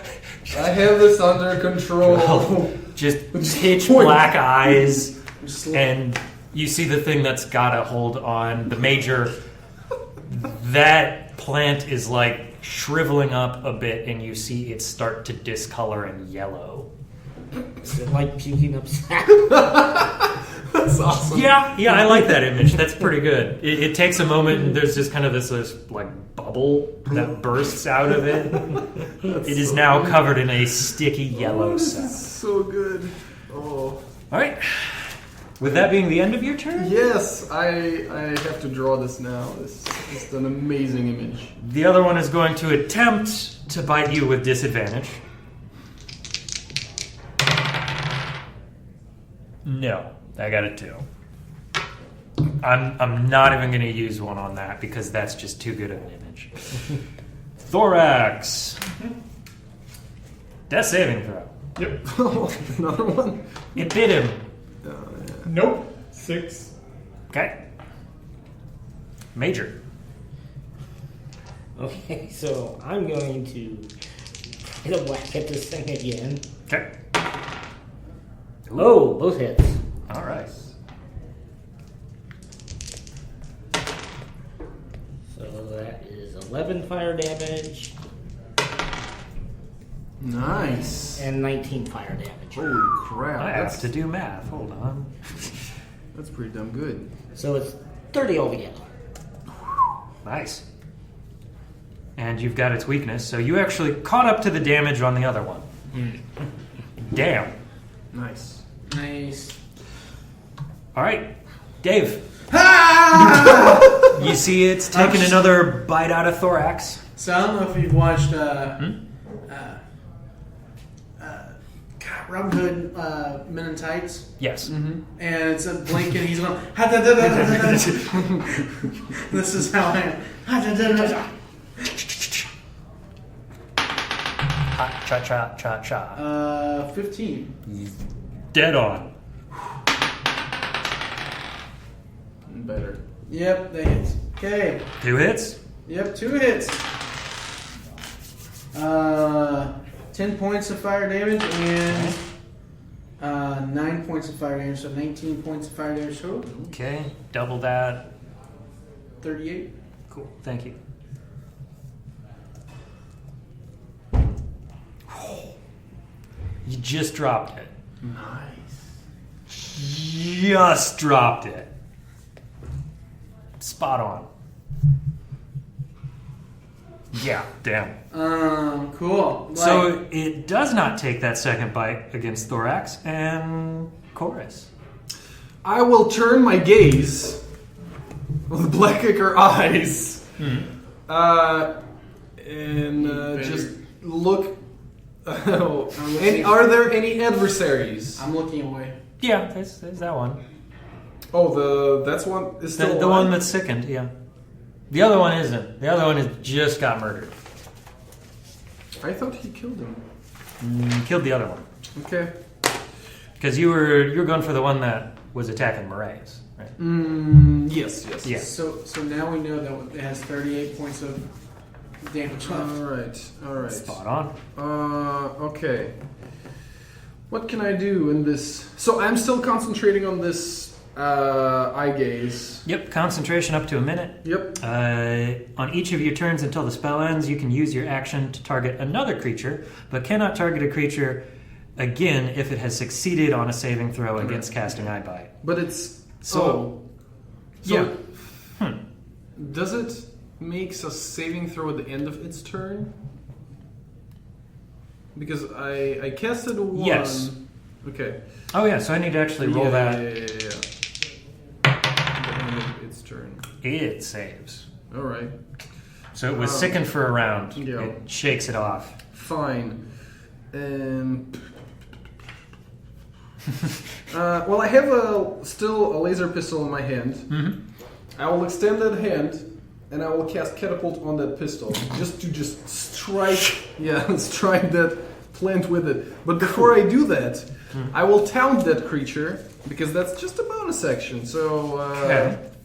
I have this under control. Just Just pitch point. black eyes, Just like- and you see the thing that's got a hold on the major. That plant is like shriveling up a bit, and you see it start to discolor and yellow. Is it like puking up sap? That's awesome. Yeah, I like that image. That's pretty good. It takes a moment, and there's just kind of this like bubble that bursts out of it. It is now covered in a sticky yellow This sap. is so good. Oh. All right. With that being the end of your turn, Yes, I have to draw this now. This is an amazing image. the other one is going to attempt to bite you with disadvantage. No, I got a 2. I'm not even going to use one on that because that's just too good of an image. Thorax. Death saving throw. Yep. Another one. It bit him. Oh, yeah. Nope. 6. Okay. Major. Okay, so I'm going to hit a whack at this thing again. Okay. Oh, both hits. All right. So that is 11 fire damage Nice. and 19 fire damage. Holy crap. I have to do math. Hold on. That's pretty damn good. So it's 30 altogether. Nice. And you've got its weakness, so you actually caught up to the damage on the other one. Damn. Nice. Nice. All right, Dave. Ah! You see it's taking another bite out of Thorax. So I don't know if you've watched Robin Hood, Men in Tights, Yes. and it's a blink and he's going. This is how I am. Cha cha cha cha. 15. Dead on. Better. Yep, that hits. Okay. 2 hits. Yep, 2 hits. 10 points of fire damage and 9 points of fire damage, so 19 points of fire damage total. Okay, double that. 38. Cool. Thank you. You just dropped it. Nice. Just dropped it. Spot on. Yeah, damn. Cool. So it does not take that second bite against Thorax and Chorus. I will turn my gaze with Blackacre eyes and just look. Are there any adversaries? I'm looking away. Yeah, there's that one. Oh, that's one is still The one that's sickened, yeah. The other one isn't. The other one has just got murdered. I thought he killed him. Killed the other one. Okay. Because you were going for the one that was attacking Moraes, right? Yes. Yeah. So now we know that it has 38 points of damage left. All right. Spot on. Okay. What can I do in this? So I'm still concentrating on this eye gaze. Yep, concentration up to a minute. Yep. On each of your turns until the spell ends, you can use your action to target another creature, but cannot target a creature again if it has succeeded on a saving throw against casting Eye Bite. But it's So, yeah. Hmm. Does it makes a saving throw at the end of its turn? Because I casted a 1. Yes. Okay. Oh yeah, so I need to actually roll that. Yeah. At the end of its turn. It saves. All right. So it was sickened for a round. Yeah. It shakes it off. Fine. Well, I have still a laser pistol in my hand. Mm-hmm. I will extend that hand and I will cast catapult on that pistol just to strike. Strike that plant with it. But before I do that, I will taunt that creature because that's just a bonus action. So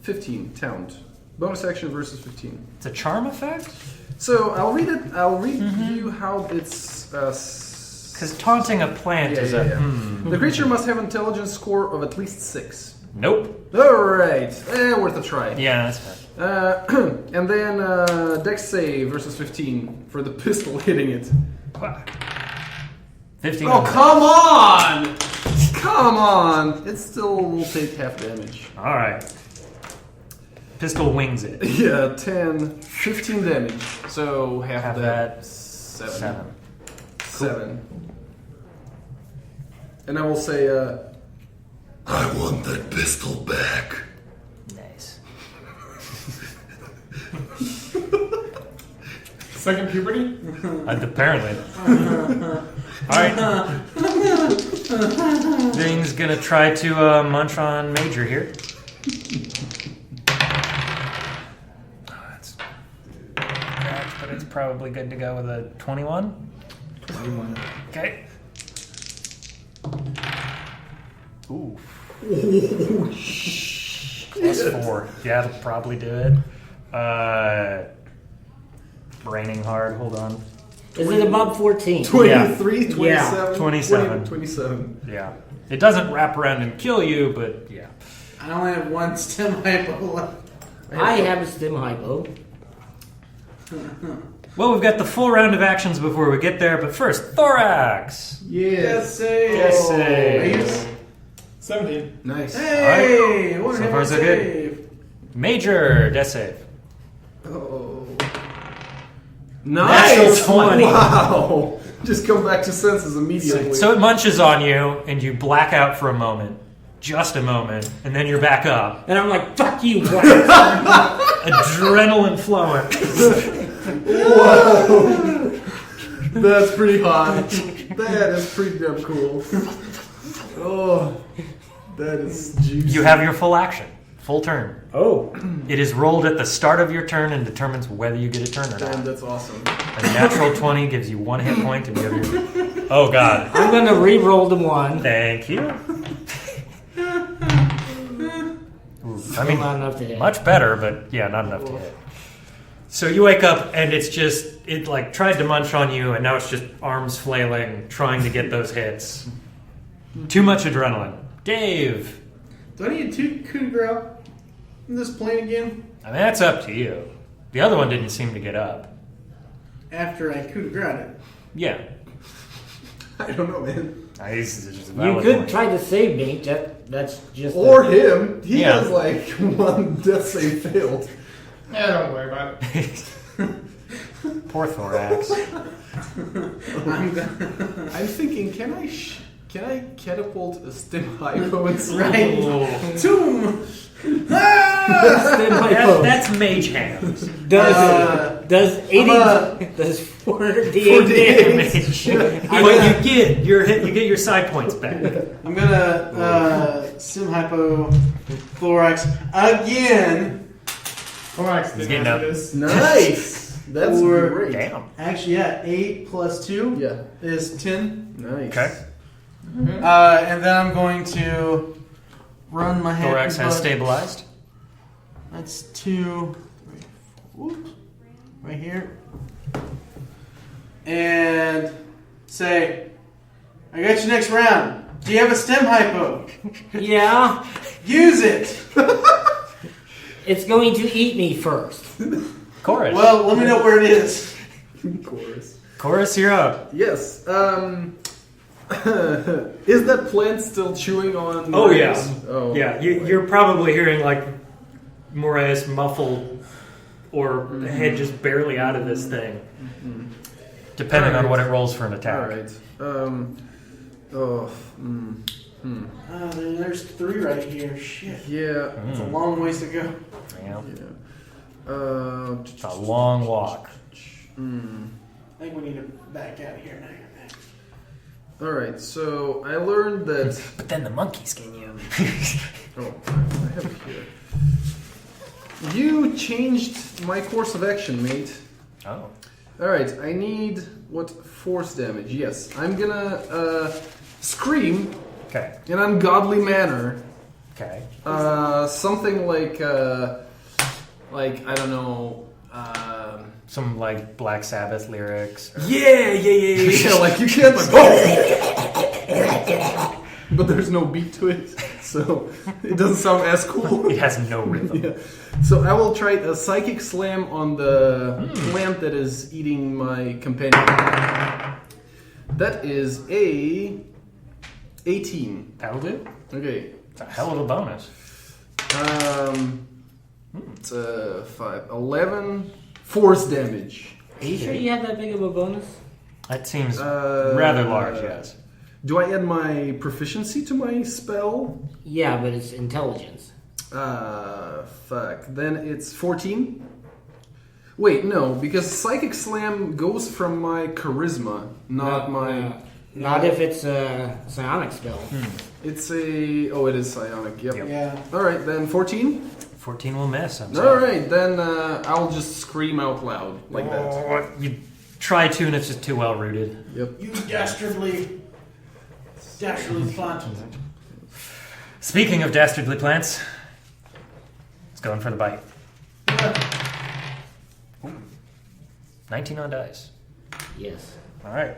15 taunt. Bonus action versus 15. It's a charm effect? So I'll read it. I'll read you how it's. Because taunting a plant is The creature must have intelligence score of at least 6. Nope. Alright, worth a try. Yeah, that's fair. And then Dex save versus 15 for the pistol hitting it. 15. Oh, come on! Come on! It still will take half damage. Alright. Pistol wings it. Yeah, 10, 15 damage. So half Half of that. 7. 7. And I will say, I want that pistol back. Nice. Second puberty? Apparently. Alright. Thing's gonna try to munch on Major here. That's cracked, but it's probably good to go with a 21. 21. Okay. Ooh. Plus 4. Yeah, that'll probably do it. Braining hard. Hold on. Is it above 14? 23, 27, Yeah. 27. 27. Yeah. It doesn't wrap around and kill you, but yeah. I only have 1 stem hypo left. I have a stem hypo. Well, we've got the full round of actions before we get there, but first, Thorax. Yes. save. Death save. Are you- 17. Nice. Hey! Alright. One So hit, far, one so good. save. Major death save. Oh. Natural Nice. 20. Wow. Just come back to senses immediately. So it munches on you, and you black out for a moment. Just a moment, and then you're back up. And I'm like, fuck you, Black. Adrenaline flowing. Whoa. That's pretty hot. That is pretty damn cool. Oh, that is juicy. You have your full action. Full turn. Oh. It is rolled at the start of your turn and determines whether you get a turn or Damn, not. that's awesome. A natural 20 gives you 1 hit point, and you have your... Oh, God. I'm going to re-roll the 1. Thank you. I mean, not enough to hit. much better, but yeah, not enough to hit. So you wake up, and it's just... It, like, tried to munch on you, and now it's just arms flailing, trying to get those hits. Too much adrenaline. Dave. Do I need to coup de grace in this plane again? I mean, that's up to you. The other one didn't seem to get up. After I coup de grace it. Yeah. I don't know, man. This is just a You valid could point. try to save me. That's just... Or him. He Yeah. has like one death save failed. Yeah, don't worry about it. Poor Thorax. I'm thinking, can I catapult a stim hypo and Right. Oh. Tomb! That's mage hands. Does 80... does 4d8 damage? But you get your side points back. I'm gonna sim hypo thorax again. Thorax He's didn't getting ask for up. this. Nice. That's Or- great. Damn. Actually, yeah, 8 plus 2 Yeah. is 10. Nice. Okay. And then I'm going to run my hand. Thorax has stabilized. That's 2, 3, 4, whoops, right here. And say, I got you next round. Do you have a stem hypo? Yeah. Use it. It's going to eat me first. Chorus. Well, let me know where it is. Chorus. Chorus, you're up. Yes. Is that plant still chewing on? Oh, Moraes? yeah. Oh, Yeah, you're probably hearing like Moraes muffled or the head just barely out of this thing, depending on what it rolls for an attack. All right. There's 3 right here. Shit. Yeah. It's a long ways to go. Yeah. Yeah. It's a long walk. I think we need to back out of here now. All right. So I learned that. But then the monkeys get you. Oh, I have it here. You changed my course of action, mate. Oh. All right. I need what force damage? Yes. I'm gonna scream Okay. in an ungodly manner. Okay. Something like I don't know. Some like Black Sabbath lyrics. Or... Yeah, like you can't like, but there's no beat to it, so it doesn't sound as cool. It has no rhythm. Yeah. So I will try a psychic slam on the plant that is eating my companion. That is a 18. That'll do. Okay. It's a hell of a bonus. It's 5, 11 force damage. Are you sure you had that big of a bonus? That seems rather large, yes. Do I add my proficiency to my spell? Yeah, but it's intelligence. Fuck. Then it's 14. Wait, no, because Psychic Slam goes from my charisma, not my... Not if it's a psionic spell. It's a... Oh, it is psionic, yep. Yeah. Alright, then 14? 14 will miss. I'm sorry. Alright, then I'll just scream out loud, like that. Oh, you try to, and it's just too well rooted. Yep. You dastardly plant. Speaking of dastardly plants, it's going for the bite. 19 on dice. Yes. All right.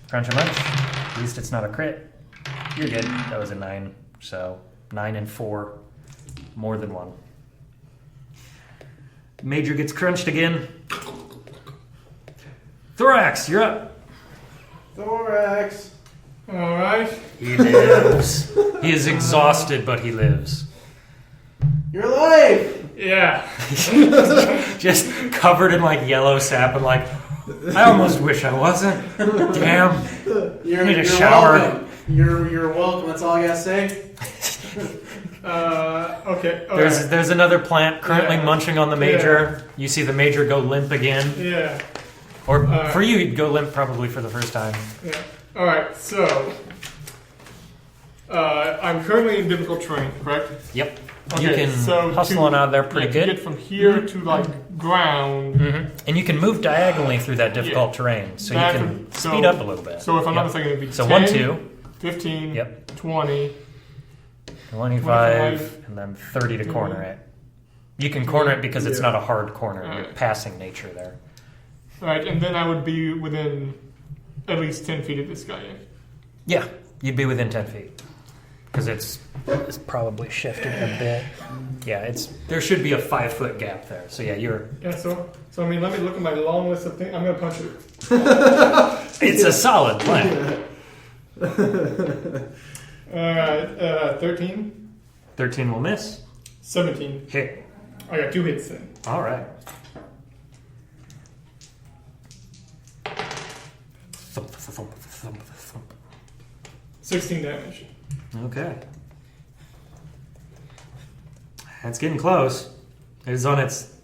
Crunch a munch. At least it's not a crit. You're good. That was a 9. So 9 and 4. More than 1. Major gets crunched again. Thorax, you're up. Thorax. All right. He lives. He is exhausted, but he lives. You're alive. Yeah. Just covered in like yellow sap and like, I almost wish I wasn't. Damn. You're, Need a you're shower. Welcome. You're welcome. That's all I gotta say. Okay. all There's right. there's another plant currently Yeah. munching on the major. You see the major go limp again. Yeah. Or for you, he'd go limp probably for the first time. Yeah. All right. So, I'm currently in difficult terrain, correct? Yep. Okay, You can so hustle to- on out of there pretty To good. get from here to like ground. Hmm. And you can move diagonally through that difficult terrain, so Back you can and- so- speed up a little bit. So if I'm not Yep. mistaken, it'd be So 10, 1, 2, 15, Yep. 20. 25, and then 30 to corner it. You can corner it because it's not a hard corner. You're Alright. passing nature there. All right, and then I would be within at least 10 feet of this guy. Yeah, you'd be within 10 feet. Because it's probably shifted a bit. Yeah, there should be a 5-foot gap there. So yeah, Yeah. So I mean, let me look at my long list of things. I'm gonna punch it. it's a solid plan. All right. 13, 13 will miss. 17. Hit. I got 2 hits then. All right. Thump, thump, thump, thump. 16 damage. Okay. It's getting close. It is on its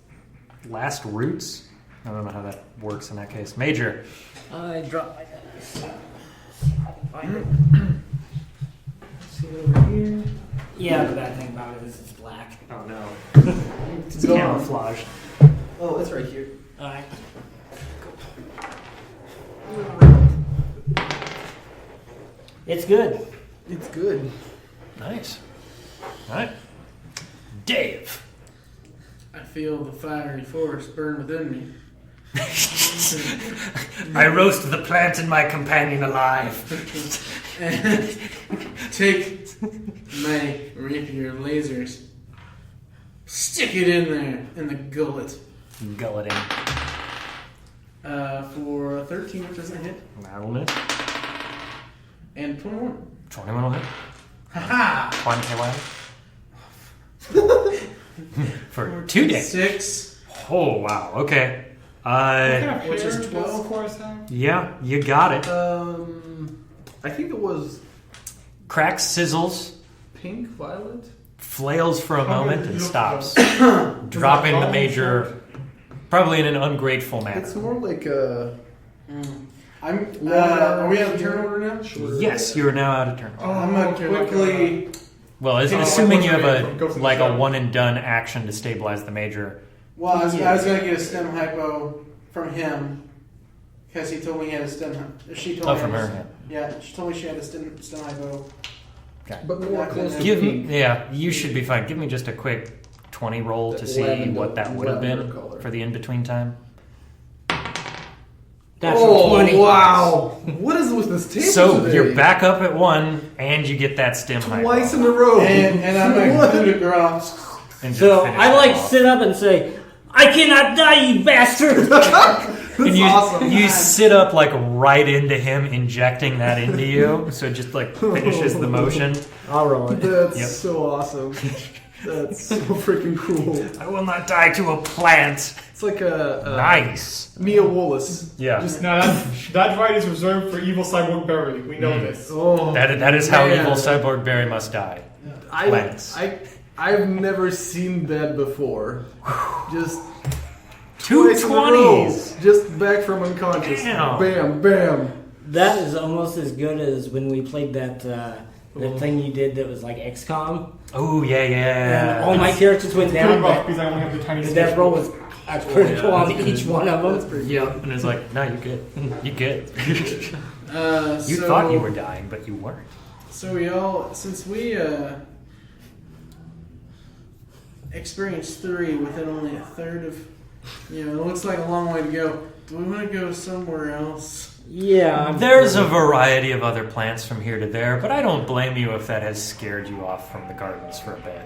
last roots. I don't know how that works in that case. Major. I drop my dice. Find it. See it over here. Yeah, the bad thing about it is it's black. Oh no. It's gone. Camouflage. Oh, it's right here. Alright. It's good. It's good. Nice. All right. Dave. I feel the fiery force burn within me. I roast the plant and my companion alive. And take my rapier lasers, stick it in there in the gullet. Gulleting. For 13, which doesn't hit, That'll miss. and 21. 21 will hit. Haha! 21. For 2 days. 6. Oh, wow. Okay. Which is 12. Yeah, you got it. I think it was Cracks, sizzles, pink, violet. flails for a moment, and look stops. Dropping the major, probably in an ungrateful manner. It's more like a. Are we out of turn order now? Yes, you are now out of turn. I'm gonna quickly. Well, assuming you have a one and done action to stabilize the major. Well, I was gonna get a stem hypo from him because he told me he had a stem. She told Oh, me. from her. Yeah, she told me she had a stem hypo. But more close to Give me, pink. yeah, you should be fine. Give me just a quick 20 roll to see Lavender- what that would have been lavender color. for the in between time. That's Oh 20. wow! What is with this table So today? you're back up at 1, and you get that stem hypo. Twice in a row. And I'm like, coup de grace. And just So finish I it like off. sit up and say, I cannot die, you bastard! And you, awesome. you sit up like right into him, injecting that into you, so it just like finishes the motion. I'll roll it. That's Yep. so awesome. That's so freaking cool. I will not die to a plant. It's like a Nice. Mia Wallace. Yeah. Now that right is reserved for evil cyborg Barry. We know this. Oh, That is how man. evil cyborg Barry must die. Plants. I've never seen that before. Just Two twice in a row. 20s. Just back from unconscious. Damn. Bam, bam. That is almost as good as when we played that thing you did that was like XCOM. Oh yeah, And yeah. all my characters went Pretty down, rough but because I only have the tiny the death roll was critical on that's each good. one of That's them. pretty Yep. And it's like, no, you good. You good. You So- thought you were dying, but you weren't. So we all, since we experienced 3 within only a third of, it looks like a long way to go. Do we want to go somewhere else? Yeah. There's a variety of other plants from here to there, but I don't blame you if that has scared you off from the gardens for a bit.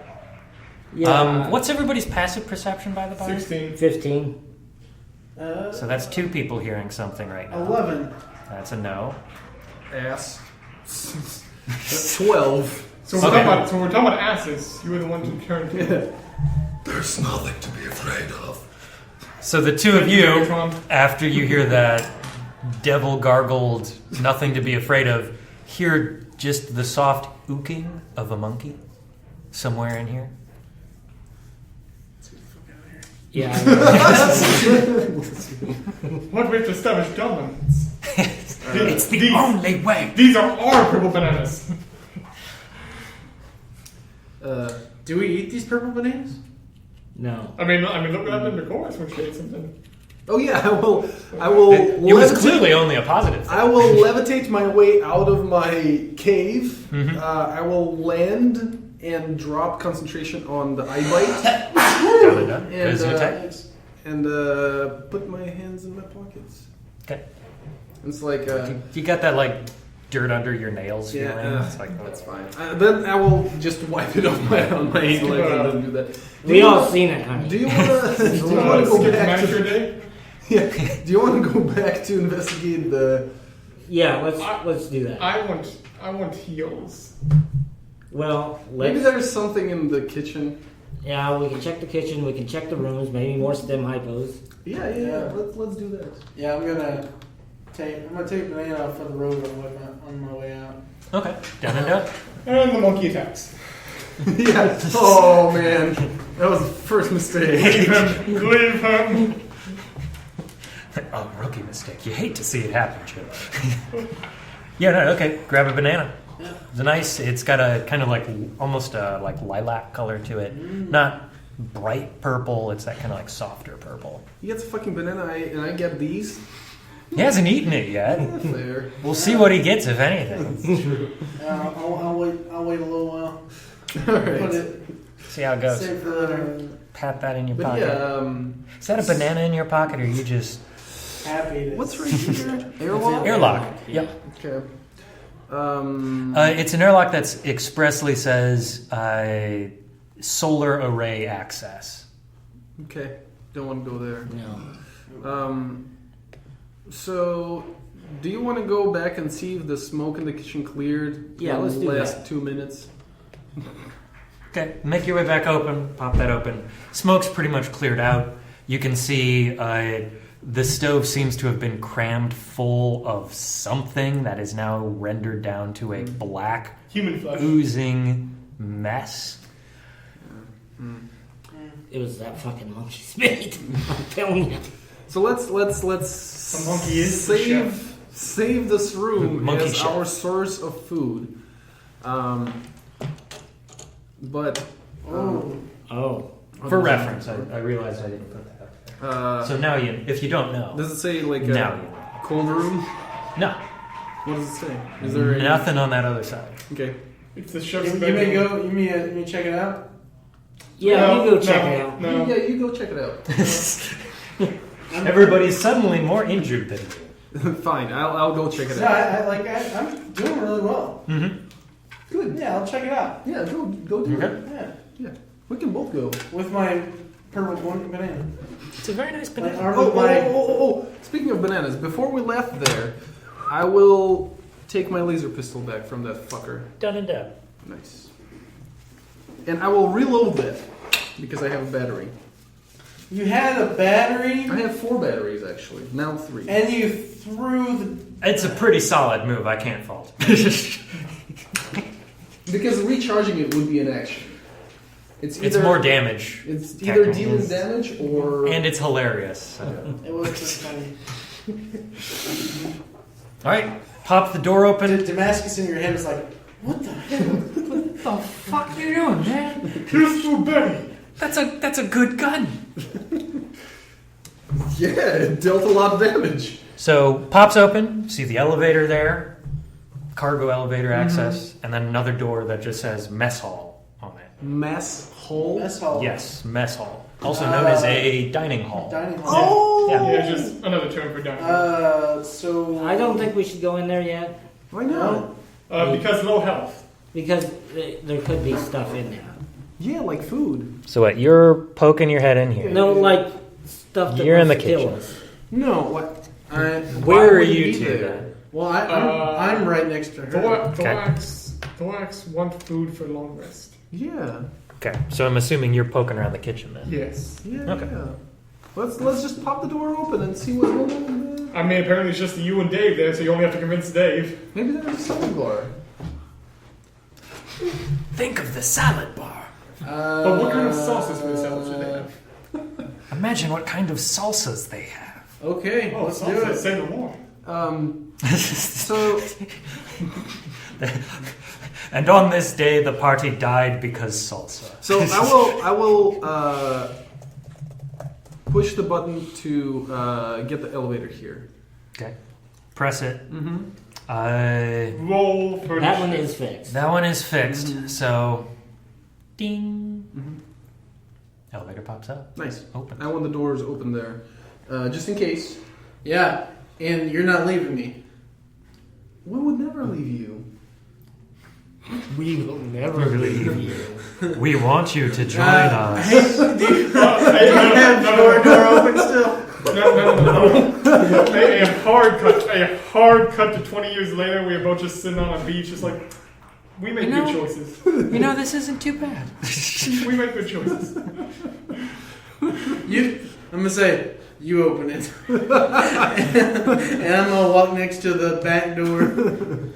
Yeah. What's everybody's passive perception, by the by? 16. 15. So that's 2 people hearing something right now. 11. That's a no. Ass. 12. So we're, talking about asses. You were the one to turn to. There's nothing to be afraid of. So the 2 of you, Trump. after you hear that devil gargled, nothing to be afraid of, hear just the soft ooking of a monkey somewhere in here. Yeah. What we have to establish dominance. It's the only way. These are our purple bananas. Do we eat these purple bananas? No. I mean, look what happened to Chorus when she ate something. Oh yeah, I will. It was clearly only a positive thing. I will levitate my way out of my cave. Mhm. I will land and drop concentration on the eye bite. Done. And, Is your attack? and put my hands in my pockets. Okay. It's like You got that like dirt under your nails yeah, feeling. It's like that's fine. Then I will just wipe it off on my leg and then do that. We all seen it, honey. Do you want to? Do you want to go Skip the back manicure to? day? Yeah. Do you want to go back to investigate the? Yeah, let's do that. I want heels. Well, Maybe let's. there's something in the kitchen. Yeah, we can check the kitchen. We can check the rooms. Maybe more stem hypos. Yeah. Let's do that. Yeah, I'm gonna take a banana off for the road on my way out. okay. Done and done. And the monkey attacks. Yeah. Oh man, that was the first mistake. Leave him. Oh, rookie mistake. You hate to see it happen, Chip. Yeah, no, okay. Grab a banana. Yeah. It's nice. It's got a kind of like almost a like lilac color to it. Not bright purple. It's that kind of like softer purple. He gets a fucking banana, and I get these. He hasn't eaten it yet. There. We'll see what he gets, if anything. I'll wait a little while. All right. Put it. See how it goes. Save for later. Pat that in your But pocket. yeah, Is that a banana in your pocket, or you just Happy. what's right here? Airlock. airlock? Yep. Okay. It's an airlock that expressly says solar array access. Okay. Don't want to go there. No. So, do you want to go back and see if the smoke in the kitchen cleared? Yeah, in let's the do last that. 2 minutes. Okay, make your way back open. Pop that open. Smoke's pretty much cleared out. You can see the stove seems to have been crammed full of something that is now rendered down to a black, Human flesh. oozing mess. It was that fucking monkey spit. I'm telling you. So let's monkey is the chef. save this room Monkey as chef. our source of food. But Oh. For reference, I realized I didn't put that up there. So now you, if you don't know, does it say like now a you know. cold room? No, What does it say? Is there any- nothing on that other side. Okay. It's the chef's You bedroom. may go. You may check it out. Yeah, No, you go check no, it out. No. Yeah, you go check it out. Everybody's suddenly more injured than you. Fine, I'll go check it No, out. I'm doing really well. Mm-hmm. Good. Yeah, I'll check it out. Yeah, go do Okay. it. Yeah, We can both go. with my purple banana. It's a very nice Like, banana. armed Oh, with my. oh. Speaking of bananas, before we left there, I will take my laser pistol back from that fucker. Done and done. Nice. And I will reload that because I have a battery. You had a battery, I have 4 batteries actually. Now 3. and you threw the. It's a pretty solid move. I can't fault. Because recharging it would be an action. It's It's more damage, It's either technically. dealing damage or and it's hilarious. So. It was just funny. All right, pop the door open. Damascus in your head is like, what the hell? What the fuck you doing, man? Here's your Betty. That's a good gun. yeah, it dealt a lot of damage. So pops open. See the elevator there, cargo elevator access, and then another door that just says mess hall on it. Mess hole. Mess hall. Yes, mess hall, also known as a dining hall. Dining hall. Yeah. Yeah, just another term for dining. So. I don't think we should go in there yet Why not? Because low health. because there could be stuff in there. Yeah, like food. So what? You're poking your head in here. No, like stuff that You're in wants the to kill kitchen. us. No, what? Where are you two then? Well, I'm right next to her. Thorax want food for long rest. Yeah. Okay, so I'm assuming you're poking around the kitchen then. Yes. Yeah. Okay. Yeah. Let's just pop the door open and see what's going on there. I mean, apparently it's just you and Dave there, so you only have to convince Dave. Maybe there's a salad bar. Think of the salad bar. But what kind of sauces for the salad should they have? Imagine what kind of salsas they have. Okay, Oh, let's do salsa, it. say no more. So And on this day, the party died because salsa. So I will push the button to get the elevator here. Okay, press it. Mm-hmm. Roll for That one is fixed. That one is fixed. So, ding. Elevator pops up. Nice. Open. I want the doors open there, just in case. Yeah, and you're not leaving me. We would never leave you. We will never leave you. We want you to join us. Do you have your door open still? No. A hard cut to 20 years later. We were both just sitting on a beach, just like we make good choices. You know, this isn't too bad. We make good choices. I'm gonna say you open it, and I'm gonna walk next to the back door.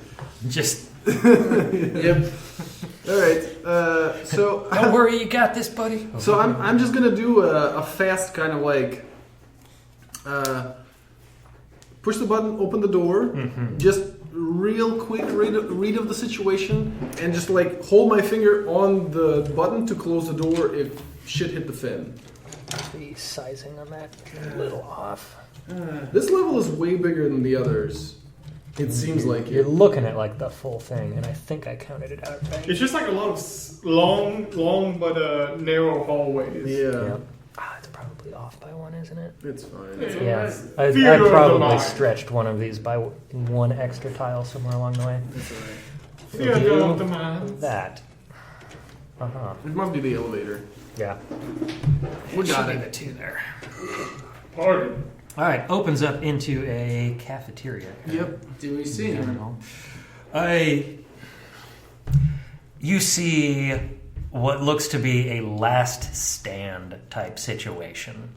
Just Yep. All right. So don't worry, you got this, buddy. So I'm just gonna do a fast kind of like push the button, open the door, just real quick read of the situation, and just like hold my finger on the button to close the door if shit hit the fan. The sizing on that a little off. This level is way bigger than the others. It seems like You're it. looking at like the full thing, and I think I counted it out right. It's just like a lot of long but narrow hallways. Yeah, It's probably off by one, isn't it? it's fine. Yeah, Theater I of the probably mind. stretched one of these by one extra tile somewhere along the way. It's alright. Theater of the mind. That. It must be the elevator. Yeah. We got Leave it. it two there. Pardon. All right, opens up into a cafeteria. Yep. Do we see him? You see what looks to be a last stand type situation.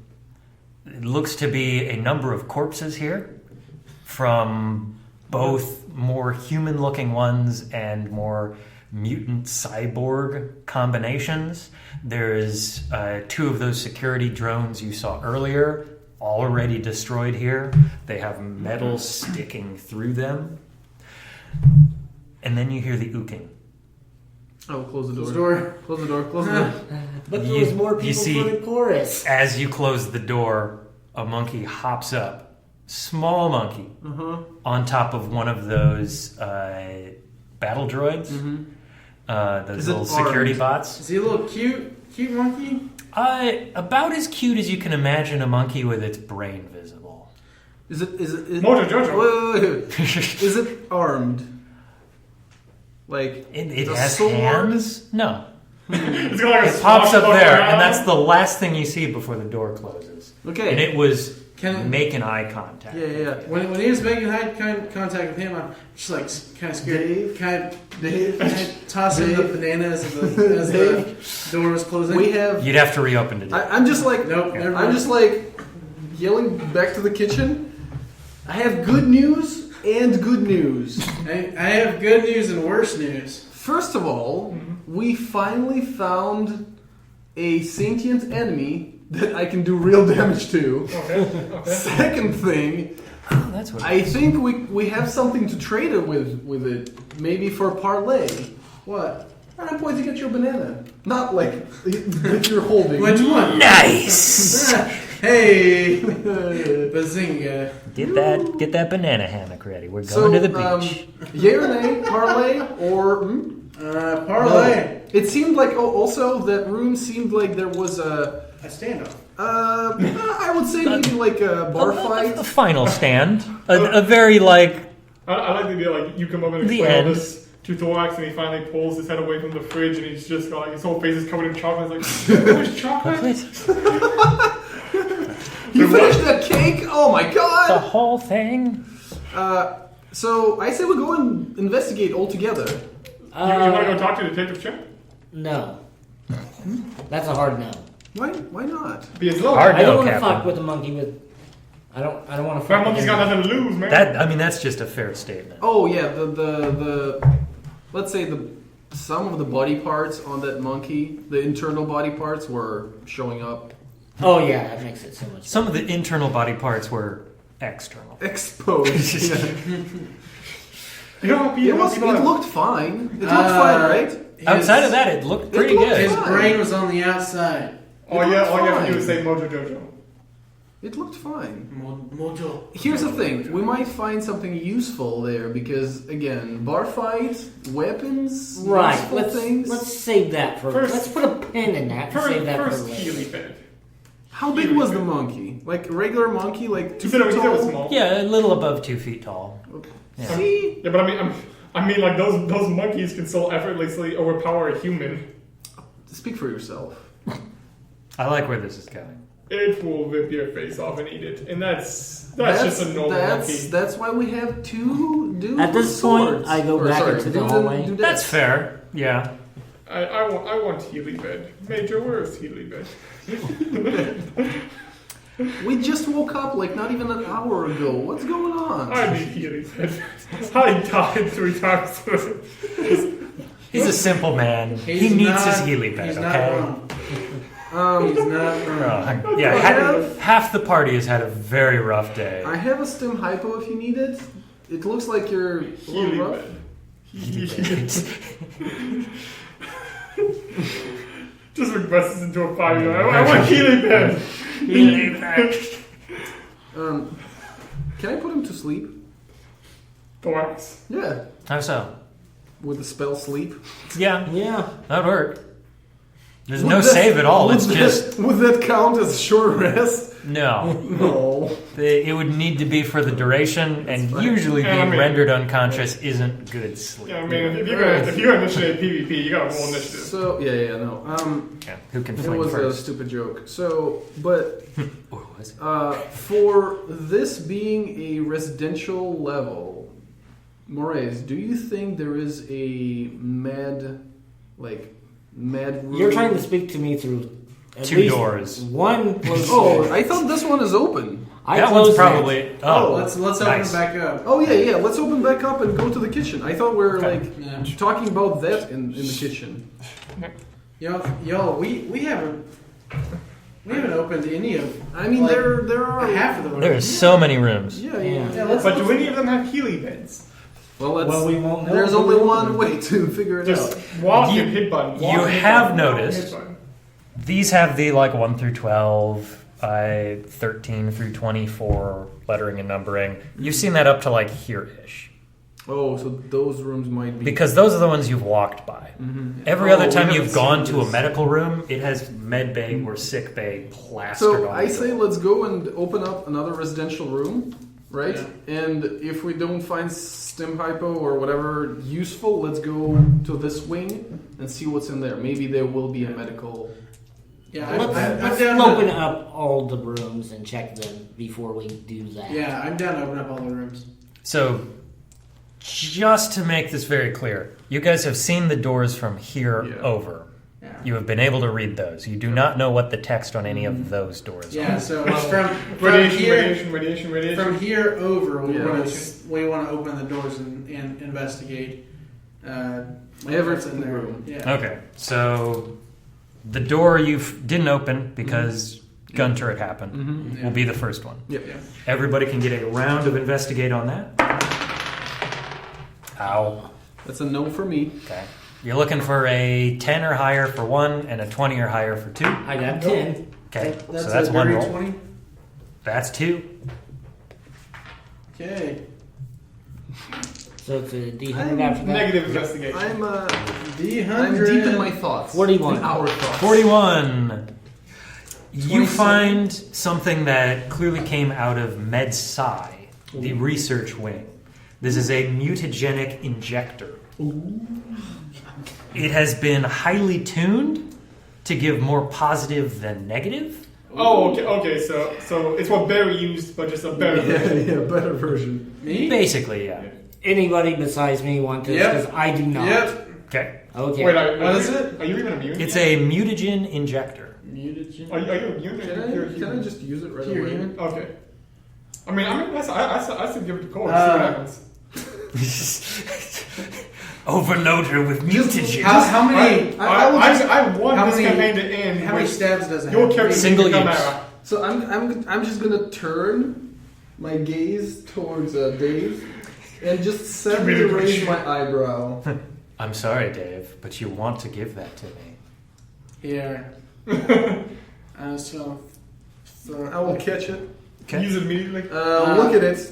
It looks to be a number of corpses here, from both more human-looking ones and more mutant cyborg combinations. There's two of those security drones you saw earlier, already destroyed here. They have metal sticking through them. And then you hear the ooking. Oh, close the Close door. the door. Close the door. Close the door. But there You- was more you people see- for the chorus. As you close the door, a monkey hops up. Small monkey. On top of one of those battle droids. Those Is it little security armed? bots. Is he a little cute monkey? About as cute as you can imagine a monkey with its brain visible. Is it Mojo Jojo. wait. Is it armed? Like It the has sword? hands? No. It's got like a It pops up swashbuckler there, around. and that's the last thing you see before the door closes. Okay. And it was Can I- making eye contact. Yeah. When he was making eye contact with him, I'm just like kind of scared. Dave? Can I toss him the banana as the door was closing? We have. You'd have to reopen the door. I'm just like. Nope. Never I'm mind. just like yelling back to the kitchen. I have good news and good news. I have good news and worse news. First of all, we finally found a sentient enemy that I can do real damage to. Okay. Second thing, Oh, that's what it I is. think we have something to trade it with it. Maybe for parlay. What? I'm pointing at your banana. Not like that you're holding. Which one? Nice! Hey, bazinga! Get that banana hammock ready. We're going So, to the beach. Yay or nay, parlay or Parlay. It seemed like also that room seemed like there was a A standoff. I would say maybe like a bar A fight. final stand. A very like I like the idea like you come up and The explain all end. this to Thorax, and he finally pulls his head away from the fridge, and he's just got like his whole face is covered in chocolate. He's like, "There's chocolate." You finished that cake? Oh my The god! whole thing? So I say we go and investigate all together. You want to go talk to Detective Chen? No. That's a hard no. Why not? Because look, Hard I don't no, want to Captain. fuck with a monkey with. I don't want to fuck. that with monkey's got him. nothing to lose, man. That's just a fair statement. Oh yeah, the let's say some of the body parts on that monkey, the internal body parts were showing up Oh yeah, that makes it so much. Some of the internal body parts were external. exposed. Yeah. You know how people, It looked fine. It looked fine, right? Outside of that, it looked pretty looked good. His fine. brain was on the outside. all you have to fine. do is say Mojo Jojo. It looked fine. Mojo. Here's the thing: we might find something useful there because, again, bar fight, weapons, Right. useful things. Let's save that for. First- let's put a pin in that. And save that First for Healy later. bed. How big was the monkey? Like a regular monkey, like 2 He said it feet was, he said it was tall? small. Yeah, a little above 2 feet tall. Yeah. See, Yeah, but I mean, like those monkeys can so effortlessly overpower a human. speak for yourself. I like where this is going. It will rip your face off and eat it, and that's just a normal monkey. That's why we have two dudes. At this with point, swords. I go Or, back sorry, into the dudes hallway. and dudettes. That's fair. Yeah. I want Healy bed. Major, where's Healy bed? We just woke up like not even an hour ago. What's going on? I need Healy bed. I died 3 times. He's a simple man. He He's needs not- his Healy bed, He's okay? not wrong. He's not wrong. Yeah, have- half the party has had a very rough day. I have a stim hypo if you need it. It looks like you're a Healy little rough. bed. Just regress this into a 5-year. I want Healy bed. Healy bed. Can I put him to sleep? Thorax. Yeah, How so? with the spell sleep. Yeah, Yeah. that'd work. There's Would no that- save at all. would It's that- just Would that count as short rest? no. No. It would need to be for the duration, and fine. usually Yeah, I being mean- rendered unconscious isn't good sleep. Yeah, I mean, if you're gonna initiate PvP, you gotta roll initiative. So yeah, no. Yeah, who can It fling was a first? stupid joke. So, but Or was it? for this being a residential level, Moraes, do you think there is a mad room? You're trying to speak to me through at 2 least doors. one closed Oh, door. I thought this one is open. I That one's closed it. probably. Oh, Let's open nice. it back up. Oh yeah. Let's open back up and go to the kitchen. I thought we were Okay. like Yeah. talking about that in the kitchen. Yo, we haven't opened any of. I mean, Like, there are half of the rooms. There's so many rooms. Yeah. Yeah, let's. But do any of them have Healy beds? Well, Well, we won't know. there's until only we one open way to figure it Just out. walk You- and hit button. you Walk and hit have button, walk and noticed- hit button. These have the 1 through 12, 13 through 24 lettering and numbering. You've seen that up to here-ish. Oh, so those rooms might be. Because those are the ones you've walked by. Mhm. Every Oh, other we time haven't you've gone seen to a this. medical room, it has med bay or sick bay plastered So on I it. say let's go and open up another residential room, right? Yeah. And if we don't find stim hypo or whatever useful, let's go to this wing and see what's in there. Maybe there will be a medical. Yeah, Let's, I'm let's down. open up all the rooms and check them before we do that. Yeah, I'm down to open up all the rooms. So, just to make this very clear, you guys have seen the doors from here Yeah. over. Yeah. You have been able to read those. You do not know what the text on any of those doors Yeah, are. so it's from Radiation, here. radiation. From here over, we Yeah. want to open the doors and investigate. Every what's in there. room. Yeah. Okay, so the door you didn't open because gun turret happened Mm-hmm. will be the first one. Yep. Yeah. Everybody can get a round of investigate on that. Ow. That's a no for me. Okay. You're looking for a 10 or higher for 1 and a 20 or higher for 2. I got 10. Okay, That's so that's a 1 dirty roll. 20. That's 2. Okay. So it's a D100 after that. Negative investigation. I'm D100. I'm deep in my thoughts. 41. In our thoughts. 41. You 27. find something that clearly came out of MedSci, the research wing. This is a mutagenic injector. It has been highly tuned to give more positive than negative. Oh, okay. So it's what Barry used, but just a better version. better version. Me? Basically, yeah. Anybody besides me want this? Yep. Because I do not. Yep. Okay. Okay. Wait, What is it? Are you even immune? It's a mutagen injector. Mutagen. Are you immune? Can I just use it right Here, away? here. Okay. I still give it to Cole. See what happens. Overload her with mutagen. How many? I want how this many- campaign to end. How many with stabs does it your have? character Single become use. Ara. So I'm just gonna turn my gaze towards Dave and just suddenly raise my eyebrow. I'm sorry, Dave, but you want to give that to me. Here. So I will catch it. Okay. Use it immediately. Look at it.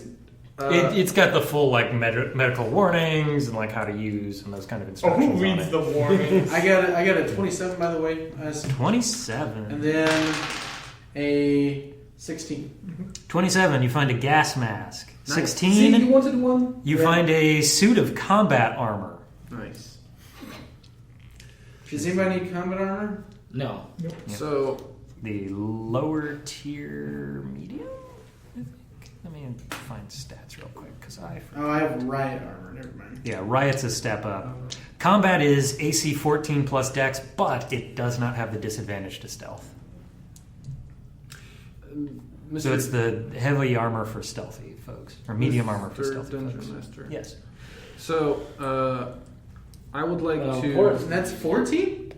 It's got the full like medical warnings and like how to use and those kind of Oh, instructions who reads on the warnings? I got a 27 by the way, it. 27. and then a 16. 27, you find a gas mask. Nice. 16, See, you wanted one. you Yeah. find a suit of combat armor. Nice. Does anybody need combat armor? No. Yep. So The lower tier medium, I think. Let me find stats real quick because I forgot. Oh, I have riot armor. Never mind. Yeah, Riot's a step up. Combat is AC 14 plus Dex, but it does not have the disadvantage to stealth. So it's the heavy armor for stealthy folks, or medium armor for Mr. stealthy Dungeon folks. Master. Yes. So I would like Of to. course. And that's 14?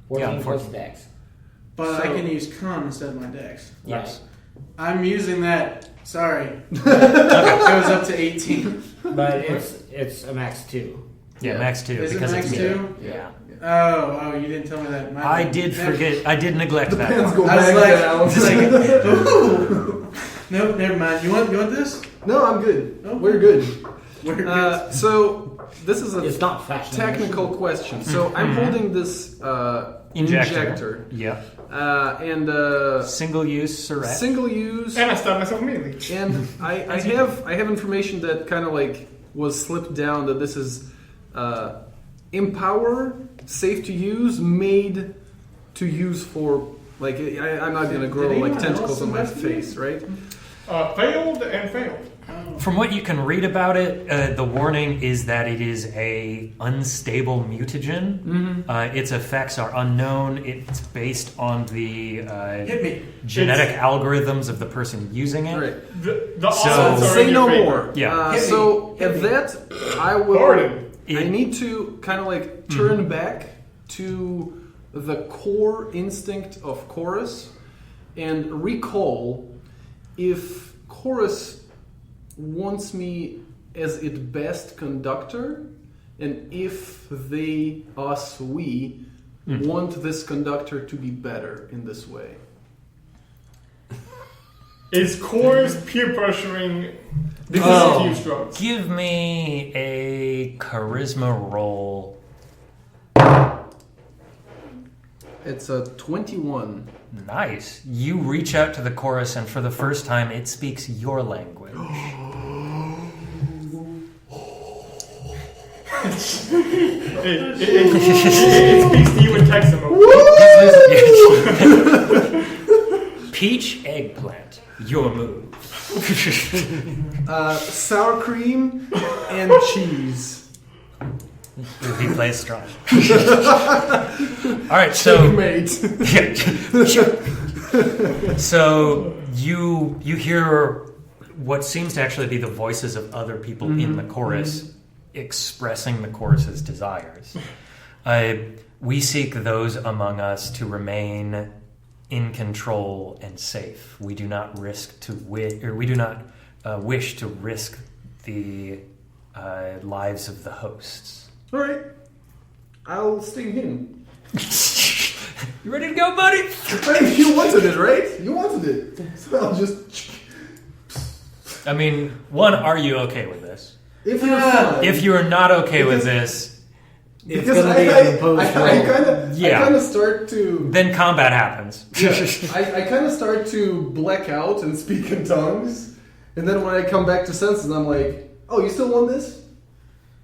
14 Yeah, plus 14. dex. But I So- can use con instead of my dex. Yes. I'm using that. Sorry. It goes up to 18. But it's a max 2. Yeah, Yeah. max 2 Is it because max it's 2? Yeah. Oh, you didn't tell me that. I did forget. I did neglect The that. pants part. go I was back like, down. I was like, ooh. No, never mind. You want this? No, I'm good. Oh. We're good. We're good. So this is a It's not fashion. technical question. So I'm holding this injector. Yeah. And Single use syringe. single use. And I stabbed myself immediately. And I have information that kind of like was slipped down that this is empower, safe to use, made to use for like I'm not gonna grow Did like anyone tentacles else on my investigate? face, right? Failed and failed. From what you can read about it, the warning is that it is a unstable mutagen. Its effects are unknown. It's based on the Hit me. genetic algorithms of the person using it. Right. The So- odds are Say in no your favor. more. Yeah. Hit me. So Hit at me. that, I will. Pardon. I need to kind of like turn back to the core instinct of Chorus and recall if Chorus wants me as its best conductor, and if they, us, we want this conductor to be better in this way. Is Core's peer pressuring because Oh. of use drugs? Give me a charisma roll. It's a 21. Nice. You reach out to the chorus, and for the first time, it speaks your language. It speaks to you in text emoji. Peach eggplant. Your move. Sour cream and cheese. He plays strong. All right, so Mate. so you hear what seems to actually be the voices of other people in the chorus expressing the chorus's desires. We seek those among us to remain in control and safe. We do not risk to we do not wish to risk the lives of the hosts. All right. I'll sting him. You ready to go, buddy? You wanted it, right? You wanted it. So I'll just... I mean, one, are you okay with this? If you're fine. If you are not okay with this, It's Because gonna be an imposed roll. Yeah. I kind of start to... then combat happens. Yeah, I kind of start to black out and speak in tongues. And then when I come back to senses, I'm like, oh, you still want this?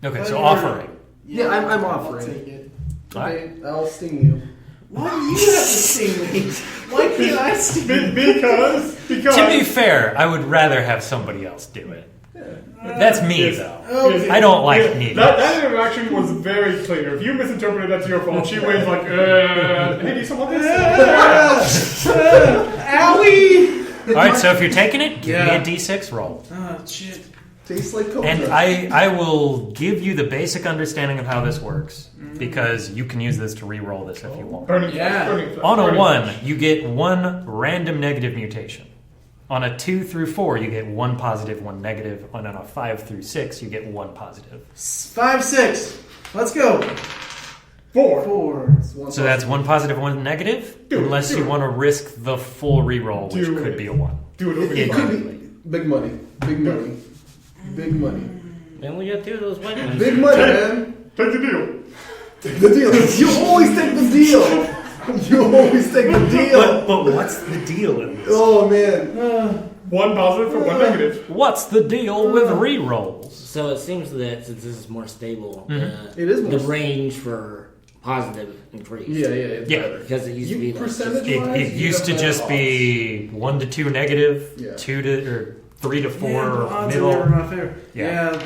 Okay, so offering. Yeah, I'm I'll offering. take it. Okay, I'll sting you. Why do you have to sting me? Why can't I sting you? Because To be fair, I would rather have somebody else do it. That's me, Yes. though. Okay. I don't like needles. that interaction was very clear. If you misinterpreted, that's your fault. She went like, hey, do you want this? Owie! All right, so if you're taking it, give Yeah. me a D6 roll. Oh, shit. Tastes like Cobra. And I will give you the basic understanding of how this works, because you can use this to re-roll this if you want. Burning Yeah. flash, burning flash, On a burning 1, flash. you get 1 random negative mutation. On a 2 through 4, you get 1 positive, 1 negative. And on a 5 through 6, you get 1 positive. 5, 6. Let's go. 4. 4. So that's 1 positive, 1 negative, Do it, unless do you it. want to risk the full re-roll, which Do could it. be a 1. Dude, it'll be It fine. could be. Big money. Big money. Big money. Man, we got 2 of those white ones. Big money, man. Take the deal. The deal. You always take the deal. You always take the deal. But what's the deal in this? Oh, man. 1 positive for 1 negative. What's the deal with re-rolls? So it seems that since this is more stable, It is the more range for positive increased. Yeah, it's Yeah. better. Because it used to be like percentage- It used to just be 1 to 2 negative, Yeah. 2 to or 3 to 4 Yeah, the odds are middle. never my favorite. Yeah.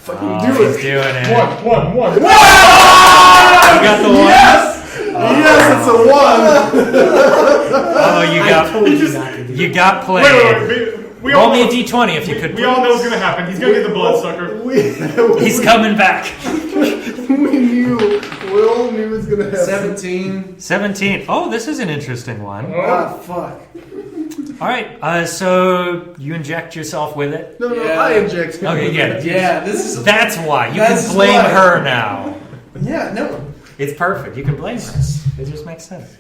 Fucking Oh, do he's it. doing it. 1. You got the 1. Yes, it's a 1. Oh, you I got told you not to do you got Wait, played. we Roll all me a know, D20 if you could. we all know what's gonna happen. He's gonna get the bloodsucker. He's coming back. We knew. We all knew it was gonna happen. 17. 17. Oh, this is an interesting one. Ah, fuck. All right, so you inject yourself with it. No, Yeah. I inject him. Okay, yeah. Yeah, this is. That's why you That's can blame why. her now. Yeah, no. It's perfect. You can blame her. It just makes sense.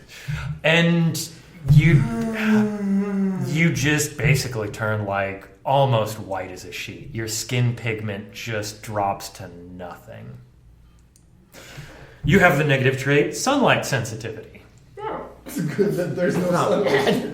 And you just basically turn like almost white as a sheet. Your skin pigment just drops to nothing. You have the negative trait, sunlight sensitivity. It's good that there's no sunlight.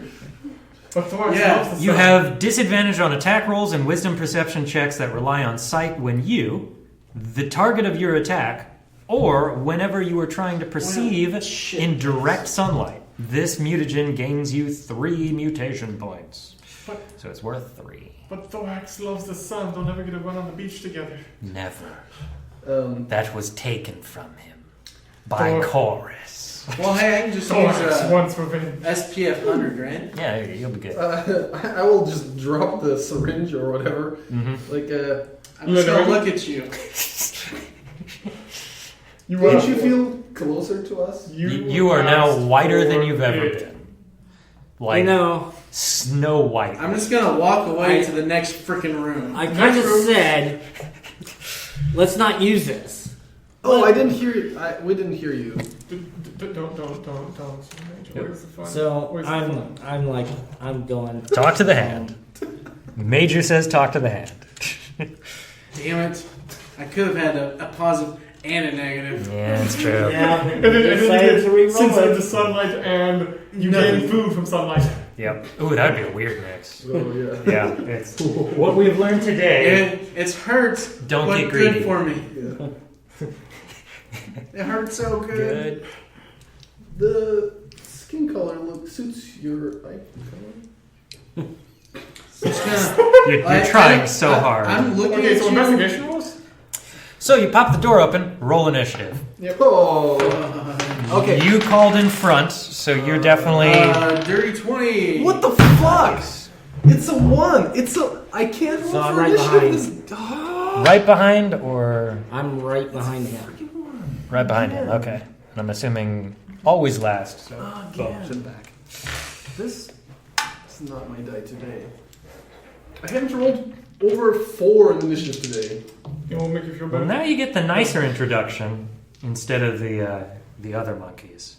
But Thorax Yeah. loves the You sun. have disadvantage on attack rolls and wisdom perception checks that rely on sight when you, the target of your attack, or whenever you are trying to perceive shit. in direct sunlight. This mutagen gains you 3 mutation points. But- So it's worth 3. But Thorax loves the sun. They'll never get to run on the beach together. Never. Um, That was taken from him by Thor- Chorus. Well, hey, I can just Thorax use wants revenge. SPF 100, right? Yeah, you'll be good. I will just drop the syringe or whatever. Mm-hmm. Like, I'm just gonna look at you. don't you feel closer to us? You are now asked whiter than for you've ever it. been. Like Snow White. I'm just gonna walk away to the next freaking room. I kind of said, let's not use this. Oh, I didn't hear you. We didn't hear you. Don't. Where's the fun? So Where's the fun? I'm going. Talk to the hand. Major says talk to the hand. Damn it. I could have had a positive and a negative. Yeah, it's true. Yeah, And then you decided to get re-roll sensitive it. to sunlight and you Nothing. gain food from sunlight. Yep. Ooh, that'd be a weird mix. Oh, yeah. Yeah, it's what we've learned today. It's hurt, Don't but get greedy. good for me. Yeah. It hurt so good. Good. The skin color suits your eye color. Just gonna, You're trying so hard. I'm looking Okay, at so you. investigation rolls? So you pop the door open, roll initiative. Oh. Okay. You called in front, so you're definitely. Dirty 20. What the fuck? It's a 1. I can't roll So I'm for right initiative. behind. Right behind or I'm right behind him. right behind him? Okay. And I'm assuming always last. So Again. sit back. This is not my die today. I haven't rolled over 4 in initiative today. It won't make you feel Well, better. now you get the nicer introduction instead of the other monkeys.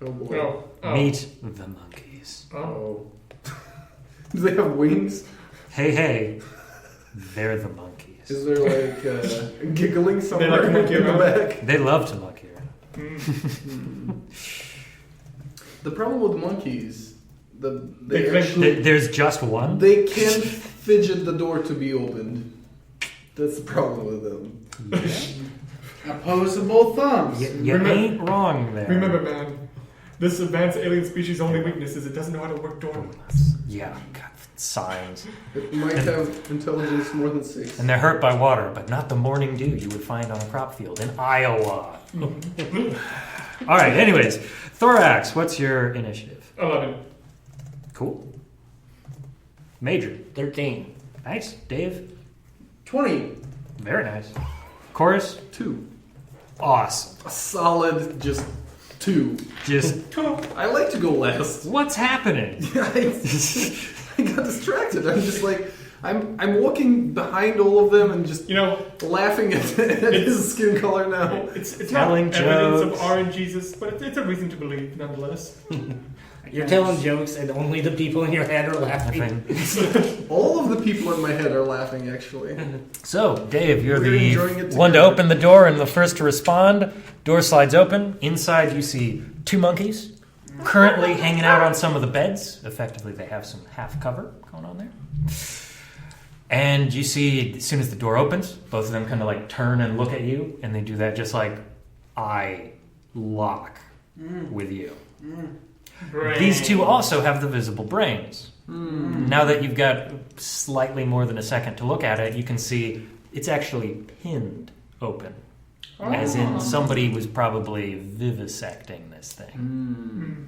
Oh boy. No. Oh. Meet the monkeys. Oh. Do they have wings? Hey, they're the monkeys. Is there like giggling somewhere like to monkey in the around? back? They love to monkey around. The problem with monkeys, they They actually There's just one. they can't fidget the door to be opened. That's the problem with them. Opposable thumbs. You ain't wrong there. Remember, man, this advanced alien species' only weakness is it doesn't know how to work doorways. Yeah, God, signs. It might have intelligence more than 6. And they're hurt by water, but not the morning dew you would find on a crop field in Iowa. All right, anyways. Thorax, what's your initiative? 11. Cool. Major. 13. Nice. Dave? 20. Very nice. Chorus? 2. Awesome. A solid, just 2. Just, I like to go last. what's happening? I got distracted. I'm just like, I'm walking behind all of them and just laughing at his skin color now. It's Telling not evidence jokes. of RNGesus, but it's a reason to believe, nonetheless. You're telling jokes, and only the people in your head are laughing. All of the people in my head are laughing, actually. So, Dave, you're We're enjoying the it one to together. open the door and the first to respond. Door slides open. Inside, you see 2 monkeys currently hanging out on some of the beds. Effectively, they have some half cover going on there. And you see, as soon as the door opens, both of them kind of like turn and look at you, and they do that just like eye lock with you. These 2 also have the visible brains. Now that you've got slightly more than a second to look at it, you can see it's actually pinned open. As in, somebody was probably vivisecting this thing.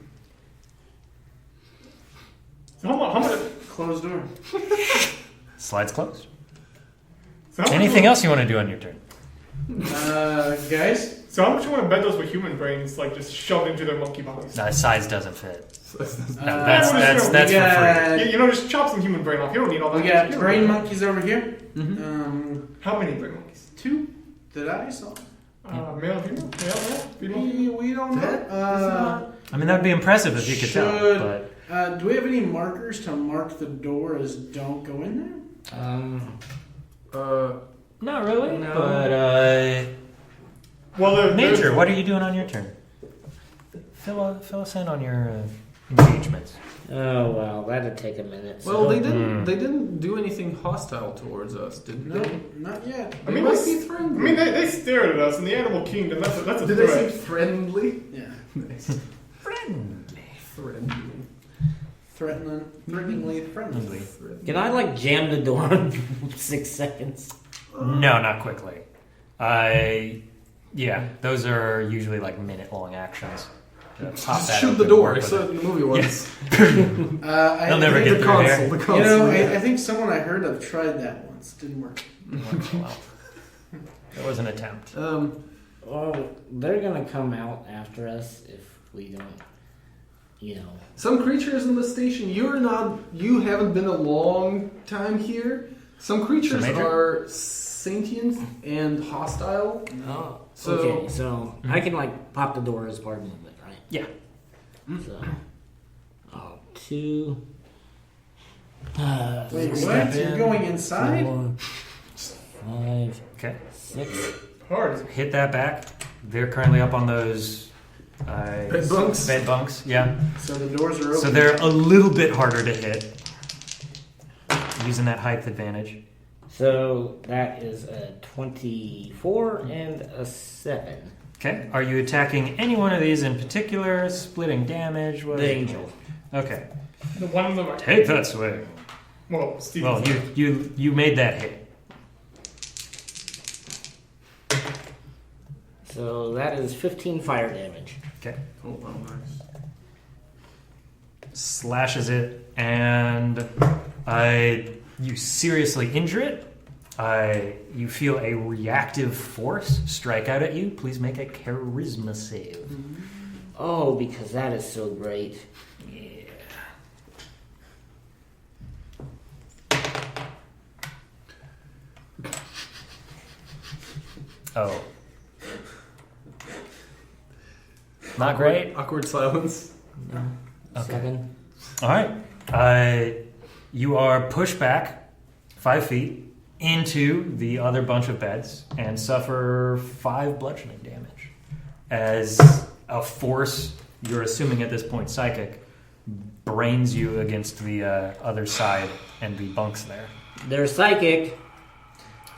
So how much? Closed door. Slides closed. So how Anything much, else you want to do on your turn? Guys? So how much you want to bet those were human brains, like just shoved into their monkey bodies? No, size doesn't fit. that's That's for free. Just chop some human brain off. You don't need all that. We got You don't brain need monkeys over here. How many brain monkeys? 2 that I saw. Male, female? We don't know. I mean, that'd be impressive if you could tell. Should- But Do we have any markers to mark the door as don't go in there? not really. No. But Well, Major, what are you doing on your turn? Fill us in on your engagements. Oh, well, that'd take a minute. So Well, they didn't do anything hostile towards us, did No, they? not yet. I mean, They might be friendly. I mean, they stared at us in the animal kingdom. That's a Did they threat. seem friendly? Yeah. Nice. Friendly. Friendly. Threateningly friendly. Can I, jam the door in 6 seconds? No, not quickly. Yeah, those are usually like minute-long actions. Just Pop that shoot open, the door. work I with saw it. it in the movie once. They'll never The get through console. there. The console. You know, yeah. I think someone I heard of tried that once. Didn't work. Well, it was an attempt. Well, they're gonna come out after us if we don't, Some creatures in the station. You haven't been a long time here. Some creatures Major? are sentient and hostile. Oh, So- okay. So I can pop the door as part of movement, right? Yeah. So, 2. Wait, Step what? in. You're going inside? 4, 5, Okay. 6. Hard. Hit that back. They're currently up on those Bed bunks. Bed bunks, yeah. So the doors are open. So they're a little bit harder to hit. Using that height advantage. So that is a 24 and a 7. Okay. Are you attacking any one of these in particular? Splitting damage? What The angel. Okay. The one on the right. Take that swing. Well, Steve. Well, you made that hit. So that is 15 fire damage. Okay. Oh, wow, nice. Slashes it, and you seriously injure it. You feel a reactive force strike out at you. Please make a charisma save. Oh, because that is so great. Yeah. Oh. Not great. Awkward silence. Okay. 7. All right. You are pushed back 5 feet into the other bunch of beds and suffer 5 bludgeoning damage as a force, you're assuming at this point psychic, brains you against the other side and the bunks there. They're psychic.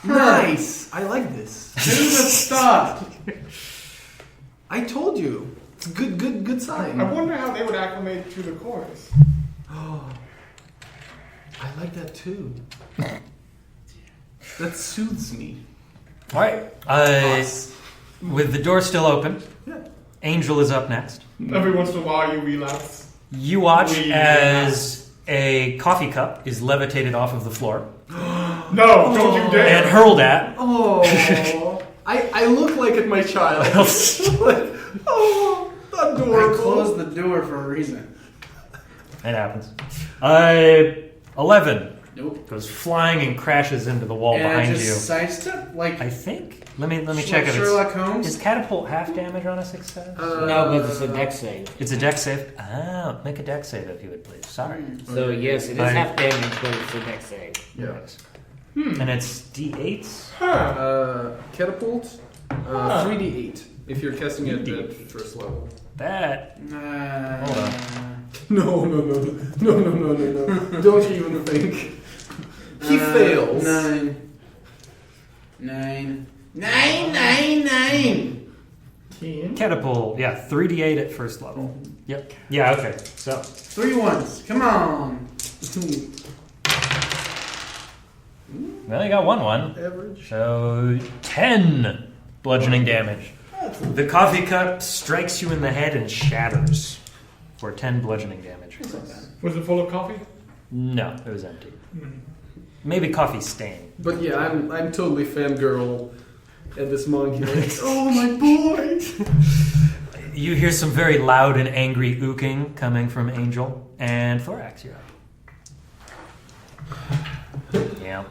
Nice. I like this. Who's a stop? I told you. It's a good sign. I wonder how they would acclimate to the chorus. Oh, I like that too. That soothes me. All right. With the door still open, Angel is up next. Every once in a while, you relapse. You watch as a coffee cup is levitated off of the floor No, don't you dare! and hurled at. Oh, I look like at my child. Oh, I adorable. closed the door for a reason. It happens. 11 Nope. goes flying and crashes into the wall And I behind just you. sidestep like I think. Let me check if Sherlock it's. Holmes. Is catapult half damage on a success? No, but it's a dex save. It's a dex save. Ah, make a dex save if you would please. Sorry. So yes, it is half damage, but it's a dex save. Yeah. And it's d8s. Catapult. 3d8 if you're casting it at first level. That. Hold on. No. Don't even think. He fails. 9. Catapult. Yeah, 3d8 at first level. Yep. Yeah. Okay. So 3 ones. Come on. well, you got one. Average. So 10 bludgeoning damage. The coffee cup strikes you in the head and shatters for 10 bludgeoning damage. Was it full of coffee? No, it was empty. Maybe coffee stain. But yeah, I'm totally fangirl at this monkey. Like, oh my boy! You hear some very loud and angry ooking coming from Angel and Thorax. You're up. Yeah.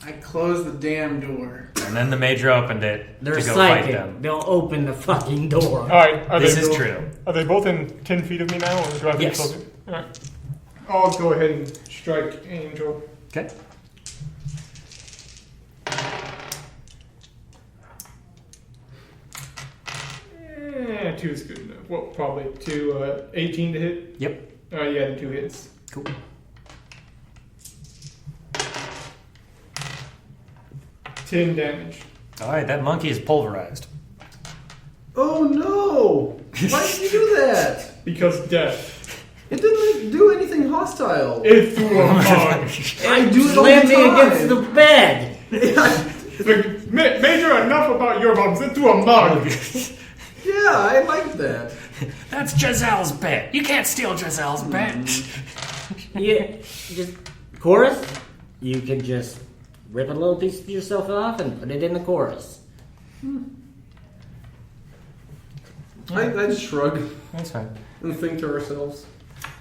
I closed the damn door. And then the major opened it They're to go fight psychic. them. They'll open the fucking door. Alright, This is true. Are they both in 10 feet of me now, or do I have to Yes. be closer? Alright. I'll go ahead and strike Angel. Okay. Yeah, 2 is good enough. Well, probably 2, 18 to hit. Yep. Yeah, the 2 hits. Cool. $10 damage. Alright, that monkey is pulverized. Oh no! Why did you do that? Because death. It didn't do anything hostile. It threw a mug. I do it all Slammed the me time. against the bed. Look, Major, enough about your bugs. It threw a mug. Yeah, I like that. That's Giselle's bet. You can't steal Giselle's bet. Yeah, just chorus. You can just rip a little piece of yourself off and put it in the chorus. I just shrug That's fine. and think to ourselves.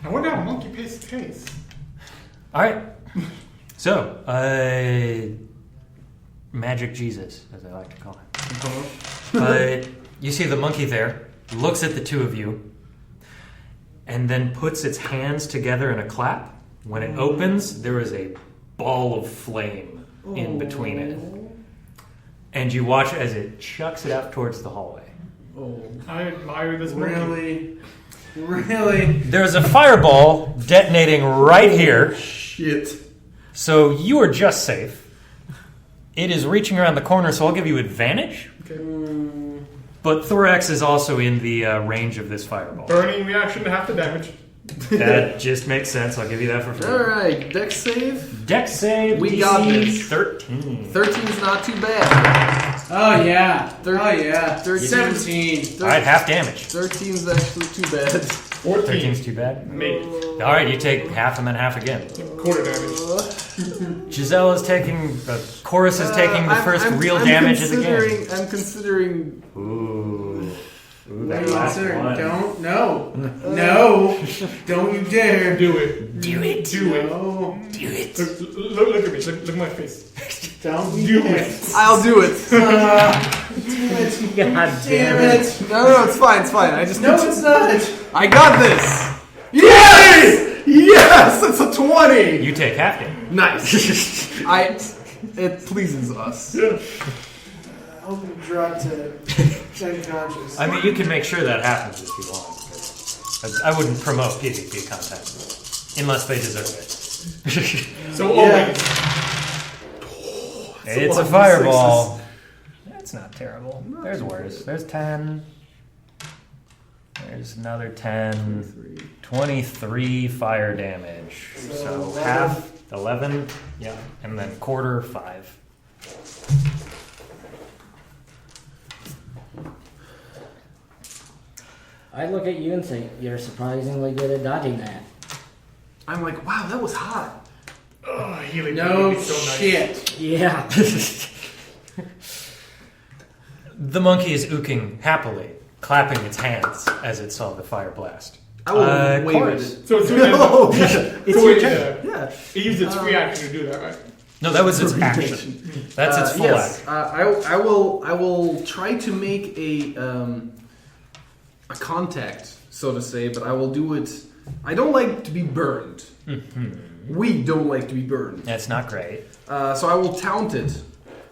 I wonder how Monkey Paste tastes. Alright. So, Magic Jesus, as I like to call him. You see the monkey there, looks at the two of you, and then puts its hands together in a clap. When it opens, there is a ball of flame in between it. And you watch as it chucks it out towards the hallway. Oh. I admire this monkey. Really? There's a fireball detonating right here, Shit. so you are just safe. It is reaching around the corner, so I'll give you advantage. But Thorax is also in the range of this fireball. Burning reaction to half the damage. That just makes sense. I'll give you that for free. Alright, dex save. Dex save. We DC got this. 13. 13 is not too bad. Oh yeah. Oh yeah. 13. 17. All right, half damage. 13 is actually too bad. 14. 13's too bad. Maybe. All right, you take half and then half again. Quarter damage. Giselle is taking. Chorus is taking the first real damage of the game. I'm considering. Ooh, What that do you last consider? one. Don't. No. Don't you dare. Do it. Do it. Do it. No. Do it. Look at me. Look at my face. Don't Do you dare. it. I'll do it. Damn it. God Damn it. No, it's fine. It's fine. I just. No, it's not. I got this. Yes. Yes, it's a 20. You take half damage. Nice. It pleases us. Yeah. I hope you drop to unconscious. I mean, you can make sure that happens if you want. Because I wouldn't promote PvP content unless they deserve it. So Yeah. always. It's a lot of fireball. That's not terrible. There's worse. There's 10. There's another 10. 23 fire damage. So half 11. Yeah. And then quarter 5. I look at you and think you're surprisingly good at dodging that. I'm like, wow, that was hot. Oh, healing No would be so nice. shit. Yeah. The monkey is ooking happily, clapping its hands as it saw the fire blast. I will wave at Chorus. it. So it's doing No. that. It's so your it, turn. Yeah. it used its free action to do that, right? No, that was its action. That's its full yes. action. I will try to make a contact, so to say, but I will do it. I don't like to be burned. We don't like to be burned. That's not great. So I will taunt it,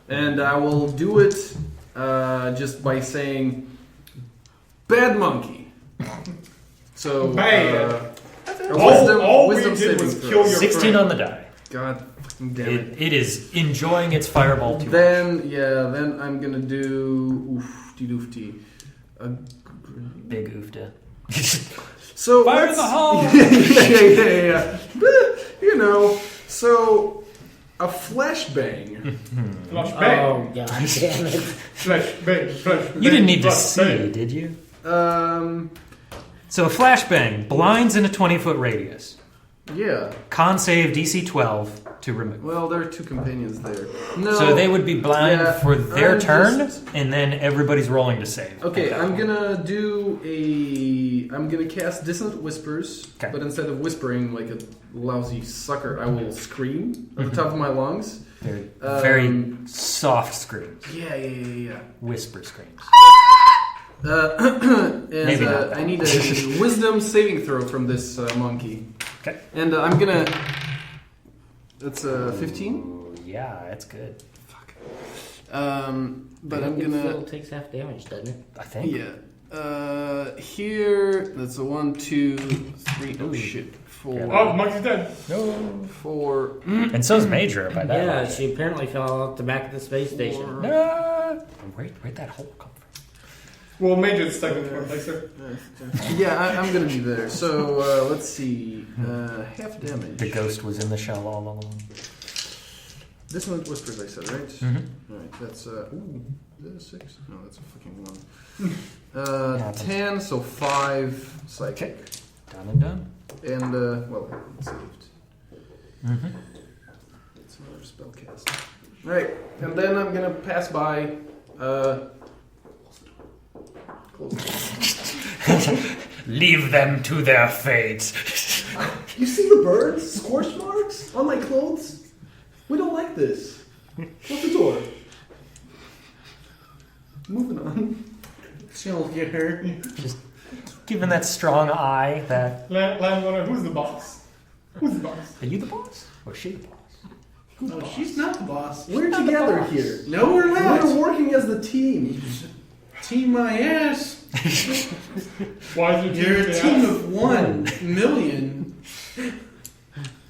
and I will do it just by saying, "Bad monkey." So Bad. wisdom All we did saving was throw. kill your 16 friend. on the die. God fucking damn it. It is enjoying its fireball too Then I'm gonna do oofty. Big oofta. So Fire in let's- the hole! yeah. You know, so a flashbang. Flash bang. Oh god damn it! Flash bang. Flash bang. You didn't need to flash see, bang. did you? So a flashbang blinds in a 20-foot radius. yeah. Con save DC 12 to remove. Well, there are two companions there. No. So they would be blind Yeah, for their I'm turn, just- and then everybody's rolling to save. Okay, at that I'm point. gonna cast Dissonant Whispers, Okay. but instead of whispering like a lousy sucker, I will scream at the top of my lungs. They're Um, very soft screams, Yeah. whisper screams. And Maybe not. I need a Wisdom saving throw from this monkey. Okay. And I'm gonna. That's 15. Ooh, yeah, that's good. But I'm It gonna. still takes half damage, doesn't it? I think. Yeah. Here, that's a 1, 2, 3. Oh shit. 4. Oh, monkey's dead. No. 4. And so's Major by that. Yeah, much. she apparently fell out the back of the space station. No. Where'd that hole come from? Well, Major's stuck in the place, sir. Yeah, I'm gonna be there. So let's see. Half damage. The ghost was in the shell all along. This one whispers, I said, right? Mm-hmm. Alright, that's ooh, is that a 6? No, that's a fucking 1. Happens. 10, so 5 psychic. Done and done. And well, it's saved. Mm-hmm. It's another spell cast. Alright, and then I'm gonna pass by close. Leave them to their fate. You see the birds? Scorch marks on my clothes? We don't like this. Shut the door. Moving on. She'll get hurt. Just giving that strong eye. That Landowner, who's the boss? Who's the boss? are you the boss or she the boss? No, she's not the boss. We're together here. No, we're not. We're working as the team. Team my ass. Why is your You're a the team ass? of 1 million.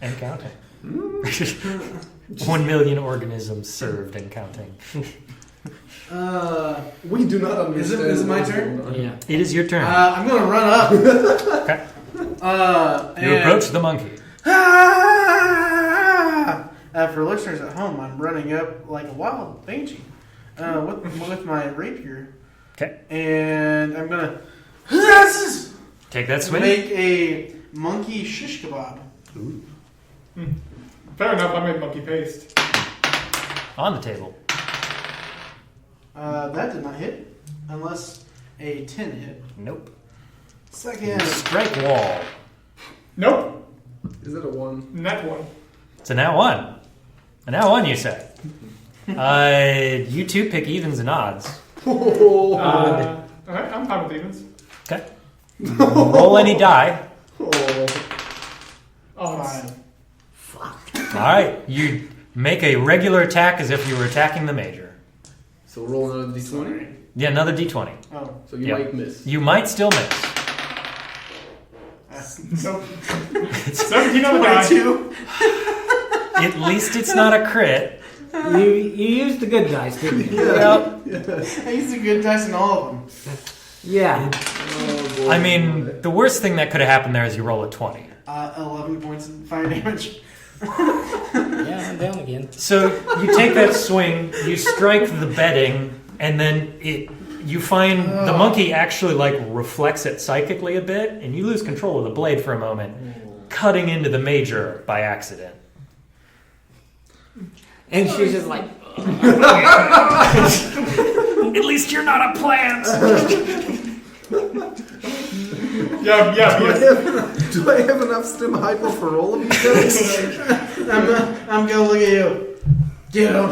And counting. 1 million organisms served and counting. We do not understand. Is it my what's turn? going on. Yeah. It is your turn. I'm gonna run up. Okay. And You approach the monkey. For listeners at home, I'm running up like a wild banshee with my rapier, Okay. and I'm gonna Take that swing. make a monkey shish kebab. Fair enough, I made monkey paste. On the table. That did not hit, unless a 10 hit. Nope. Second. Strike wall. Nope, Is it a 1? net one. It's a now one. A now one, you say. You two pick evens and odds. Alright, I'm fine with evens. Okay. Roll any die. Odds. 5. All right. You make a regular attack as if you were attacking the major. So roll another d20. Yeah, another d20. Oh. So you Yep. might miss. You might still miss. So, 17 on the die. 22. At least it's not a crit. You used the good dice, didn't you? I used the good dice in all of them. Yeah. Oh, boy. I mean, the worst thing that could have happened there is you roll a 20. 11 points of fire damage. Yeah, I'm down again. So you take that swing, you strike the bedding, and then you find the monkey actually like reflects it psychically a bit, and you lose control of the blade for a moment, cutting into the major by accident. And she's just like, At least you're not a plant. Yeah. Do I have enough stim hypo for all of you guys? I'm gonna look at you. Get him.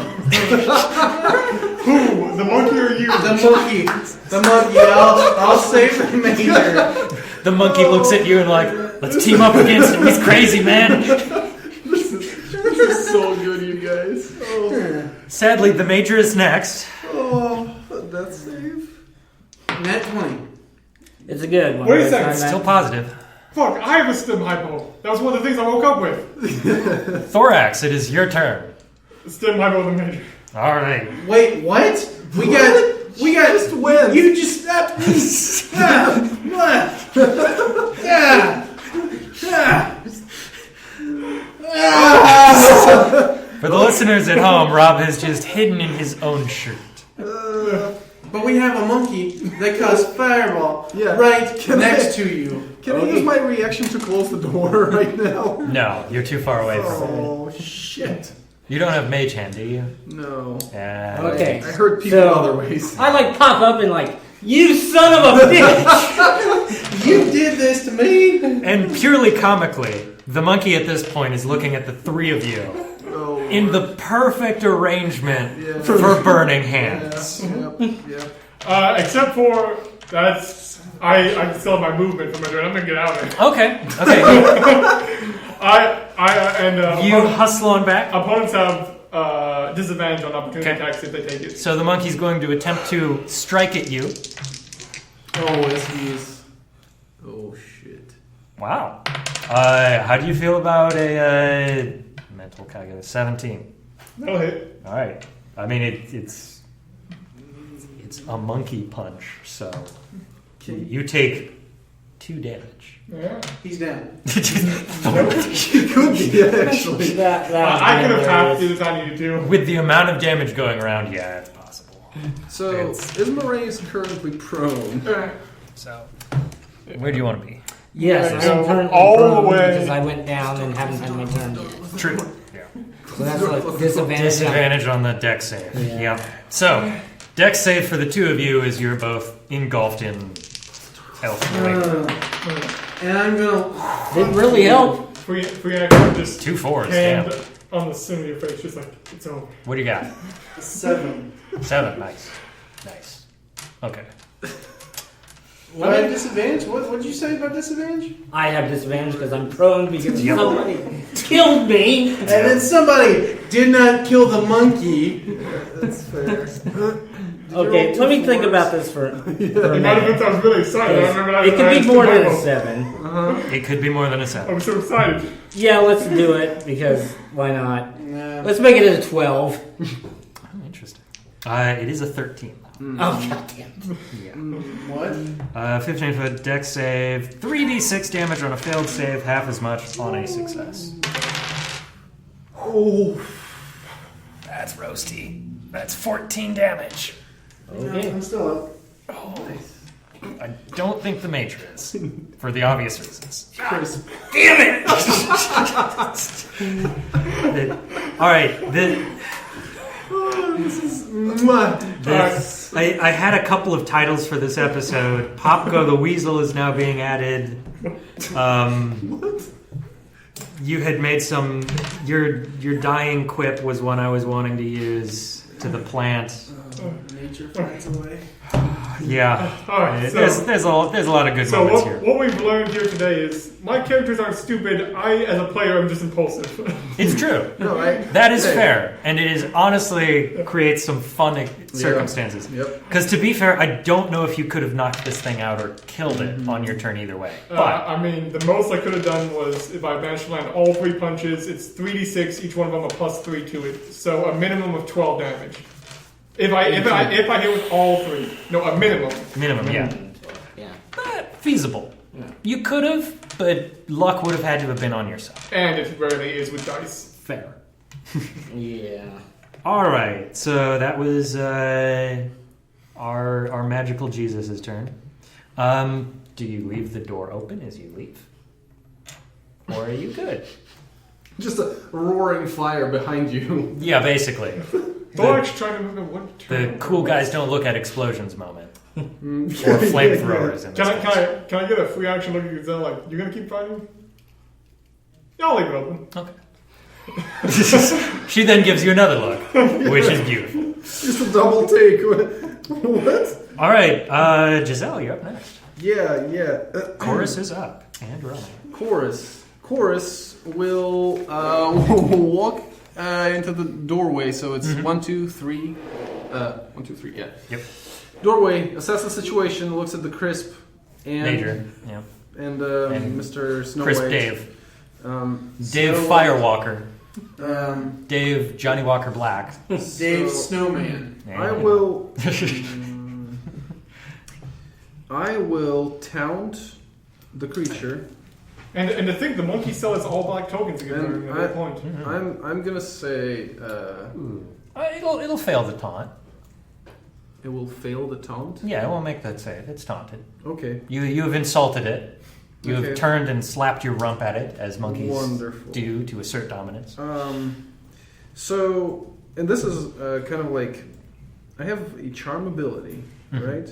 Who? The monkey or you? The monkey. I'll save the major. The monkey looks at you and like, let's team up against him. He's crazy, man. This is so good, you guys. Oh, Sadly, the major is next. that's safe. Net 20. it's a good one. Wait a second, It's not Still that- positive. Fuck, I have a stim hypo. That was one of the things I woke up with. Thorax, it is your turn. Stim hypo the major. All right. Wait, what? We got Just win. You just stabbed me. For the listeners at home, Rob has just hidden in his own shirt. But we have a monkey that casts fireball right Can next I- to you. Can I use my reaction to close the door right now? No, you're too far away from it. Oh, shit. You don't have mage hand, do you? No. Okay. I heard people So- other ways. I like pop up and like, you son of a bitch! You did this to me. And purely comically, the monkey at this point is looking at the three of you Oh, in the perfect arrangement Yeah. for burning hands. Yep. Except for I still have my movement from my turn. I'm gonna get out of it. Okay. You hustle on back. Opponents have disadvantage on opportunity Okay. attacks if they take it. So the monkey's going to attempt to strike at you. Oh, yes, he is. Oh, shit. Wow. How do you feel about a mental calculus? 17. That'll hit. All right. I mean, it's a monkey punch, so you take 2 damage. Yeah. He's down. He could be, actually. That I could have half hilarious. this I needed to. With the amount of damage going around, yeah, it's possible. So, is Moraine currently prone? So, where do you want to be? Yes, Yeah, I'm currently all the prone way. because I went down and haven't had my turn yet. True. Yeah. So that's like disadvantage. Disadvantage on the deck save. Yeah. Yep. So, deck save for the two of you is you're both engulfed in elf fluid. And I'm gonna. Didn't really help. For you actually just 2 4s. hand Damn. on the center of your face, just like it's over. What do you got? 7. 7. Nice. Nice. Okay. What? I have disadvantage? What'd you say about disadvantage? I have disadvantage because I'm prone because somebody killed me. And then somebody did not kill the monkey. That's fair. Okay, let me think about this for a It might have been minute. I was really excited. I remember It could be more than a a 7. It could be more than a I 7. was so excited. Yeah, let's do it because why not? Nah. Let's make it a 12. Oh, interesting. It is a 13. Oh goddamn! What? 15 foot deck save, 3d6 damage on a failed save, half as much on a success. Oh. That's roasty. That's 14 damage. Okay. I'm still up. I don't think the major is, for the obvious reasons. Chris. Damn it! All right, I had a couple of titles for this episode. Popko the Weasel is now being added. You had made some. Your dying quip was one I was wanting to use to the plant. Nature finds a way. Yeah. All right. There's a lot of good So moments here. what we've learned here today is my characters aren't stupid. I, as a player, am just impulsive. It's true. No, That is fair, and it is honestly creates some fun circumstances. Yep. Because to be fair, I don't know if you could have knocked this thing out or killed it on your turn either way. But I mean, the most I could have done was if I managed to land all 3 punches. It's 3d6, each one of them a +3 to it, so a minimum of 12 damage. If I hit with all 3, no, a minimum. yeah. Yeah. Feasible. Yeah. You could have, but luck would have had to have been on your side. And it rarely is with dice. Fair. Yeah. All right, so that was our magical Jesus' turn. Do you leave the door open as you leave? Or are you good? Just a roaring fire behind you. Yeah, basically. Thorax trying to remember what The turn. cool guys don't look at explosions moment. Or flamethrowers in this case. Can I get a free action look at you? Like, you're gonna keep fighting? Yeah, I'll leave it open. Okay. She then gives you another look, which is beautiful. Just a double take. What? All right, Giselle, you're up next. Yeah. Chorus is up and running. Chorus will walk into the doorway. So it's 1, 2, 3. 1, 2, 3. Yeah. Yep. Doorway. Assess the situation. Looks at the crisp and Major. Yeah. and And Mr. Snow Chris White. Dave. Snow Dave White. Firewalker. Dave Johnny Walker Black. Dave Snowman. I will. I will taunt the creature. And to think the monkey still has all black tokens again And at that point. I'm gonna say It'll fail the taunt. it will fail the taunt. Yeah, it won't make that save. It's taunted. Okay. You have insulted it. You have Okay. turned and slapped your rump at it, as monkeys Wonderful. do to assert dominance. So, and this is kind of like, I have a charm ability, right?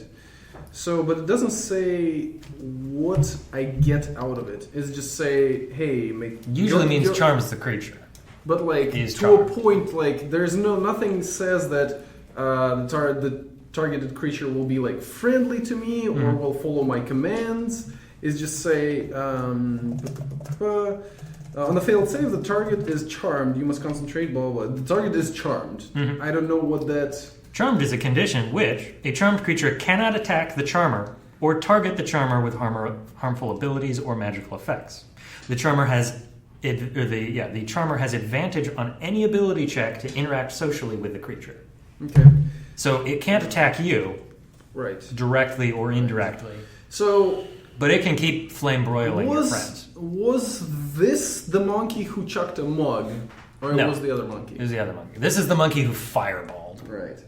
So, but it doesn't say what I get out of it. It's just say, hey, make. Usually means charms the creature. But like Is to charmed. a point, like there's nothing says that the targeted creature will be like friendly to me or will follow my commands. Is just say on the failed save, the target is charmed. You must concentrate. Blah blah. The target is charmed. I don't know what that. Charmed is a condition which a charmed creature cannot attack the charmer or target the charmer with harmful abilities or magical effects. The charmer has the charmer has advantage on any ability check to interact socially with the creature. Okay. So it can't attack you Right. directly or indirectly, So but it can keep flame broiling your friends. was this the monkey who chucked a mug, or No. it was the other monkey? It was the other monkey. This is the monkey who fireballed. Right.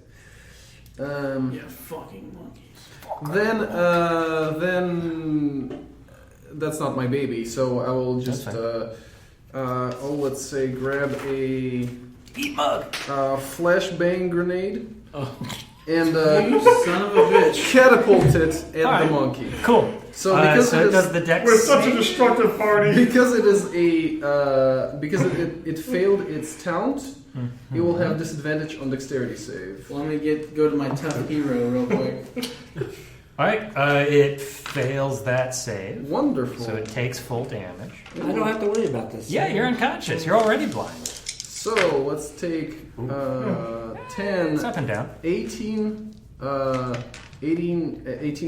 Yeah, fucking monkeys. Then that's not my baby. So I will just let's say grab a Eat mug. flashbang grenade and You son of a bitch. catapult it at Alright. the monkey. Cool. So because so it it is- does the dex. We're such a destructive party. Because it is because it failed its taunt, it will have disadvantage on dexterity save. Let me go to my tough hero real quick. All right. It fails that save, Wonderful. so it takes full damage. I don't have to worry about this. Yeah, you're unconscious. You're already blind. So let's take 10, It's up and down. 18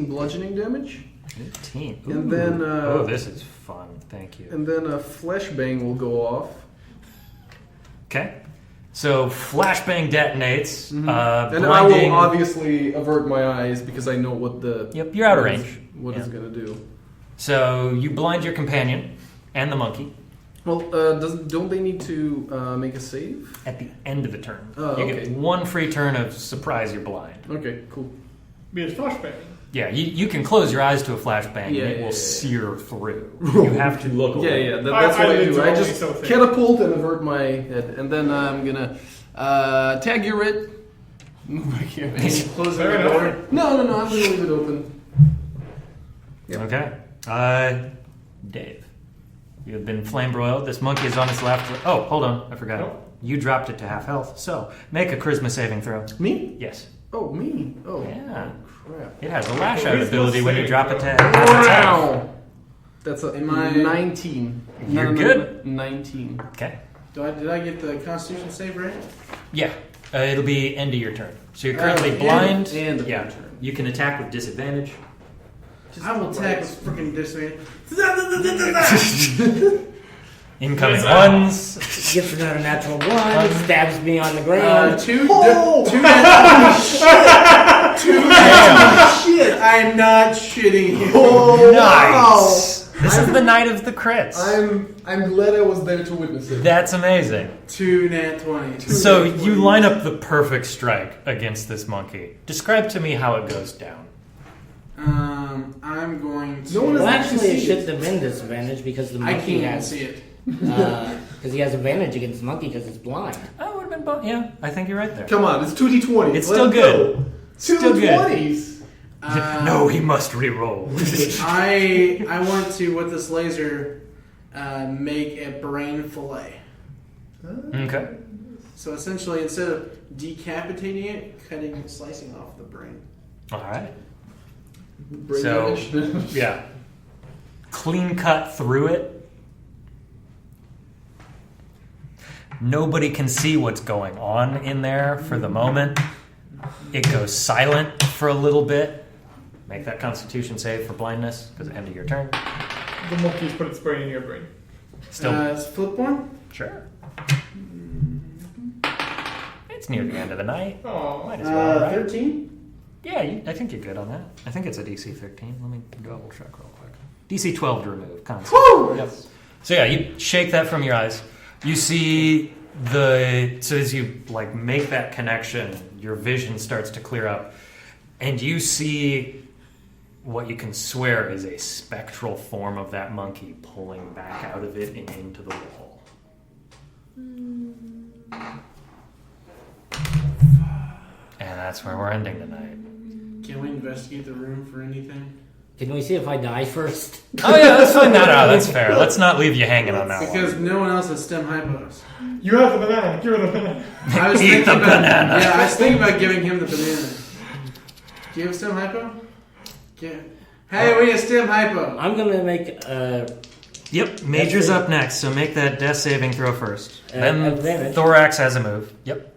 bludgeoning damage, 18. And then, oh, this is fun. Thank you. and then a flashbang will go off. Okay. So flashbang detonates. And I Blinding. will obviously avert my eyes because I know what the Yep, you're out of range. What it's Yeah. gonna do. So you blind your companion and the monkey Well, don't they need to make a save? at the end of the turn. Oh, you okay. get one free turn of surprise. You're blind. Okay, cool. Be a flashbang. Yeah, you can close your eyes to a flashbang Yeah, and it yeah, will yeah. sear through. You have to look away. Yeah, that's I what I did do. I only just so thing. catapult and avert my head, and then I'm gonna tag your it. Move back here. Closing Fair the enough. door. No, I'm gonna leave it open. Yep. Okay. Dave, you have been flame broiled. This monkey is on its left. Oh, hold on. I forgot. Nope. You dropped it to half health. So make a charisma saving throw. Me? Yes. Oh, me? Oh, Yeah. crap. It has a lash out At least ability we'll when you save, drop it though. to half its health. Wow! That's a Am I- 19. You're good. 19. Okay. Did I get the Constitution save right? Yeah. It'll be end of your turn. So you're currently and- blind. and yeah. your turn. You can attack with disadvantage. I will attack with freaking disadvantage. Incoming ones. Gets another natural one, stabs me on the ground. Two. Oh! Two nat- Two nat- Shit! I'm not shitting you. Oh, Nice. This is the night of the crits. I'm glad I was there to witness it. That's amazing. 2 nat 20. So you line up the perfect strike against this monkey. Describe to me how it goes down. I'm going to. No one Well, has actually, it see shouldn't have been disadvantage because the I monkey can't has see it. because he has advantage against the monkey because it's blind. Oh, would have been yeah, I think you're right there. Come on, it's 2d20. It's still good. Still good. 2d20s. No, he must re-roll. I want to, with this laser, make a brain fillet. Okay. So essentially, instead of decapitating it, slicing off the brain. All right. Brain So- damage. Yeah. Clean cut through it. Nobody can see what's going on in there for the moment. It goes silent for a little bit. Make that Constitution save for blindness because end of your turn. The monkey's put its brain in your brain. Still, It's Flipborn? sure. It's near the end of the night. Oh, Might as well, right? 13? Yeah, I think you're good on that. I think it's a DC 13. Let me double check real quick. DC 12 to remove. Constant. Yep. So yeah, you shake that from your eyes. You see so as you like make that connection, your vision starts to clear up, and you see what you can swear is a spectral form of that monkey pulling back out of it and into the wall. And that's where we're ending tonight. Can we investigate the room for anything? Can we see if I die first? Oh yeah, let's find that out. That's fair. Let's not leave you hanging on that Because one. no one else has stem hypos. you have the banana. You're the banana. I was Eat thinking the about, banana. Yeah, I was thinking about giving him the banana. Do you have stem hypo? Yeah. Hey, we have stem hypo. I'm gonna make Yep, Major's up next, so make that death saving throw first. Then advantage. Thorax has a move. Yep.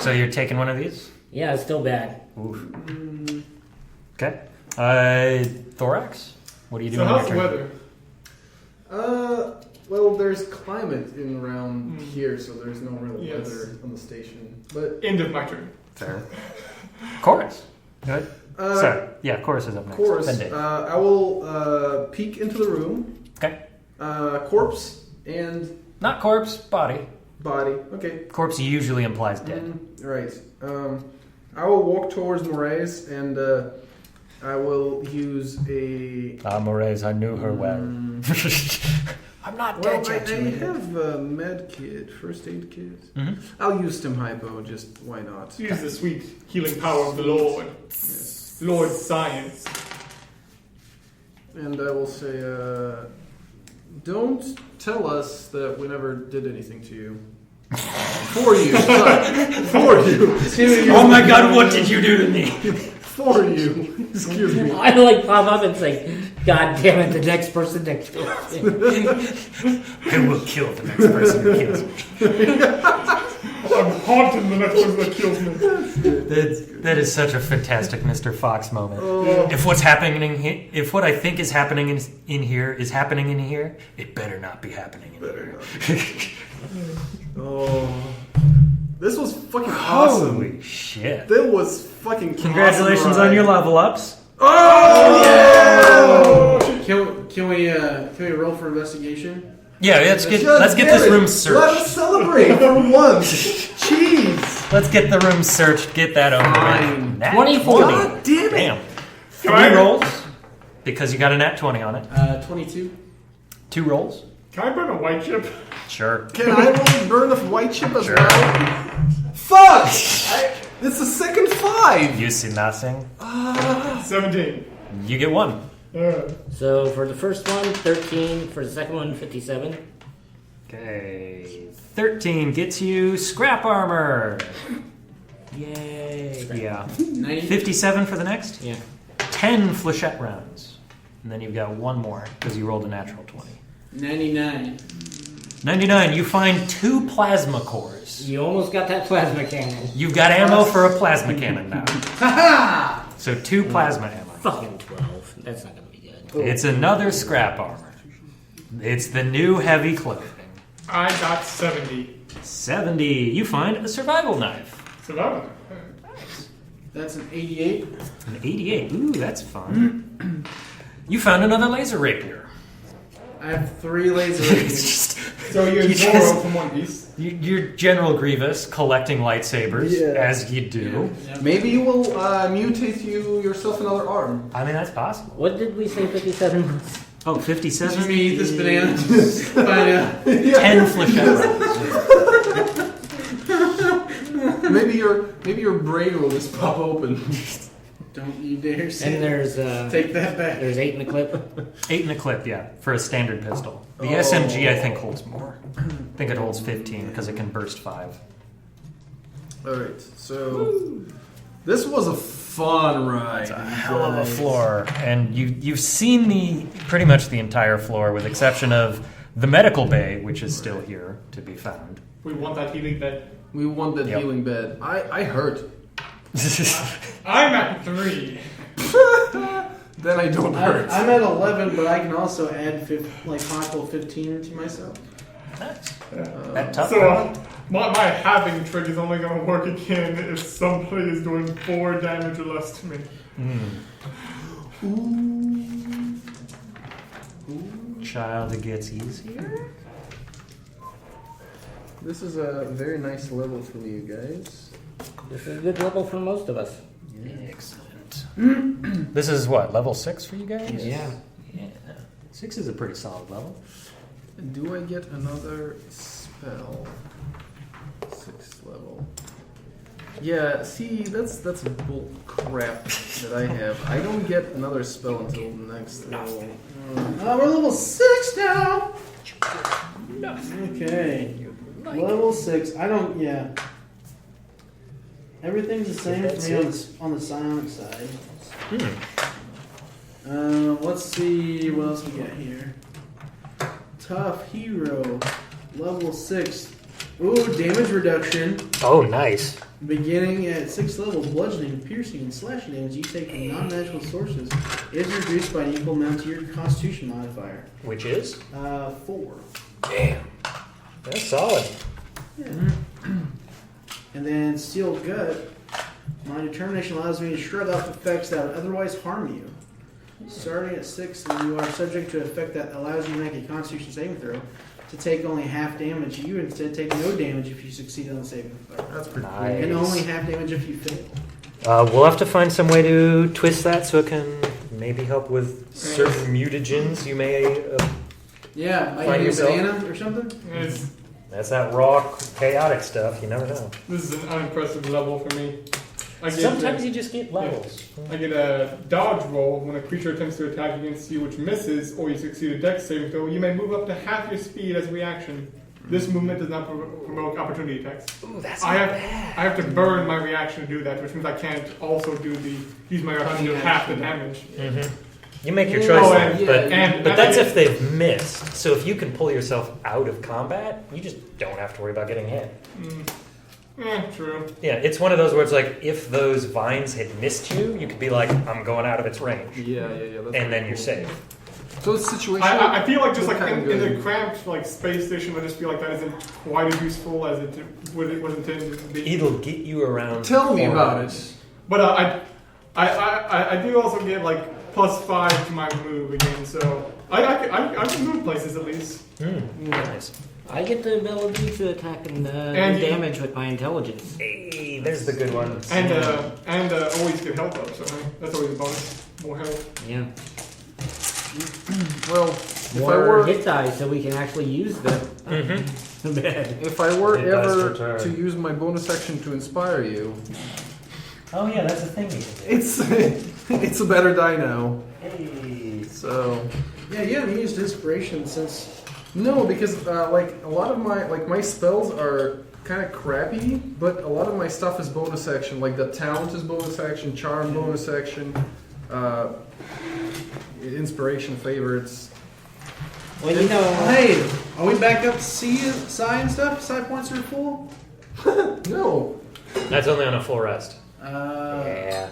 So you're taking one of these? yeah, it's still bad. Oof. Okay. Thorax? What are you So doing? how's the on your turn? weather? Well, there's climate in around here, so there's no real Yes. weather on the station. But End of my turn. Fair. Chorus. Good. Sorry. Yeah, Chorus is up next. Chorus, Then Dave. I will peek into the room. Okay. Corpse and Not corpse, body. body. Okay. Corpse usually implies dead. Right. I will walk towards Moraes and I will use a. Ah, Moraes, I knew her well. I'm not Well, dead I yet, Julian. have a med kit, first aid kit. Mhm. I'll use stem hypo, just why not? Use the sweet healing power of the Lord. Yes. Lord Science. And I will say, don't tell us that we never did anything to you. For you, sorry. For you. Oh my god, what did you do to me? For you. Excuse me. I like pop up and say, "God damn it, the next person to kill me." I will kill the next person who kills me. I'm haunting the next person that kills me. That is such a fantastic Mr. Fox moment. Oh. If what's happening, if what I think is happening in here is happening in here, it better not be happening in here. Oh. This was fucking awesome. Holy shit! That was fucking Congratulations awesome on your ride. level ups. Oh, yeah! Can we roll for investigation? Yeah, let's get Just this it. room Let's searched. celebrate for once. Jeez. Let's get the room searched. Get that over with. Fine. Nat 24. 20. God damn it. Damn. Can I- 3 rolls because you got a nat 20 on it. 22. 2 rolls. Can I burn a white chip? Sure. Can I roll burn of white chip as Sure. well? Fuck! It's the second 5. You see nothing. 17. You get 1. So for the first one, 13. For the second one, 57. Okay. 13 gets you scrap armor. Yay! Yeah. 90. 57 for the next? Yeah. 10 flechette rounds. And then you've got one more because you rolled a natural 20. 99. 99, you find 2 plasma cores. You almost got that plasma cannon. You've got ammo for a plasma cannon now. Ha So 2 plasma ammo. Fucking 12. That's not gonna be good. It's another scrap armor. It's the new heavy clothing. I got 70. 70, you find a survival knife. Survival. That's an 88. An 88, ooh, that's fun. You found another laser rapier. I have 3 laser It's rapiers. just, So you're You Zoro just- from One Piece. you're General Grievous collecting lightsabers, Yeah. as you do. Maybe you will mutate yourself another arm. I mean, that's possible. What did we say 57 was? Oh, Did 57? you eat this banana? Find out. 10 flechette rounds. Maybe your brain will just pop open. Don't you dare say And there's Take that back. there's 8 in the clip. 8 in the clip, yeah, for a standard pistol. The Oh. SMG, I think, holds more. I think it holds 15 because it can burst 5. Alright, so this was a fun ride. It's a hell of a floor, and you've seen pretty much the entire floor, with exception of the medical bay, which is still here to be found. We want that healing bed. We want that Yep. healing bed. I hurt. I'm at 3. Then I don't hurt. I'm at 11, but I can also add possible 15 to myself. Nice. That tough So round? my having trick is only going to work again if somebody is doing 4 damage or less to me. Child, it gets easier. This is a very nice level for you guys. This is a good level for most of us. Excellent. This is what, level 6 for you guys? Yeah. Yeah. 6 is a pretty solid level. Do I get another spell? 6th level. Yeah, see, that's bull crap that I have. I don't get another spell until the next level. Oh, we're level 6 now! Okay. Level 6. I don't, yeah. Everything's the same for me on the silent side. Let's see what else we got here. Tough hero, level 6. Ooh, damage reduction. Oh, nice. Beginning at 6th level, bludgeoning, piercing, and slashing damage you take from non-natural sources is reduced by an equal amount to your Constitution modifier. Which is? 4. Damn. That's solid. Yeah. And then Steel Gut. My determination allows me to shrug off effects that would otherwise harm you. Starting at 6, you are subject to an effect that allows you to make a Constitution saving throw to take only half damage. You instead take no damage if you succeed on the saving throw. That's pretty Nice. And only half damage if you fail. We'll have to find some way to twist that so it can maybe help with certain mutagens you may... Yeah, might Find be a yourself. banana or something. It's, that's that raw, chaotic stuff. You never know. this is an unimpressive level for me. I get, Sometimes you just get levels. I get a dodge roll when a creature attempts to attack against you, which misses, or you succeed a dex saving throw. You may move up to half your speed as a reaction. This movement does not provoke opportunity attacks. Ooh, that's I have to burn my reaction to do that, which means I can't also use my reaction to do half the damage. Mm-hmm. You make your Oh, choice, and- there, and- but that's if they've missed. So if you can pull yourself out of combat, you just don't have to worry about getting hit. True. Yeah, it's one of those where it's like, if those vines had missed you, you could be like, I'm going out of its range. Yeah. That's And then pretty you're cool. safe. So it's situational. I feel like just like Kinda in the good. cramped like space station, I just feel like that isn't quite as useful as it was intended to be. It'll get you around. Tell me about corners. it. But I do also get like +5 to my move again, so I can move places at least. Nice. I get the ability to attack and And do you- damage with my intelligence. Hey, there's the good one. And always get health up, so that's always a bonus. More health. Yeah. Well, if I More were hit die so we can actually use the Mm-hmm. bed. if I were It does ever return. to use my bonus action to inspire you, Oh yeah, that's a thing you can do. it's a better die now. Hey. So Yeah, you haven't used inspiration since No, because like a lot of my spells are kind of crappy, but a lot of my stuff is bonus action. Like the talent is bonus action, charm bonus action, inspiration favorites. Well, you know, Hey, are we back up to psi and stuff? Psi points are full? No. That's only on a full rest. Yeah.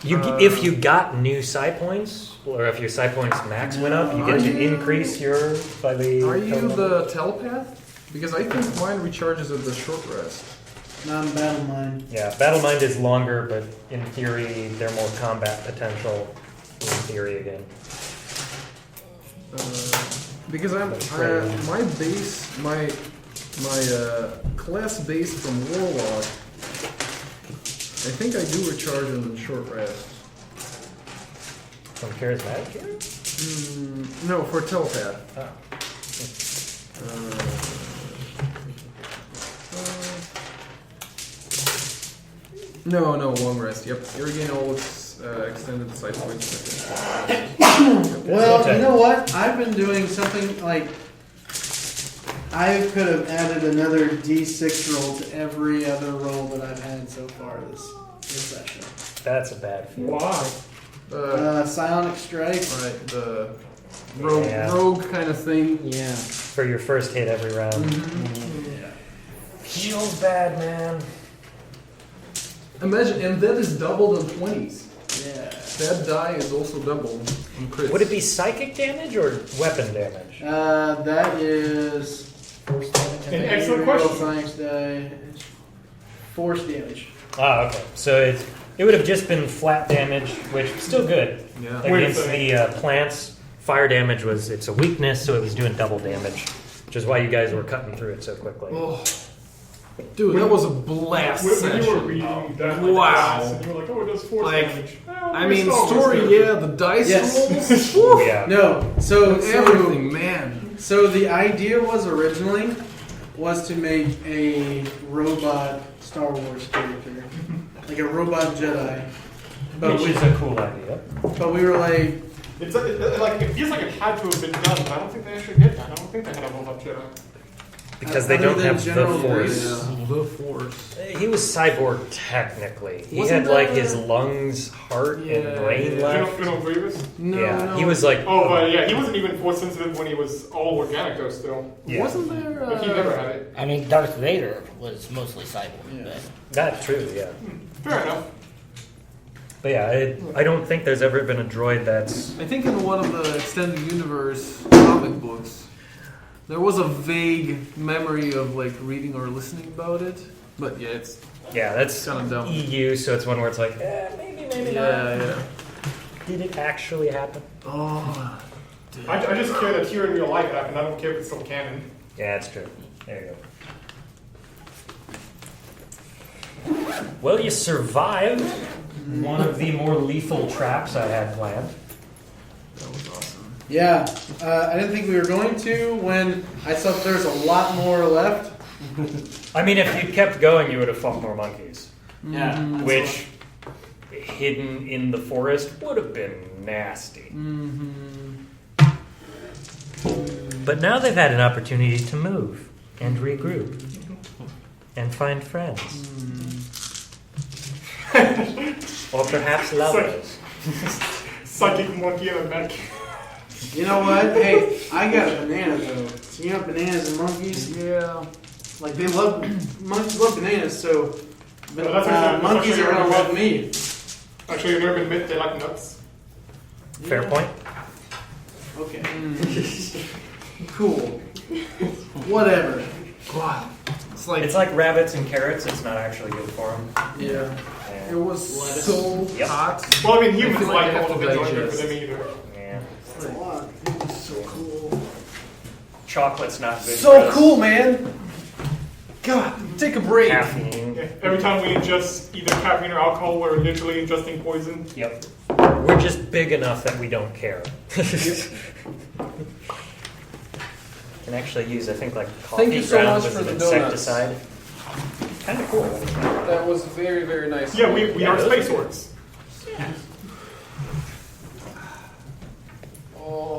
If you got new psi points, or if your psi points max went up, you get to increase your by the. Are you the telepath? Because I think mine recharges at the short rest. Non battle mind. Yeah, battle mind is longer, but in theory, they're more combat potential. In theory, again. Because my base, my class base from Warlock, I think I do recharge in the short rest. From charismatic hero? No, for telepath. No, long rest. Yep, you regain all its extended side points. Well, you know what? I've been doing something like I could have added another D6 roll to every other roll that I've had so far this session. That's a bad feeling. Why? Psionic Strike. Right, the rogue kind of thing. yeah. For your first hit every round. Yeah. Feels bad, man. Imagine, and that is doubled on 20s. Yeah. That die is also doubled on crits. Would it be psychic damage or weapon damage? That is Force damage. An excellent question. Science die. Force damage. Ah, okay. So it would have just been flat damage, which is still good. Yeah. Wait a Against the plants, fire damage it's a weakness, so it was doing double damage, which is why you guys were cutting through it so quickly. Oh. Dude, that was a blast When session. you were reading that, Wow. and you were like, oh, it does force Like, damage. Well, I we mean, saw story, this. yeah, the dice Yes. rolls, Yeah. No. So everything, man. So the idea was originally was to make a robot Star Wars character, like a robot Jedi. But Which is a cool idea. we were like, It feels like it had to have been done, but I don't think they actually did that. I don't think they had a robot Jedi. Because they Other don't than have the General force. The force. He was cyborg technically. He Wasn't had like that- his lungs, heart, Yeah. and brain General left. Grievous? No, Yeah, no. he was like. Oh, but yeah, he wasn't even force sensitive when he was all organic though. Still, Yeah. Wasn't there? but he never had it. I mean, Darth Vader was mostly cyborg. But That's true. Yeah. Fair enough. But yeah, I don't think there's ever been a droid that's. I think in one of the extended universe comic books, there was a vague memory of like reading or listening about it. But yeah, it's Yeah, that's kind of dumb. EU, so it's one where it's like, maybe not. Yeah. Did it actually happen? Oh. I just care that here in real life it happened. I don't care if it's still canon. Yeah, that's true. There you go. Well, you survived one of the more lethal traps I had planned. That was awesome. yeah, I didn't think we were going to when I saw there's a lot more left. I mean, if you'd kept going, you would have fought more monkeys. Yeah. Which, hidden in the forest, would have been nasty. But now they've had an opportunity to move and regroup and find friends. Or perhaps lovers. Psychic monkey in a mech. You know what? Hey, I got a banana though. So you know bananas and monkeys? Yeah. Like they love monkeys love bananas, so Well, that's actually- monkeys that's are actually gonna right. love me. Actually, you've never admit they like nuts. Fair Yeah. point. Okay. Cool. Whatever. Wow. It's like It's like rabbits and carrots. It's not actually good for them. yeah. It was so Yep. hot. Well, I mean, humans feel like I have all of to it, don't good for digest. them either. Yeah. That's a lot. It was so cool. Chocolate's not good. So for us. cool, man. God, take a break. Caffeine. Yeah. Every time we ingest either caffeine or alcohol, we're literally ingesting poison. Yep. We're just big enough that we don't care. Can actually use, I think, like coffee Thank you so grounds much as for an the donuts. insecticide. Kind of cool. That was very, very nice. Yeah, we Yeah, are those space are good. orcs. Oh.